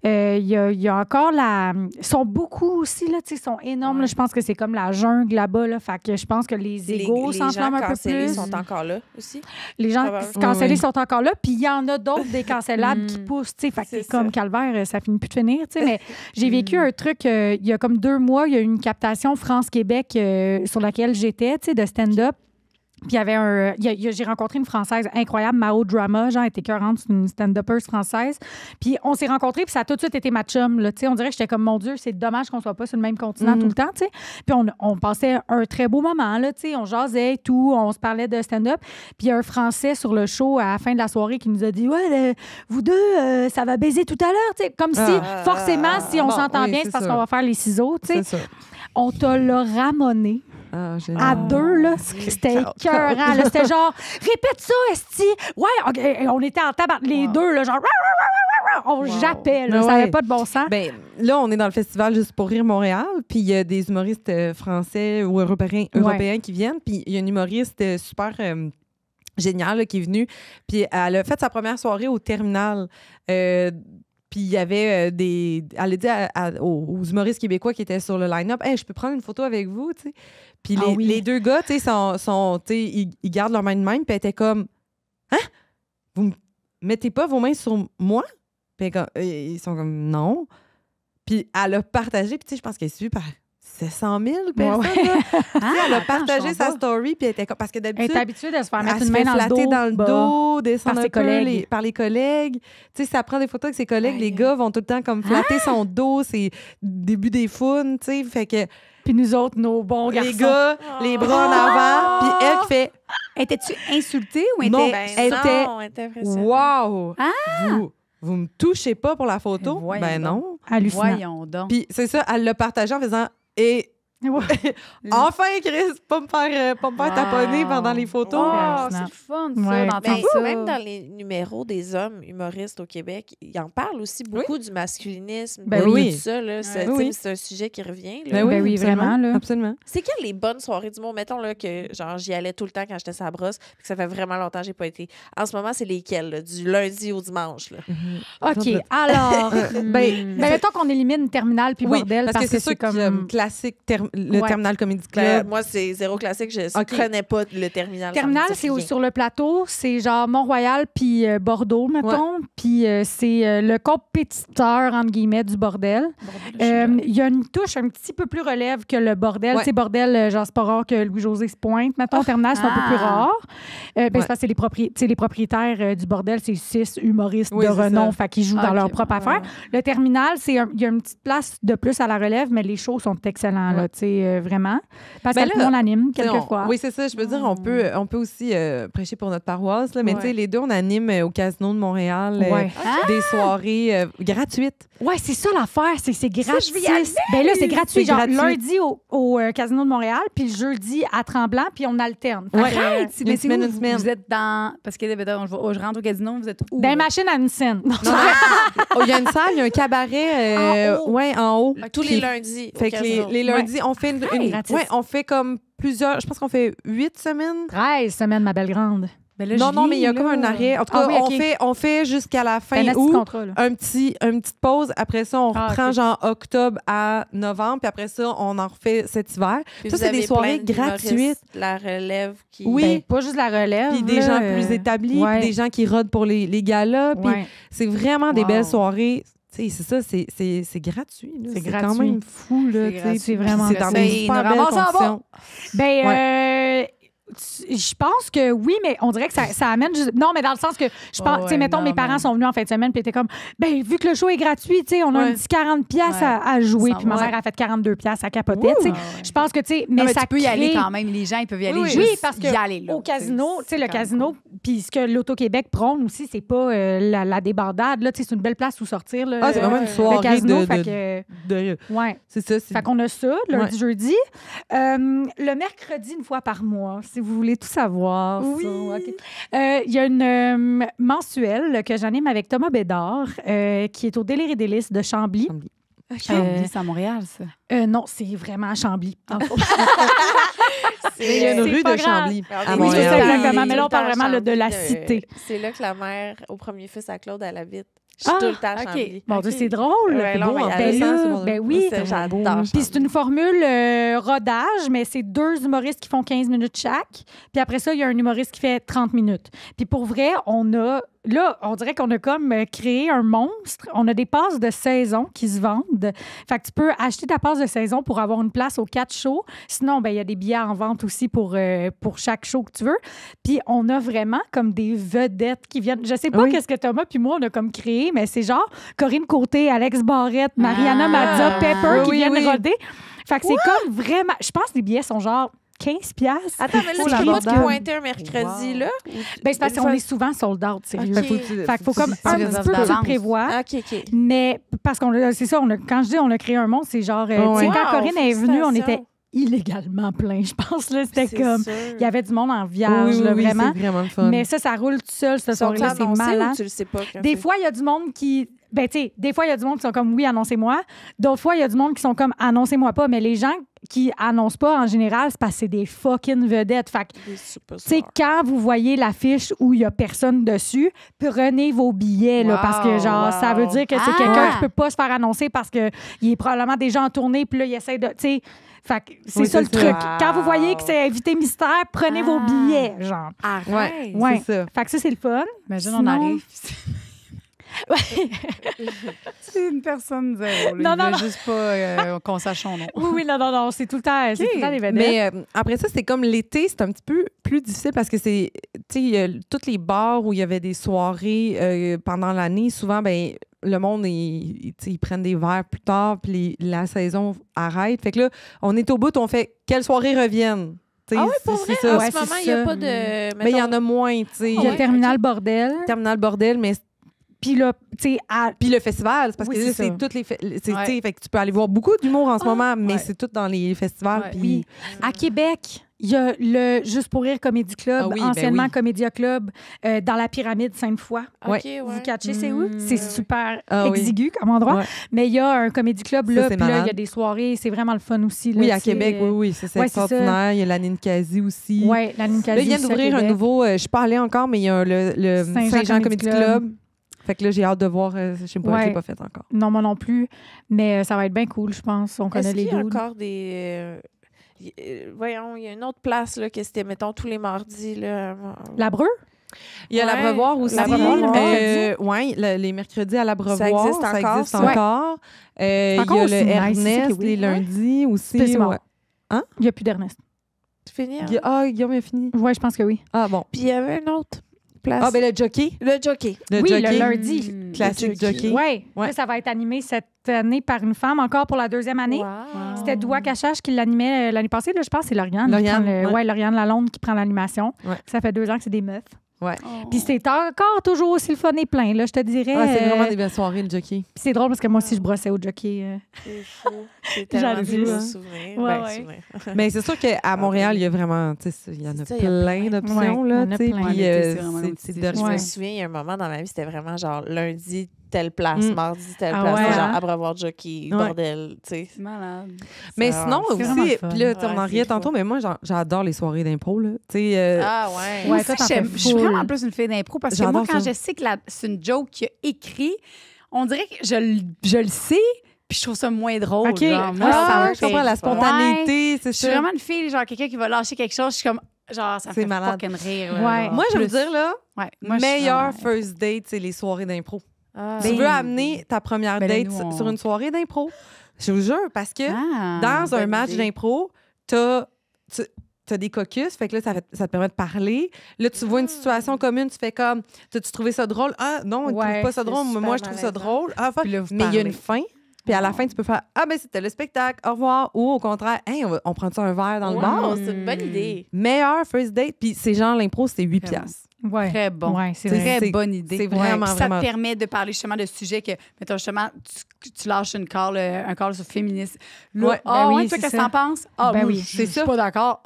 Il y a encore Ils sont beaucoup aussi, là, tu sais, ils sont énormes. Là. Je pense que c'est comme la jungle là-bas, là. Fait que je pense que les égos s'enflamment un peu plus. Les gens cancellés sont encore là aussi. Les gens cancellés sont encore là. Puis il y en a d'autres des cancellables qui poussent, tu sais. Fait que c'est comme calvaire, ça finit plus de finir, tu sais. Mais j'ai vécu un truc, il y a comme 2 mois, il y a eu une captation France-Québec sur laquelle j'étais, tu sais, de stand-up. Puis il y avait j'ai rencontré une Française incroyable, Mao Drama, genre, elle était écœurante, c'est une stand-upper française. Puis on s'est rencontrés, puis ça a tout de suite été ma chum, là, tu sais. On dirait que j'étais comme, mon Dieu, c'est dommage qu'on soit pas sur le même continent tout le temps, tu sais. Puis on passait un très beau moment, là, tu sais. On jasait et tout, on se parlait de stand-up. Puis il y a un Français sur le show à la fin de la soirée qui nous a dit, ouais, vous deux, ça va baiser tout à l'heure, tu sais. Comme si, forcément, si on s'entend bien, c'est parce qu'on va faire les ciseaux, tu sais. On te l'a ramoné. À 2, là, c'était écœurant. C'était genre, répète ça, esti. Ouais, on était en tabac, les deux, là, genre, on jappait, là, ça n'avait pas de bon sens. Ben, là, on est dans le festival Juste pour rire Montréal, puis il y a des humoristes français ou européens qui viennent, puis il y a une humoriste super géniale là, qui est venue, puis elle a fait sa première soirée au Terminal. Puis il y avait elle a dit aux humoristes québécois qui étaient sur le line-up, hey, je peux prendre une photo avec vous, tu sais. Puis les 2 gars, tu sais, ils gardent leurs mains de même, puis elle était comme, hein? Vous me mettez pas vos mains sur moi? Puis ils sont comme, non. Puis elle a partagé, puis tu sais, je pense qu'elle est suivie par 700 000 personnes. Elle a partagé sa story, puis elle était comme, parce que d'habitude, elle est habituée de se faire mettre une main dans le dos, descendre par ses collègues. par les collègues. Tu sais, si elle prend des photos avec ses collègues, les gars vont tout le temps comme flatter son dos, c'est début des founes, tu sais, fait que... Puis nous autres, nos bons garçons. Les gars, les bras en avant, puis elle fait... Étais-tu insultée ou était... Non, elle était wow! Vous me touchez pas pour la photo? Ben non. Hallucinant. Voyons donc. Puis c'est ça, elle l'a partagé en faisant... Et enfin, Chris, pas me faire taponner pendant les photos. C'est le fun, ça, d'entendre ça. Même dans les numéros des hommes humoristes au Québec, ils en parlent aussi beaucoup du masculinisme. Tout ça, là. C'est un sujet qui revient. Là. Ben oui, vraiment. Là. Absolument. C'est quelles les bonnes soirées du monde? Mettons là, que genre j'y allais tout le temps quand j'étais sur la brosse, puis que ça fait vraiment longtemps que j'ai pas été. En ce moment, c'est lesquelles? Là? Du lundi au dimanche. Là. OK, alors... mettons qu'on élimine Terminal puis Bordel, parce que c'est comme... classique, le Terminal Comedy Club. Moi, c'est zéro classique. Je ne connais pas le Terminal. Terminal, c'est sur le plateau. C'est genre Mont-Royal puis Bordeaux, mettons. Puis c'est le compétiteur, entre guillemets, du Bordel. Il y a une touche un petit peu plus relève que le Bordel. Tu sais, Bordel, genre, c'est pas rare que Louis-José se pointe. Mettons, Terminal, c'est un peu plus rare. C'est parce que les propriétaires du Bordel, c'est 6 humoristes de renom, fait qu'ils jouent dans leur propre affaire. Le Terminal, il y a une petite place de plus à la relève, mais les shows sont excellents, là, tu sais, vraiment. Parce que on anime quelquefois. Oui, c'est ça. Je veux dire, on peut aussi prêcher pour notre paroisse, là, mais tu sais, les deux, on anime au Casino de Montréal des soirées gratuites. Oui, c'est ça l'affaire, c'est gratuit. Ben là, c'est gratuit. Genre lundi au Casino de Montréal, puis le jeudi à Tremblant, puis on alterne. Une semaine. Vous êtes dans... Parce que je rentre au casino, vous êtes où? Dans la machine à une scène. Il y a une salle, il y a un cabaret en haut. Tous les lundis. Fait que les lundis, on fait on fait comme plusieurs... Je pense qu'on fait 8 semaines. 13 semaines, ma belle grande. Ben là, non, mais il y a comme un arrêt. En tout cas, on fait jusqu'à la fin août une petite pause. Après ça, on reprend genre octobre à novembre. Puis après ça, on en refait cet hiver. Puis ça, c'est des soirées gratuites. La relève qui... Oui. Pas juste la relève. Puis des gens plus établis, puis des gens qui rodent pour les galas. Puis c'est vraiment des belles soirées. C'est ça, c'est gratuit. C'est quand même fou. C'est vraiment c'est dans des super belles conditions. Je pense que oui, mais on dirait que ça amène... Non, mais dans le sens que, je pense, tu sais, mettons, mes parents sont venus en fin de semaine, puis étaient comme, ben vu que le show est gratuit, tu sais, on a un petit 40$ à jouer, puis ma mère a fait 42$ à capoter, tu sais. Je pense que, tu sais, mais ça tu peux y aller quand même, les gens, ils peuvent y aller juste parce que y aller, là, au casino, tu sais, le casino, puis ce que l'Auto-Québec prône aussi, c'est pas la débandade, là, tu sais, c'est une belle place où sortir, là. C'est vraiment une soirée le casino, ouais. C'est ça. Fait qu'on a ça, lundi, jeudi. Le mercredi, une fois par mois, si vous voulez tout savoir. Oui. Il y a une mensuelle que j'anime avec Thomas Bédard, qui est au Délire et Délices de Chambly. Chambly, c'est à Montréal, ça? Non, c'est vraiment à Chambly. Mais il y a une rue pas de grave. Chambly à Oui, c'est ça, Montréal. exactement. Mais là, on parle vraiment là, de la cité. C'est là que la mère, au premier fils à Claude, elle habite. Je suis tout le temps à Chambly. Mon Dieu, c'est drôle. Ouais, C'est non, beau, mais en elle plus, a- hein, c'est bon. Ben oui. Ça, j'adore Puis c'est une formule rodage, mais c'est 2 humoristes qui font 15 minutes chaque. Puis après ça, il y a un humoriste qui fait 30 minutes. Puis pour vrai, là, on dirait qu'on a comme créé un monstre. On a des passes de saison qui se vendent. Fait que tu peux acheter ta passe de saison pour avoir une place aux 4 shows. Sinon, ben il y a des billets en vente aussi pour chaque show que tu veux. Puis on a vraiment comme des vedettes qui viennent. Je sais pas qu'est-ce que Thomas puis moi, on a comme créé, mais c'est genre Corinne Côté, Alex Barrette, Mariana Mazza, Pepper qui viennent roder. Fait que c'est comme vraiment... Je pense que les billets sont genre 15 piastres. Attends, mais là, tu peux pas te pointer un mercredi, là? Ben, c'est parce qu'on est souvent sold out, sérieux. Ok. Fait qu'il faut comme un réserves petit peu tu le d'avance. prévois. OK. Mais parce qu'on c'est ça, quand je dis on a créé un monde, c'est genre, tu sais, Wow, quand Corinne est venue, on était félicitations. illégalement plein, je pense. Là, c'était C'est comme, sûr. il y avait du monde en vierge, là, vraiment. c'est vraiment le fun. Mais ça roule tout seul, cette Sont-ils soirée-là, c'est annoncés malade. ou tu le sais pas? quand Des c'est- fois, il y a du monde qui... Ben, tu sais, des fois, il y a du monde qui sont comme, oui, annoncez-moi. D'autres fois, il y a du monde qui sont comme, annoncez-moi pas. Mais les gens qui annoncent pas, en général, c'est parce que c'est des fucking vedettes. Fait que, Des tu sais, superstars. quand vous voyez l'affiche où il y a personne dessus, prenez vos billets, là, Wow, parce que, genre, ça veut dire que c'est Ah! quelqu'un qui peut pas se faire annoncer parce que il est probablement déjà en tournée, puis là, il essaie de, tu sais... Fait que c'est Oui, ça le c'est ça. truc. Quand vous voyez que c'est invité mystère, prenez vos billets, genre. Arrête! Ouais. C'est ça. Fait que ça, c'est le fun. Imagine, Sinon- on arrive. C'est une personne zéro. Non, non, non. Juste pas qu'on sache son nom. Oui, non, c'est tout le temps, c'est tout le temps des vedettes. Mais après ça, c'est comme l'été, c'est un petit peu plus difficile parce que c'est, tu sais, il y a tous les bars où il y avait des soirées pendant l'année, souvent, ben le monde, tu sais, ils prennent des verres plus tard, puis la saison arrête. Fait que là, on est au bout, on fait quelles soirées reviennent. Tu sais, Ah oui, pour vrai? c'est ça. En Ouais, ce moment, c'est il n'y a ça. pas de... Mais il y en a moins, tu sais. il y a Ouais, Terminal ok. Bordel. Terminal Bordel, mais Puis là, tu sais, puis le festival, c'est parce Oui, que là, c'est c'est ça. toutes les tu Ouais. sais, fait que tu peux aller voir beaucoup d'humour en ce moment, mais ouais. c'est tout dans les festivals. Ouais. Puis oui. À Québec, il y a le Juste pour rire Comédie Club, Ah oui, ben anciennement oui. Comédia Club, dans la pyramide Sainte-Foy. OK, Ouais. Vous ouais. catchez, c'est où? C'est super Ah oui. exigu comme endroit. Ouais. Mais il y a un Comédie Club Ça, là, c'est puis là, il y a malade. des soirées, c'est vraiment le fun aussi. Là, oui, à tu sais, Québec, oui, c'est ouais, c'est ça. extraordinaire. Il y a la Ninkasi aussi. Ouais, la Ninkasi Là, il vient aussi à d'ouvrir un Québec. nouveau, je suis pas allée encore, mais il y a le Saint-Jean Comedy Club. Fait que là, j'ai hâte de voir, je sais pas, je Ouais. l'ai pas fait encore. Non, moi non plus. Mais ça va être bien cool, je pense. On connaît Est-ce les qu'il y a dudes. encore des... voyons, il y a une autre place là, que c'était, mettons, tous les mardis. Là, La Breu? Il y a Ouais, l'Abreuvoir aussi. l'Abreuvoir, le mercredi. Oui, les mercredis à l'Abreuvoir. Ça existe encore, ça? encore. Il y Encore a aussi le nice, Ernest c'est que oui. les lundis aussi. C'est mort. Ouais. Il n'y a plus d'Ernest. Tu finis? Guillaume a fini. Oui, je pense que oui. Ah bon. Puis il y avait une autre place. Ah, ben le jockey. le jockey. Le Oui, jockey. le lundi. Classique jockey. Oui, Ouais. ça va être animé cette année par une femme, encore pour la deuxième année. Wow. C'était Doua Cachache qui l'animait l'année passée. Là, je pense que c'est Lauriane. Lauriane, qui prend ouais. Lauriane Lalonde qui prend l'animation. Ouais. Ça fait 2 ans que c'est des meufs. Ouais. Puis c'est encore toujours aussi le fun et plein, là, je te dirais. Ah, c'est vraiment Puis des belles soirées, le jockey. c'est drôle parce que moi aussi, je brossais au jockey. C'est fou. C'est tellement J'en ai des vu, beaux hein. souvenirs. Ouais, Ben, ouais. souvenirs. Mais c'est sûr qu'à Montréal, il y a vraiment, tu sais, il y en a C'est ça, il y a plein plein. d'options, Ouais, là, il y en a tu sais. plein. Puis L'été, c'est vraiment c'est l'autre de- Je Ouais. me souviens, il y a un moment dans ma vie, c'était vraiment genre lundi, telle place, Mm. mardi, telle Ah place. ouais, C'était genre hein? Abreuvoir jockey, Ouais. bordel, tu sais. C'est malade. Mais Ça, sinon, c'est vraiment aussi, le fun. puis là, tu sais, on Ouais, en riait c'est tantôt, fou. mais moi, j'adore les soirées d'impro, là. Tu sais, Ah ouais. Ouais, Moi toi, aussi, t'en fais je suis full. vraiment plus une fille d'impro parce que moi, J'adore quand ça. je sais que c'est une joke qu'il a écrit, on dirait que je le sais, puis je trouve ça moins drôle. OK. Genre, moi, ah, ça me je fait comprends la rire. spontanéité, c'est Je suis ça. vraiment une fille, genre quelqu'un qui va lâcher quelque chose, je suis comme, genre, ça me C'est fait malade. fucking rire. Ouais. Là, genre, Moi, je veux plus. dire, là, Ouais, moi, je suis meilleur vraiment- first date, c'est les soirées d'impro. Ah. Tu Ben, veux amener ta première ben là, date nous, on- sur une soirée d'impro? Je vous jure, parce que Ah, dans un bonne match idée. d'impro, t'as des caucus, fait que là, ça te permet de parler. Là, tu vois une situation commune, tu fais comme, t'as-tu trouvé ça drôle? Ah, non, on ne Ouais, trouve pas ça c'est drôle, mais super moi, je trouve ça malaisant. drôle. Ah, fuck. Puis là, vous Mais il y a une parlez. fin, puis à la fin, tu peux faire, ah, ben c'était le spectacle, au revoir. Ou au contraire, hey, on prend ça un verre dans le bar? Wow, c'est une bonne idée. Meilleur first date, puis c'est genre, l'impro, c'est 8 Très bon. piastres. Ouais. Très bon. Ouais, c'est C'est- vrai. Très c'est- bonne idée. c'est vraiment, Puis ça vraiment- te permet de parler justement de sujets que, mettons, justement, tu lâches un call sur féministe. Là, Ouais, ah ben ouais, oui, toi, c'est qu'est-ce que ça. t'en penses? Ah, Ben moi, oui. je C'est suis ça. pas d'accord.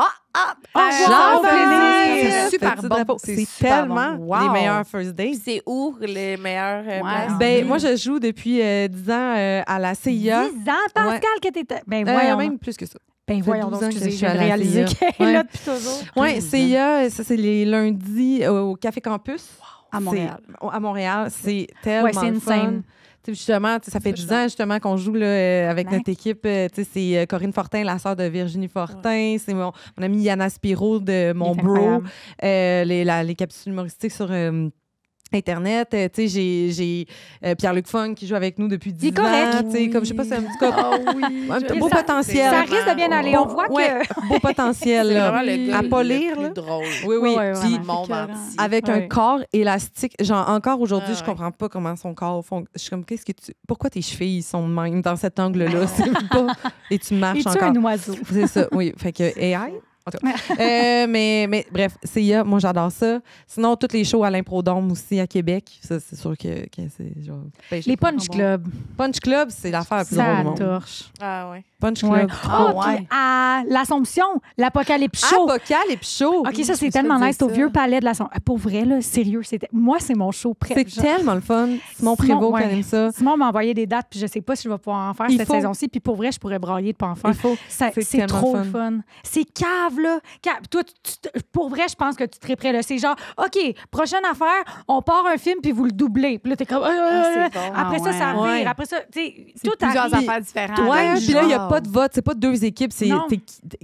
Jean plaisir. Philippe! C'est super Petit bon. drapeau. C'est C'est super tellement bon. Wow. les meilleurs first dates. C'est où les meilleures places? Ben, moi, je joue depuis 10 ans à la CIA. 10 ans, Pascal, que t'étais. Ben Euh, voyons. même plus que ça. Ben voyons 12 donc, ans que excusez, je je suis viens de à la réaliser CIA. qu'elle est là Ouais. depuis toujours. Oui, CIA, ça, c'est les lundis au Café Campus. À Montréal. À Montréal, c'est tellement Ouais, c'est le fun. insane. Tu sais, justement, tu sais, ça fait 10 ans justement qu'on joue là, avec Nice. notre équipe. Tu sais, c'est Corinne Fortin, la sœur de Virginie Fortin. C'est mon ami Yana Spiro de mon Il est bro. incroyable. Les capsules humoristiques sur Internet. Tu sais, j'ai Pierre-Luc Funk qui joue avec nous depuis 10 Il est correct. ans. Tu sais, comme je sais pas, c'est un petit coup. oui. Un beau Ça- potentiel. Ça risque de bien aller. On voit Ouais, que... beau potentiel. C'est là. vraiment le gars À pas le lire, plus là. drôle. Oui, oui. Ouais, Puis, vraiment. Monde Écœurant. entier. avec un Ouais. corps élastique. Genre, encore aujourd'hui, Ah, je ouais. comprends pas comment son corps fonctionne. Je suis comme, pourquoi tes chevilles sont de même dans cet angle-là? C'est pas... Et tu marches Es-tu encore. un oiseau? C'est ça, oui. Fait que AI. En tout cas. Mais bref, CIA, moi j'adore ça. Sinon, toutes les shows à l'Improdome aussi à Québec. Ça, c'est sûr que c'est genre. Ben, je sais Les pas. Punch Club. Punch Club, c'est l'affaire la plus drôle Ça du monde. torche. Ah ouais. Punch Ouais. Club. Oh, ouais. puis à l'Assomption, l'Apocalypse Show. Apocalypse Show. OK, ça, c'est Je me tellement suis nice. C'est au dit vieux ça. palais de l'Assomption. Pour vrai, là, sérieux, moi, c'est mon show C'est préféré. tellement le fun. Simon Prévost qui aime ça. Simon m'a envoyé des dates, puis je sais pas si je vais pouvoir en faire Il cette faut. saison-ci. Puis pour vrai, je pourrais brailler de pas en faire. Il faut. C'est tellement trop le le fun. C'est cave, là. Toi, pour vrai, je pense que tu triperais, là. C'est genre, OK, prochaine affaire, on part un film, puis vous le doublez. Puis là, t'es comme... c'est bon. Après ça, ça Ouais. vire. Après ça, tu sais, C'est tout plusieurs arrive. affaires différentes. Ouais, Ben, puis là, il n'y a genre. pas de vote. C'est pas 2 équipes, c'est Non.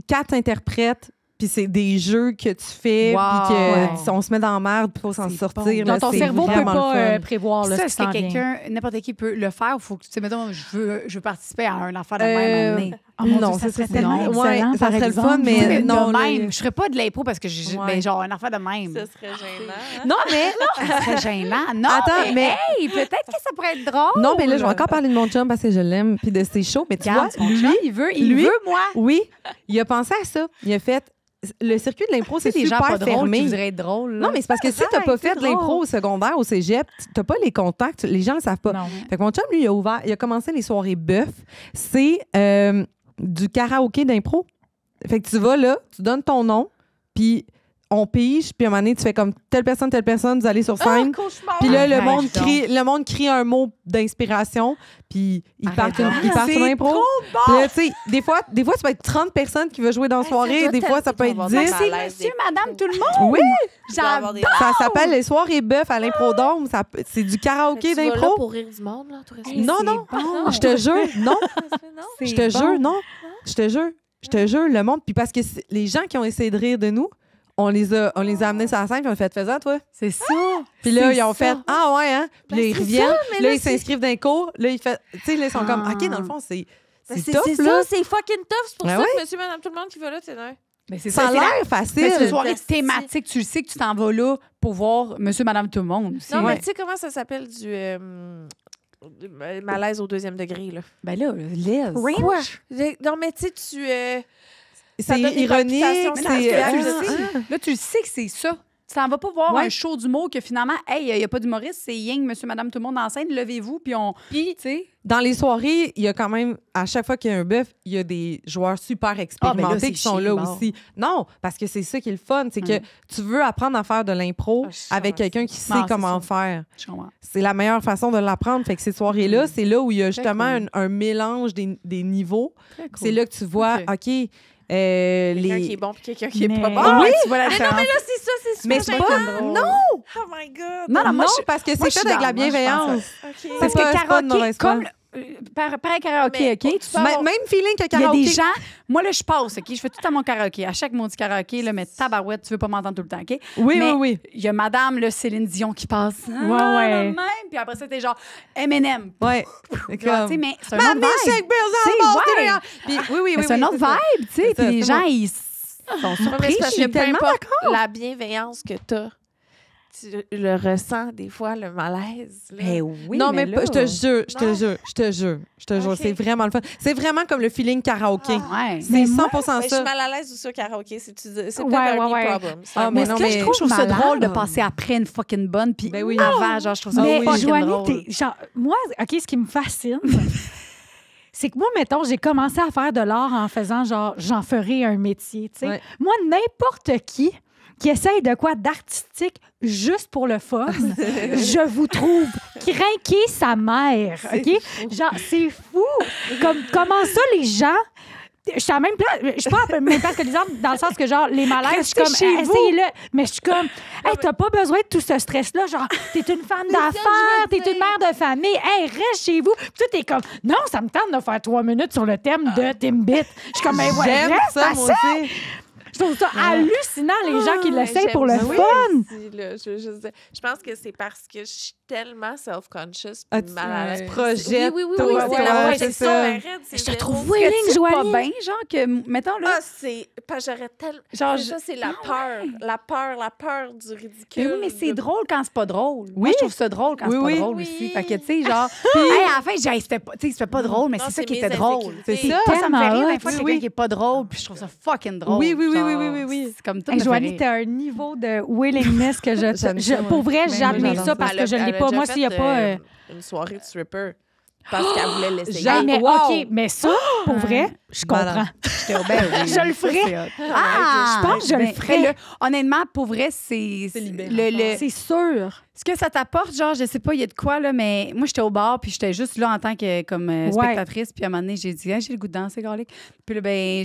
4 interprètes. Puis c'est des jeux que tu fais, Wow. puis que Ouais. on se met dans la merde, puis il faut s'en C'est sortir. bon. là, Dans ton c'est cerveau peut vraiment pas le fun. prévoir là, Ça, ce qui est-ce que s'en vient. quelqu'un, n'importe qui peut le faire? Il faut que tu sais, mettons, je veux participer à un affaire de même année. Oh mon non, Dieu, ça serait c'est tellement tellement- ouais, excellent, ça par serait le exemple. fun, mais Oui, mais non, de là, même. Je ferais pas de l'impro parce que j'ai Ouais. ben, genre une affaire de même. Ça serait gênant. hein? Non, mais Ça serait gênant. Non, Attends, mais- hey, peut-être que ça pourrait être drôle. non, mais là, je vais encore parler de mon chum parce que je l'aime, puis de ses shows. Mais tu vois, Regarde, son chum, il lui- veut, moi. oui, il a pensé à ça. Il a fait le circuit de l'impro, c'est C'est des gens super pas drôles qui fermé. voudraient être drôles. là. Non, mais c'est parce que si t'as pas fait de drôle. l'impro au secondaire, au cégep, t'as pas les contacts, les gens le savent pas. Non. Fait que mon chum, lui, il a commencé les soirées bœuf. C'est du karaoké d'impro. Fait que tu vas là, tu donnes ton nom, puis on pige, puis à un moment donné, tu fais comme telle personne, vous allez sur scène. Puis là, Arrête le monde crie un mot d'inspiration, puis ils partent donc. une C'est impro. Puis là, tu sais, des fois, tu vas être 30 personnes qui veulent jouer dans la soirée, doit des fois, ça peut tellement être avoir 10. des C'est malaise, monsieur, des- madame, tout le monde. Oui, Tu dois avoir des- ça s'appelle les soirées bœuf à l'improdome. C'est du karaoké Tu vas là d'impro. pour rire du monde, là, toi, Non, c'est non, bon. je te jure, non. C'est Je te bon. jure, non. Je te jure, le monde. Puis parce que les gens qui ont essayé de rire de nous, on les a amenés sur la scène, puis on a fait fais-en, toi. C'est ça. Puis là, C'est ils ont ça. fait ah ouais, hein. Puis là, ils c'est reviennent. ça, mais Là, là, ils s'inscrivent dans les cours. Là, ils font. Tu sais, là, ils sont comme Ah. OK, dans le fond, c'est C'est tough, ça, là. c'est fucking tough. C'est pour Ah ça ouais? que monsieur, madame, tout le monde qui va là, c'est vrai. Mais c'est Ça a c'est la- l'air mais c'est une facile. soirée Merci. thématique. Tu le sais que tu t'en vas là pour voir monsieur, madame, tout le monde aussi. Non, Ouais. mais tu sais comment ça s'appelle du malaise au 2e degré, là? Ben là, Liz. Quoi? Non, mais tu sais, ça C'est donne une ironique. réputation C'est particulière, tu le je sais. sais. Là, tu le sais que c'est ça. Tu t'en vas pas voir Ouais. un show d'humour que finalement, hey, il n'y a pas d'humoriste, c'est Ying, monsieur, madame, tout le monde en scène, levez-vous, puis on. Puis, tu sais. Dans les soirées, il y a quand même, à chaque fois qu'il y a un bœuf, il y a des joueurs super expérimentés c'est qui sont chier, là bon. aussi. Non, parce que c'est ça qui est le fun, c'est que tu veux apprendre à faire de l'impro Ah, je sais, avec ouais, quelqu'un qui sait Non, c'est comment ça. faire. Je comprends. C'est la meilleure façon de l'apprendre. Fait que ces soirées-là, c'est là où il y a justement cool. un mélange des niveaux. Très cool. C'est là que tu vois, Ok. OK, Quelqu'un les... qui est bon puis quelqu'un qui est Mais- pas bon. Ah, Oui, tu vois la différence. Là, c'est ça, c'est super Mais c'est pas... gênant. Non! Oh my God! Non, non, moi, Non, je- parce que moi, c'est je fait suis avec la down. Moi, je pense bienveillance. OK. Parce pas- que c'est pas de mauvaise karaoké, foi. pareil karaoké, Mais OK? Tu peux avoir- Même feeling que Il y a karaoké. des gens, moi là, je passe, OK? Je fais tout à mon karaoké. À chaque maudit karaoké, là, mais tabarouette, tu veux pas m'entendre tout le temps, OK? Oui, Mais oui, oui. il y a madame, là, Céline Dion qui passe. ouais. Même. Puis après ça, t'es genre Eminem. Ouais. Tu vois, tu sais, mais c'est un Ma autre vibe. musique, Bills C'est- and Balls, ouais. Puis oui, oui, Mais oui. c'est oui, un autre ça. vibe, tu sais. C'est ça, Puis les c'est gens, bon. ils sont Mais surpris. c'est parce je suis que peu tellement importe la bienveillance que t'as, tu le ressens des fois, le malaise. là. Mais oui, Non, mais là, je te jure, je te Non. jure, je te jure, je te jure, Ok. c'est vraiment le fun. C'est vraiment comme le feeling karaoké. Ouais. C'est 100% Mais je suis ça. mal à l'aise aussi au karaoké. C'est peut-être Ouais, un ouais, ouais. problem. C'est Ah, un mais Mais non, ce que mais- je trouve ça malade. drôle de passer après une fucking bonne, puis Ben oui. avant, genre, je trouve ça Mais fucking Joanie, drôle. t'es- genre, moi, OK, ce qui me fascine, c'est que moi, mettons, j'ai commencé à faire de l'art en faisant genre, j'en ferai un métier, tu sais. Ouais. Moi, n'importe qui essaye de quoi d'artistique juste pour le fun, je vous trouve crinquer sa mère, OK? Genre, c'est fou. Comment ça, les gens... je suis à la même place. Je suis pas à la même place que les autres, dans le sens que, genre, les malaises, je suis comme, essayez-le. Mais je suis comme, hey, t'as pas besoin de tout ce stress-là. Genre, t'es une femme d'affaires, t'es une mère de famille. Hey, reste chez vous. Puis toi, t'es comme, non, ça me tente de faire 3 minutes sur le thème de Timbit. Je suis comme, mais ouais, J'aime reste ça, à moi ça. aussi. Je trouve ça hallucinant, les gens qui l'essayent pour le j'aime ça fun. aussi, là. Je pense que c'est parce que je suis tellement self-conscious Ah, puis mal à l'aise. projette. Oui, toi, c'est ouais, la ouais, c'est c'est ça. ça. Arrête, Je te zéro. trouve Est-ce que willing, tu es pas Joanie. bien, genre, que, mettons, là... Ah, c'est... Parce que j'aurais tellement... Genre, ça, c'est la peur. La peur du ridicule. Mais oui, mais c'est de- drôle quand c'est pas drôle. Oui. Moi, je trouve ça drôle quand Oui, c'est pas oui. drôle Oui. aussi. Fait que, tu sais, genre, hey, à la fin, j'ai, c'était pas, tu sais, c'était pas drôle, mais Non, c'est ça c'est qui mes était drôle. insécurités. C'est ça, ça me Tellement fait rire hot. des fois, Oui, quelqu'un oui. qui est pas drôle, puis je trouve ça fucking drôle. Oui, oui, oui, Genre, oui, oui, oui, oui. C'est comme tout. Hey, me Joanie, fait t'as un niveau de willingness que J'aime ça, pour vrai, Ben, j'admire moi, ça parce que je l'ai pas. Moi, s'il y a pas... une soirée de stripper parce qu'elle voulait l'essayer. Hey, mais Wow. OK, mais ça, pour vrai, je comprends. Malade. Je le ferais. Ah, je pense que je le ben, ferais. fais-le. Honnêtement, pour vrai, c'est libérant. C'est sûr. ce que ça t'apporte, genre, je sais pas, il y a de quoi, là, mais moi, j'étais au bar, puis j'étais juste là en tant que comme spectatrice, puis à un moment donné, j'ai dit, hey, j'ai le goût de danser, garlic. Puis là, ben,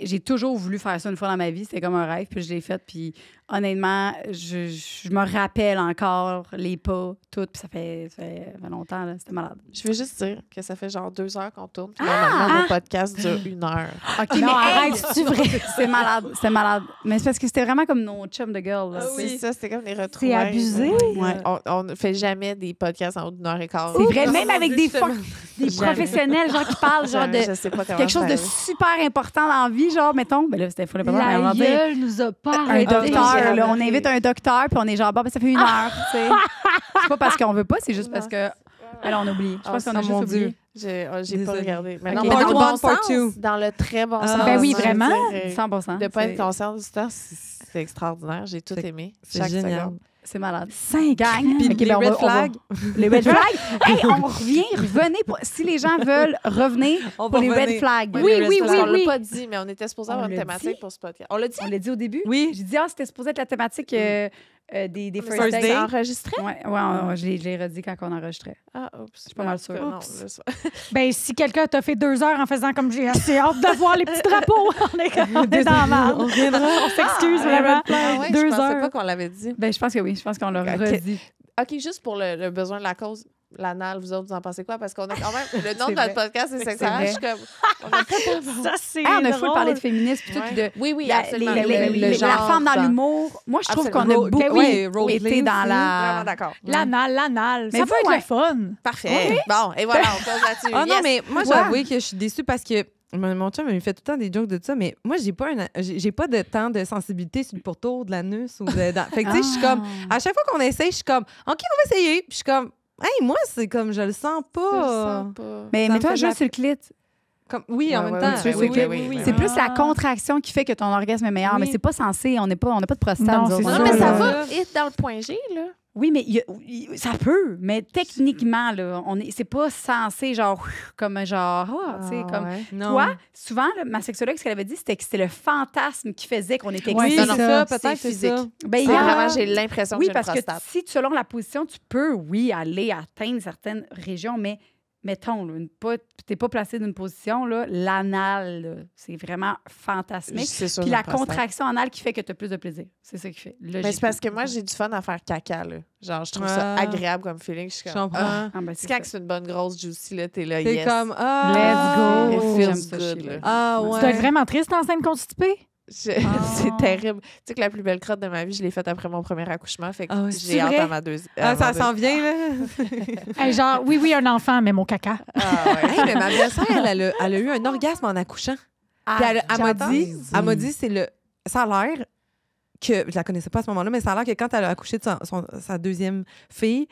j'ai toujours voulu faire ça une fois dans ma vie, c'était comme un rêve, puis je l'ai fait, puis honnêtement, je me rappelle encore les pas, tout, puis ça fait longtemps, là, c'était malade. Je veux juste dire que ça fait genre 2 heures qu'on tourne. Puis normalement, mon podcast dure 1 heure. OK, Non, arrête, c'est vrai. C'est malade, c'est malade. Mais c'est parce que c'était vraiment comme nos chums de girls, là. C'est ça, c'était comme des retrouvailles. C'est abusé. Ouais. On ne fait jamais des podcasts en haut d'1 heure et quart. C'est vrai, même avec des Justement. des Jamais. professionnels, genre, qui parlent, genre, de Je sais pas comment quelque chose de faire. super important dans la vie, genre, mettons, ben là, c'était fou, La gueule nous a pas un arrêté. docteur, là, on arrêté. invite un docteur, puis on est genre, bon, ben, ça fait 1 heure, tu sais. C'est pas parce qu'on veut pas, c'est juste parce que, alors, on a oublié. Je pense qu'on a oh juste mon oublié. Dieu. J'ai pas Désolée. regardé. Mais Ok. non, Mais mais dans dans le le bon bon part sens. two. Dans le très bon Ah. sens. Ben oui, Je veux vraiment. dire, 100%. de pas C'est- être conscient du temps, c'est extraordinaire. J'ai tout aimé. C'est Chaque génial. seconde. C'est malade. 5 Gang. Puis Ok, les ben, red flags. Les red flags. Hey, on revient, revenez. Si les gens veulent revenir On pour va les red revenir. flags. Oui, Oui, les oui, red oui, flags. On oui. l'a pas dit, mais on était supposé avoir On une l'a thématique dit? pour ce podcast. On l'a dit? On l'a dit au début? Oui. J'ai dit, c'était supposé être la thématique des first First dates. date. Enregistré? Ouais, je l'ai redit quand on enregistrait. Ah, oups. Je suis pas mal sûre. Non, Oups. le soir. Ben, si quelqu'un t'a fait 2 heures en faisant comme j'ai assez hâte de voir les petits drapeaux, on est dans la merde. On reviendra. On s'excuse vraiment. Ah ouais, 2 je pensais heures. pas qu'on l'avait dit. Ben, je pense que oui. Je pense qu'on l'a Ok. redit. OK, juste pour le besoin de la cause, l'anal, vous autres, vous en pensez quoi? Parce qu'on a quand même... Le nom C'est de notre vrai. podcast, c'est C'est sexuel. vrai. Je suis comme... On a pas Ça, c'est Hey, on a full drôle. parlé de féminisme puis tout, puis de Oui, oui, la, absolument. la genre femme dans dans- l'humour. Moi, je trouve qu'on Absolument. a beaucoup Ouais, role été play dans aussi. la... Vraiment d'accord. L'anal. Mais Ça peut vous, être ouais. le fun. Parfait. Bon, et voilà, on passe là-dessus. Ah non, Yes. mais moi, Ouais. j'avoue que je suis déçue parce que mon chum il fait tout le temps des jokes de ça, mais moi, j'ai pas de temps de sensibilité sur le pourtour de l'anus. Fait que, tu sais, je suis comme... À chaque fois qu'on essaye, je suis comme, OK, on va essayer. Puis je suis comme, hey, moi, c'est comme, je le sens Je le pas. sens pas. Mais Ça me mets-toi fait juste sur le clit. Comme, oui, en Ouais, même ouais, temps. ouais, Oui, ouais, oui, oui. C'est plus la Ah. contraction qui fait que ton orgasme est meilleur, Oui. mais c'est pas censé. On n'a pas de prostate. Non, nous c'est autres. ça, Non, mais ça là. va être dans le point G, là. Oui, mais ça peut. Mais techniquement, là, c'est pas censé, genre, comme genre, tu sais, comme... Non. Toi, souvent, là, ma sexologue, ce qu'elle avait dit, c'était que c'était le fantasme qui faisait qu'on était Oui, excité. c'est Non, ça, non, peut-être c'est c'est ça. Ben, il C'est y a- vraiment, j'ai l'impression que Oui, j'ai une parce que prostate. si, selon la position, tu peux, oui, aller atteindre certaines régions, mais mettons, là, t'es pas placé d'une position, là, l'anal, là, c'est vraiment fantasmique. C'est sûr, Puis j'ai la une prostate. contraction anale qui fait que tu as plus de plaisir. C'est ça qui fait. Mais c'est parce que moi, j'ai du fun à faire caca, là. Genre, je trouve ça Ah. agréable comme feeling. Je suis Je comme... comprends. ah. Ah, ben, C'est c'est quand ça. c'est une bonne grosse juicy, là, t'es là, C'est yes. comme, Let's go. It J'aime feels ça, good, Sheila. là. Ah, Tu ouais. dois être vraiment triste enceinte constipée. C'est terrible. Tu sais que la plus belle crotte de ma vie, je l'ai faite après mon premier accouchement. Fait que Ah ouais, j'ai c'est hâte vrai? à ma deuxième. Ah, ça s'en vient, là. Hey, genre, oui, un enfant, mais mon caca. Ah, ouais. Hey, mais ma belle-sœur, elle a eu un orgasme en accouchant. Puis elle m'a dit, c'est le... Ça a l'air que... Je la connaissais pas à ce moment-là, mais ça a l'air que quand elle a accouché de sa deuxième fille,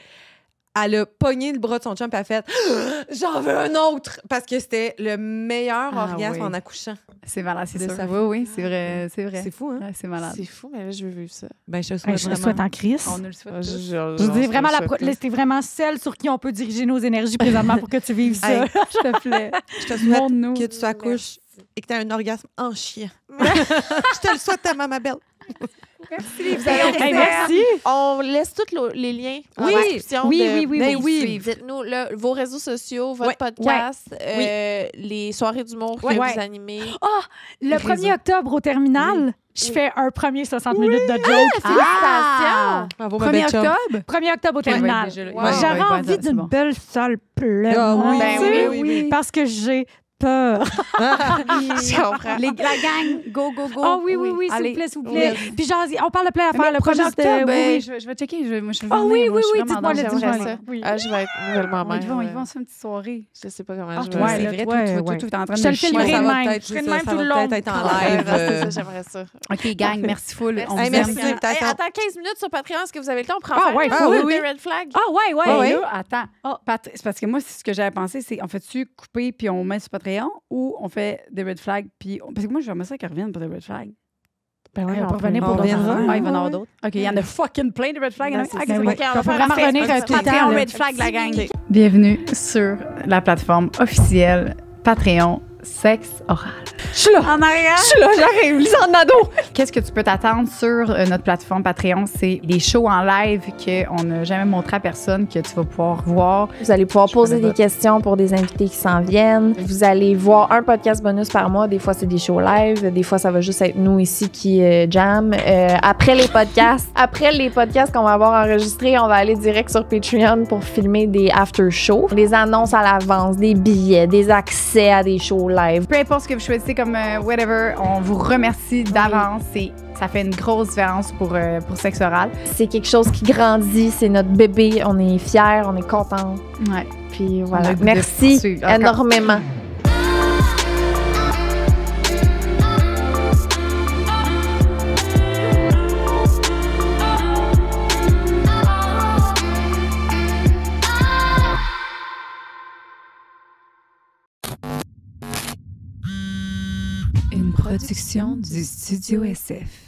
elle a pogné le bras de son chum et elle a fait « J'en veux un autre! » Parce que c'était le meilleur Ah, orgasme oui. en accouchant. C'est malade, c'est De sûr. sa Oui, c'est vrai. C'est vrai. C'est fou, hein? Ouais, c'est malade. C'est fou, mais là, je veux vivre ça. Ben, je te Hey, souhaite je te vraiment. souhaite en crise. On nous le souhaite Je, tous. Je dis vraiment, c'était vraiment celle sur qui on peut diriger nos énergies présentement pour que tu vives ça. Hey, S'il te plaît. je te souhaite Montre-nous. que tu accouches et que tu aies un orgasme en chien. Je te le souhaite tellement, ma belle. Merci. Vous avez Hey, merci. On laisse tous les liens en Oui. description. Oui. Dites-nous là, vos réseaux sociaux, votre podcast, les soirées d'humour que vous animez. Le 1er octobre au terminal, je fais un premier 60 minutes de joke. Félicitations! Bravo, ma 1er belle chum. octobre? 1er octobre au terminal. J'aurais envie d'une belle salle pleine. Ah oui. Tu sais, oui. Parce que j'ai peur. Je comprends. La gang, go, go, go. Oh oui, Allez. s'il vous plaît. Puis genre, on parle de plein d'affaires. Le projet octobre, de... je vais checker. Moi, je vais Ah venir, moi, je suis vraiment dites-moi dans- le J'aimerais dites-moi. ça. Oui. Ah, je vais être nouvellement mère. On se fait une petite soirée. Je sais pas comment Ah, je toi, vais. Ouais, là, c'est vrai, toi, toi, t'es en train de Je te le me chier. filmerai Ça de va même. peut-être, Je ferai de ça même va tout le long. peut-être être en Ouais, live. c'est ça, j'aimerais ça. OK, gang, merci full. On Hey, vous merci aime. de l'invitation. Attends 15 minutes sur Patreon. Est-ce que vous avez le temps? On prend Ah, ouais, full. des red flags. Ah ouais. Hey, là, attends. C'est parce que moi, c'est ce que j'avais pensé, c'est on fait-tu couper puis on met sur Patreon ou on fait des red flags puis... Parce que moi, j'aimerais ça qu'ils reviennent pour des red flags. Ben ouais, on peut revenir pour On d'autres reviendra. affaires. Ah, il va y en avoir d'autres. OK, il y en a fucking plein de red flags. Non, hein. c'est Ah, ça. c'est oui. bon. OK, on On va peut faire vraiment un revenir Facebook tout le temps, Patreon là. red flag, la gang. Bienvenue sur la plateforme officielle Patreon Sexe Oral. Je suis là. En arrière. Je suis là, j'arrive. Lisa en ado. Qu'est-ce que tu peux t'attendre sur notre plateforme Patreon? C'est des shows en live qu'on n'a jamais montré à personne, que tu vas pouvoir voir. Vous allez pouvoir poser connais des questions pour des invités qui s'en viennent. Vous allez voir un podcast bonus par mois. Des fois, c'est des shows live. Des fois, ça va juste être nous ici qui jam. Après les podcasts qu'on va avoir enregistrés, on va aller direct sur Patreon pour filmer des after-shows. Des annonces à l'avance, des billets, des accès à des shows live. Peu importe ce que vous choisissez comme whatever, on vous remercie d'avance. Ça fait une grosse différence pour Sexe Oral. C'est quelque chose qui grandit. C'est notre bébé. On est fiers, on est contents. Ouais. Puis On a voilà. le goût de Merci poursuivre. énormément. Une production du Studio SF.